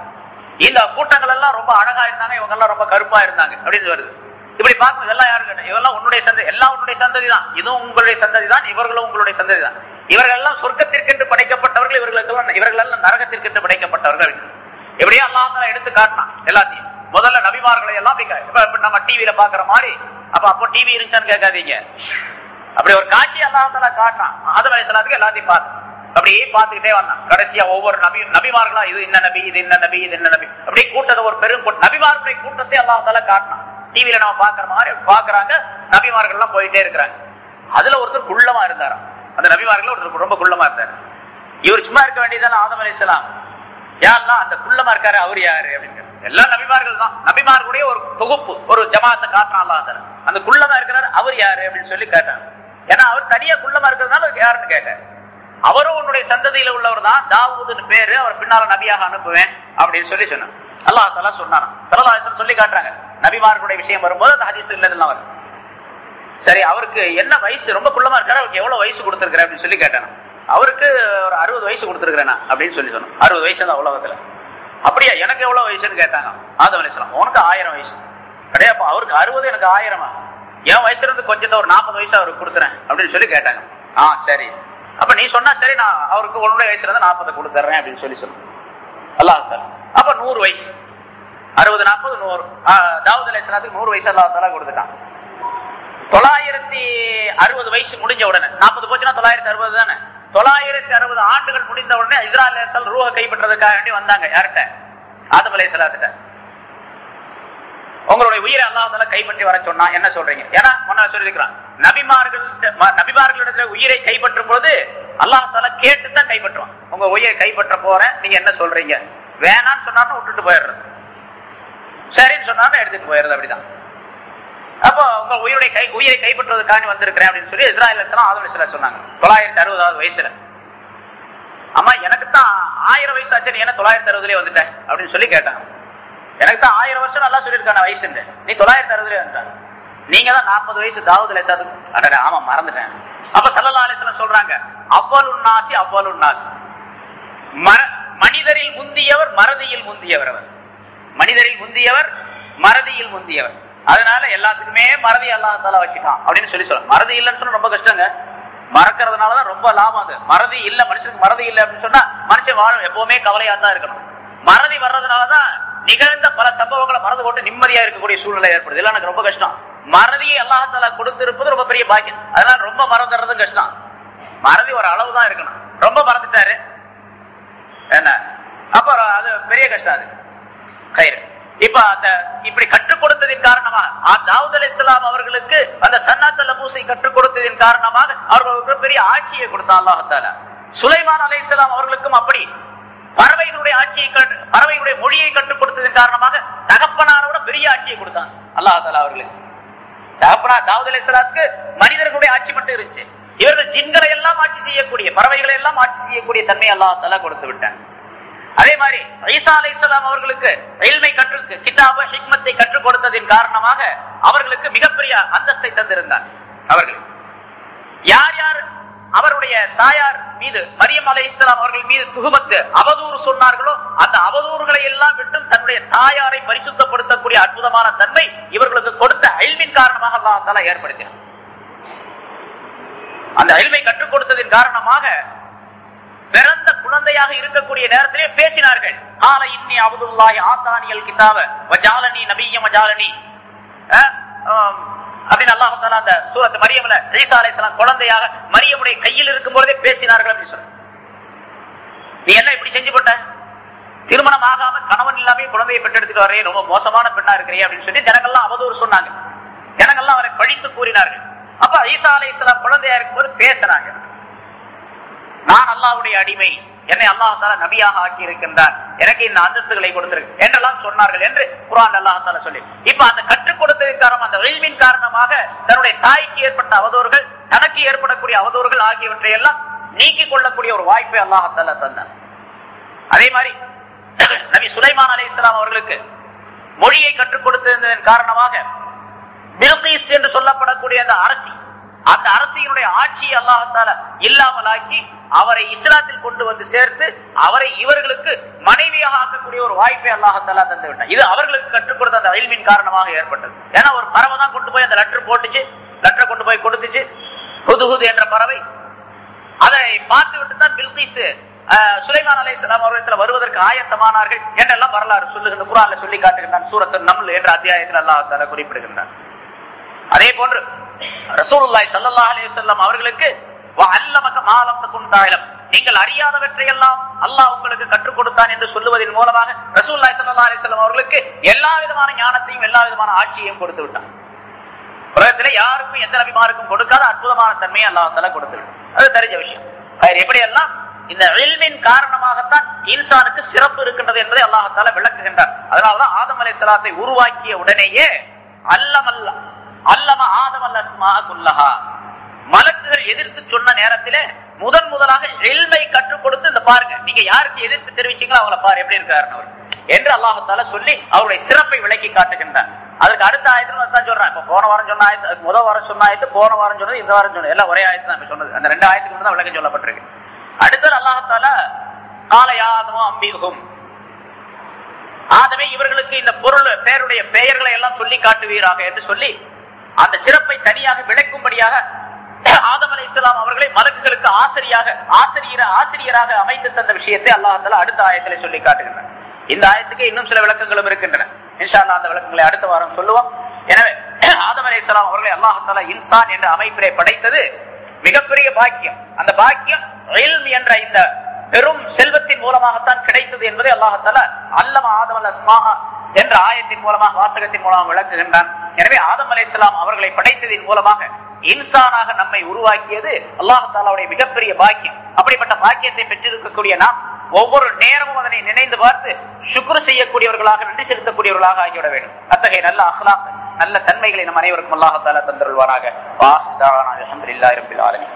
இந்த கூட்டங்கள் எல்லாம் ரொம்ப அழகா இருந்தாங்க, இவங்க எல்லாம் ரொம்ப கருப்பா இருந்தாங்க அப்படின்னு வருது. இப்படி பார்க்கும் இதெல்லாம் யாரு, இவெல்லாம் உன்னுடைய சந்ததி, எல்லாம் உன்னுடைய சந்ததி தான், இதுவும் உங்களுடைய சந்ததி தான், இவர்களும் உங்களுடைய சந்ததி தான். இவர்கள் எல்லாம் சொர்க்கத்திற்கென்று படைக்கப்பட்டவர்கள், இவர்கள் எல்லாம் நரகத்திற்கென்று படைக்கப்பட்டவர்கள். எப்படியா அல்லாஹ் தஆலா எடுத்து காட்டினான் எல்லாத்தையும். முதல்ல நபிமார்களை எல்லாம் நம்ம டிவியில பாக்குற மாதிரி, அப்போ டிவி இருந்துச்சான்னு கேட்காதீங்க, அப்படி ஒரு காட்சி அல்லாஹ் தஆலா காட்டினான். ஆதம் அலைஹிஸ்ஸலாத்துக்கு எல்லாத்தையும் பார்த்து அப்படியே பார்த்துக்கிட்டே வந்தான். கடைசியா ஒவ்வொரு நபிமார்களா, இது என்ன நபி, இது என்ன நபி, இது என்ன நபி, அப்படியே கூட்டத்தை ஒரு பெரும் நபிமார்களுடைய கூட்டத்தை அல்லாஹ் தஆலா காட்டினான். டிவியில நம்ம பாக்குற மாதிரி பாக்குறாங்க, நபிமார்கள் எல்லாம் போயிட்டே இருக்கிறாங்க. அதுல ஒருத்தர் குள்ளமா இருந்தாராம், அந்த நபிமார்கள் ஒருத்தர் ரொம்ப குள்ளமா இருந்தாரு. இவர் சும்மா இருக்க வேண்டியதான ஆதம் அலைஹிஸ்ஸலாம், யாரெல்லாம் அந்த குள்ளமா இருக்காரு அவர் யாரு அப்படின்னு. எல்லா நபிமார்கள் தான், நபிமார்களுடைய ஒரு தொகுப்பு, ஒரு ஜமாத்தை காட்டுறான் அல்லாஹ் தஆலா. அந்த குள்ளமா இருக்கிறாரு அவர் யாரு அப்படின்னு சொல்லி கேட்டாங்க. ஏன்னா அவர் தனியா குள்ளமா இருக்கிறதுனால யாருன்னு கேட்டார். அவரும் உன்னுடைய சந்ததியில உள்ளவர் தான், தாவூதுன்னு பேரு, அவர் பின்னால நபியாக அனுப்புவேன் அப்படின்னு சொல்லி சொன்னார். அல்லாஹ் தஆலா சொன்னான். ஸல்லல்லாஹு அலைஹி வஸல்லம் சொல்லி காட்டுறாங்க. நபிமார்களுடைய விஷயம் வரும்போது அந்த ஹதீஸ் இல்லதெல்லாம் வரும். சரி, அவருக்கு என்ன வயசு, ரொம்ப குள்ளமா இருக்காரு, அவருக்கு எவ்வளவு வயசு கொடுத்திருக்கிற அப்படின்னு சொல்லி கேட்டாங்க. அவருக்கு ஒரு 60 வயசு கொடுத்திருக்கிறேனா அப்படின்னு சொல்லி சொன்னோம். 60 வயசு தான் உலகத்துல. அப்படியா, எனக்கு எவ்வளவு வயசுன்னு கேட்டாங்க. ஆதம் அலைஹிஸ்ஸலாம், உனக்கு 1000 வயசு கிடையாது, அவருக்கு 60, எனக்கு 1000. என் வயசுல இருந்து கொஞ்சம் ஒரு 40 வயசு அவருக்கு கொடுத்துறேன் அப்படின்னு சொல்லி கேட்டாங்க. சரி, அப்ப நீ சொன்னா சரி, நான் அவருக்கு உன்னுடைய வயசுல இருந்து 40 கொடுத்துறேன் அப்படின்னு சொல்லி சொன்னோம். அல்லாஹ் தஆலா அப்ப 100 வயசு, 60 40 100, தாவூத் அலைஹிஸ்ஸலாத்துக்கு 100 வயசு அல்லாஹ் தஆலா கொடுத்துட்டான். 960 வயசு முடிஞ்ச உடனே, 40 போச்சுன்னா 960 தானே, 960 ஆண்டுகள் முடிந்த உடனே இஸ்ராயீல் அலைஹிஸ்ஸலாம் ரூஹை கைப்பற்றதுக்காக வேண்டி வந்தாங்க. யார்கிட்ட? ஆதம் அலைஹிஸ்ஸலாத்திட்ட. உங்களுடைய உயிரை அல்லாஹ் தஆலா கைப்பற்றி வர சொன்னா என்ன சொல்றீங்க? ஏன்னா முன்ன சொல்லியிருக்கிறான், நபிமார்களிடத்துல உயிரை கைப்பற்றும் போது அல்லாஹ் தஆலா கேட்டுதான் கைப்பற்றுவான். உங்க உயிரை கைப்பற்ற போறேன், நீங்க என்ன சொல்றீங்க? வேணான்னு சொன்னாலும் விட்டுட்டு போயிடுறது, சரின்னு சொன்னாலும் எடுத்துட்டு போயிடுறது. அப்படிதான். அப்போ உங்க உயிரை கைப்பற்றுவதற்காக வந்திருக்கிறேன் அப்படின்னு சொல்லி இஸ்ராயீல் அலைஹிஸ்ஸலாம் ஆதம் அலைஹிஸ்ஸலாம் சொன்னாங்க 960வது வயசுல. அம்மா எனக்கு தான் 1000 வயசு ஆச்சு, நீ என்ன 960லயே வந்துட்ட அப்படின்னு சொல்லி கேட்டாங்க. எனக்கு தான் 1000 வருஷம் நல்லா சொல்லியிருக்கான வயசு, நீ 960லயே வந்துட்டாங்க. நீங்க தான் 40 வயசு தாவூத் அலைஹிஸ்ஸலாத்துக்கு. ஆமா மறந்துட்டேன். அப்ப ஸல்லல்லாஹு அலைஹி வஸல்லம் சொல்றாங்க, அவ்வலுன் நாஸ், மனிதரில் முந்தியவர் மறதியில் முந்தியவர். அவர் மனிதரில் முந்தியவர் மறதியில் முந்தியவர். அதனால எல்லாத்துக்குமே மறதி அல்லாஹ் தஆலா வச்சுட்டான் அப்படின்னு சொல்லி சொல்ல. மறதி இல்லைன்னு சொன்னா ரொம்ப கஷ்டங்க, மறக்கிறதுனாலதான் ரொம்ப லாபம். அது மறதி இல்ல, மனுஷனுக்கு மறதி இல்லை அப்படின்னு சொன்னா மனுஷன் வாழும் எப்பவுமே கவலையா தான் இருக்கணும். மறதி வர்றதுனாலதான் நிகழ்ந்த பல சம்பவங்களை மறந்து போட்டு நிம்மதியா இருக்கக்கூடிய சூழ்நிலை ஏற்படுது. இல்ல எனக்கு ரொம்ப கஷ்டம். மறதியை அல்லாஹ் தஆலா கொடுத்திருப்பது ரொம்ப பெரிய பாக்கியம். அதனால ரொம்ப மறந்துறதும் கஷ்டம். மறதி ஒரு அளவுதான் இருக்கணும். ரொம்ப மறந்துட்டாரு என்ன, அப்ப அது பெரிய கஷ்டம். அது கயிறு இப்ப அந்த இப்படி கற்றுக் கொடுத்ததின் காரணமாக தாவூத் அலைஹிஸ்ஸலாம் அவர்களுக்கு அந்த சன்னாத் லபூஸை கற்றுக் கொடுத்ததின் காரணமாக அவர்களுக்கு பெரிய ஆட்சியை கொடுத்தான் அல்லாஹ் தஆலா. சுலைமான் அலைஹிஸ்ஸலாம் அவர்களுக்கும் அப்படி பறவைகளுடைய ஆட்சியை பறவைகளுடைய மொழியை கற்றுக் கொடுத்ததன் காரணமாக தகப்பனாரோட பெரிய ஆட்சியை கொடுத்தான் அல்லாஹ் தஆலா அவர்களுக்கு. தகப்பனார் தாவூத் அலைஹிஸ்ஸலாத்துக்கு மனிதர்களுடைய ஆட்சி மட்டும் இருந்துச்சு. இவர்கள் ஜின்களை எல்லாம் ஆட்சி செய்யக்கூடிய, பறவைகளை எல்லாம் ஆட்சி செய்யக்கூடிய தன்மை அல்லாஹ் தஆலா கொடுத்து விட்டான். அதே மாதிரி ஈசா அலைஹிஸ்ஸலாம் அவர்களுக்கு இல்மை கிதாப ஹிக்மத்தை கற்றுக் கொடுத்ததின் காரணமாக அவர்களுக்கு மிகப்பெரிய அந்தஸ்தை தந்திருந்தார். அவர்கள் யார் யார் அவருடைய தாயார் மீது மரியம் அலைஹிஸ்ஸலாம் அவர்கள் மீது துஹமத்து அவதூறு சொன்னார்களோ அந்த அவதூறுகளை எல்லாம் விட்டும் தன்னுடைய தாயாரை பரிசுத்தப்படுத்தக்கூடிய அற்புதமான தன்மை இவர்களுக்கு கொடுத்த இல்மின் காரணமாக அல்லாஹ் தஆலா ஏற்படுத்தினார். அந்த இல்மை கற்றுக் கொடுத்ததின் காரணமாக பிறந்த குழந்தையாக இருக்கக்கூடிய நேரத்திலே பேசினார்கள். கால இன்னி அப்துல்லாஹி ஆதானியல் கிதாப வஜாலனி நபிய்யம் வஜாலனி அப்படின்னு அல்லாஹ் தஆலா அந்த சூரத் மரியம்ல ஈசா அலைஹிஸ்ஸலாம் குழந்தையாக மரியமுடைய கையில் இருக்கும் பொழுதே பேசினார்கள் அப்படின்னு சொல்றாங்க. நீ என்ன இப்படி செஞ்சு போட்ட, திருமணம் ஆகாம கணவன் இல்லாம குழந்தையை பெற்றெடுத்துட்டு வரே, ரொம்ப மோசமான பெண்ணா இருக்கிறே அப்படின்னு சொல்லி ஜனங்கள்லாம் அவதூறு சொன்னாங்க. ஜனங்கள்லாம் அவரை பழித்து கூறினார்கள். அப்ப ஈசா அலைஹிஸ்ஸலாம் குழந்தையா இருக்கும்போது பேசுறாங்க, நான் அல்லாஹ்வுடைய அடிமை, என்னை அல்லாஹ் தஆலா நபியாக ஆக்கி இருக்கின்றான், எனக்கு இந்த அந்தஸ்துகளை கொடுத்திருக்கு என்றெல்லாம் சொன்னார்கள் என்று குர்ஆன் அல்லாஹ் தஆலா சொல்லி. இப்ப அந்த கற்றுக் கொடுத்ததின் காரணம், அந்த இல்மின் காரணமாக தன்னுடைய தாய்க்கு ஏற்பட்ட அவதூறுகள், தனக்கு ஏற்படக்கூடிய அவதூறுகள் ஆகியவற்றை எல்லாம் நீக்கிக் கொள்ளக்கூடிய ஒரு வாய்ப்பை அல்லாஹ் தஆலா தந்தார். அதே மாதிரி நபி சுலைமான் அலைஹிஸ்ஸலாம் அவர்களுக்கு மொழியை கற்றுக் கொடுத்ததன் காரணமாக பில்கீஸ் என்று சொல்லப்படக்கூடிய அந்த அரசியினுடைய ஆட்சியை அல்லாஹ் தஆலா இல்லாமலாக்கி அவரை இஸ்லாத்தில் கொண்டு வந்து சேர்த்து அவரை இவர்களுக்கு மனைவியாக ஆக்கக்கூடிய ஒரு வாய்ப்பை அல்லாஹ் தஆலா தந்து விட்டார். இது அவர்களுக்கு கற்றுக் கொடுத்த அந்த இல்மின் காரணமாக ஏற்பட்டது. ஏன்னா ஒரு பறவை தான் கொண்டு போய் அந்த லெட்டர் கொண்டு போய் கொடுத்துச்சு. ஹுதுஹுது என்ற பறவை அதை பார்த்து விட்டு தான் பில்கீஸ் சுலைமான் அலைஹிஸ்ஸலாம் அவர்களிடத்தில் வருவதற்கு ஆயத்தமானார்கள் என்றெல்லாம் வரலாறு சொல்லுகின்ற குர்ஆன்ல சொல்லி காட்டுகின்றான். சூரத்துன் நம்ல் என்ற அத்தியாயத்தில் அல்லாஹ் தஆலா குறிப்பிடுகின்றான். அதே போன்று ரசூலுல்லாஹி ஸல்லல்லாஹு அலைஹி வஸல்லம் அவர்களுக்கு வஅல்லமக மா லம் தகுன் தஅலம், நீங்கள் அறியாதவற்றை எல்லாம் அல்லாஹ் உங்களுக்கு கற்றுக் கொடுத்தான் என்று சொல்லுவதன் மூலமாக ரசூலுல்லாஹி ஸல்லல்லாஹு அலைஹி வஸல்லம் அவர்களுக்கு எல்லா விதமான ஞானத்தையும் எல்லா விதமான ஆட்சியையும் கொடுத்து விட்டான். உலகத்தில் யாருக்கும் எந்த நபிமாருக்கும் கொடுக்காத அற்புதமான தன்மையை அல்லாஹ் தஆலா கொடுத்து விட்டான். அது தெரிஞ்ச விஷயம். எப்படியெல்லாம் இந்த இல்மின் காரணமாகத்தான் இன்சானுக்கு சிறப்பு இருக்கின்றது என்பதை அல்லாஹ் தஆலா விளக்குகின்றார். அதனாலதான் ஆதம் அலைஹிஸ்ஸலாத்தை உருவாக்கிய உடனேயே அல்லம ஆதம் அல்-அஸ்மா குல்லஹா, மலக்குகள் எதிர்த்து சொன்ன நேரத்திலே முதலாக இல்மை கற்றுக் கொடுத்து, இந்த பாருங்க நீங்க யாருக்கு எதிர்த்து தெரிவிச்சீங்களோ அவங்கள பாரு எப்படி இருக்காரு என்று அல்லாஹ் தஆலா சொல்லி அவருடைய சிறப்பை விளக்கி காட்டுகின்றார். அதுக்கு அடுத்த ஆயத்துல தான் சொல்றான். இப்ப போன வாரம் சொன்ன ஆயத்து, முதல் வாரம் சொன்ன ஆயத்து, போன வாரம் சொன்னது, இந்த வாரம் சொன்னது எல்லாம் ஒரே ஆயத்து தான் சொன்னது. அந்த 2 ஆயத்துக்கு தான் விளக்கம் சொல்லப்பட்டிருக்கு. அடுத்தது அல்லாஹ் தஆலா கால யா ஆதமு அம்பிஹும், ஆதமே இவர்களுக்கு இந்த பேருடைய பெயர்களை எல்லாம் சொல்லி காட்டுவீராக என்று சொல்லி அந்த சிறப்பை தனியாக விளக்கும்படியாக ஆதம் அலைஹிஸ்ஸலாம் அவர்களை மலக்குகளுக்கு ஆசிரியராக அமைத்து தந்த விஷயத்தை அல்லாஹ் தஆலா அடுத்த ஆயத்திலே சொல்லி காட்டுகின்றார். இந்த ஆயத்துக்கு இன்னும் சில விளக்கங்களும் இருக்கின்றன. இன்ஷா அல்லாஹ் அந்த விளக்கங்களை அடுத்த வாரம் சொல்லுவோம். எனவே ஆதம் அலைஹிஸ்ஸலாம் அவர்களை அல்லாஹ் தஆலா இன்சான் என்ற அமைப்பிலே படைத்தது மிகப்பெரிய பாக்கியம். அந்த பாக்கியம் இல்ம் என்ற இந்த பெரும் செல்வத்தின் மூலமாகத்தான் கிடைத்தது என்பதை அல்லாஹ் தஆலா அல்லம ஆதம் அல்-அஸ்மா என்ற ஆயத்தின் மூலமாக, வாசகத்தின் மூலமாக விளக்குகின்றான். எனவே ஆதம் அலைஹிஸ்ஸலாம் அவர்களை படைத்ததின் மூலமாக இன்சானாக நம்மை உருவாக்கியது அல்லாஹ் தஆலாவுடைய மிகப்பெரிய பாக்கியம். அப்படிப்பட்ட பாக்கியத்தை பெற்றிருக்கக்கூடிய நாம் ஒவ்வொரு நேரமும் அதனை நினைந்து பார்த்து ஷுக்ர் செய்யக்கூடியவர்களாக, நன்றி செலுத்தக்கூடியவர்களாக ஆகிவிட வேண்டும். அத்தகைய நல்ல அஹ்லாக், நல்ல தன்மைகளை நம் அனைவருக்கும் அல்லாஹ் தஆலா தந்தருள்வானாக. வாஹ் தஆலா அல்ஹம்துலில்லாஹி ரப்பில் ஆலமீன்.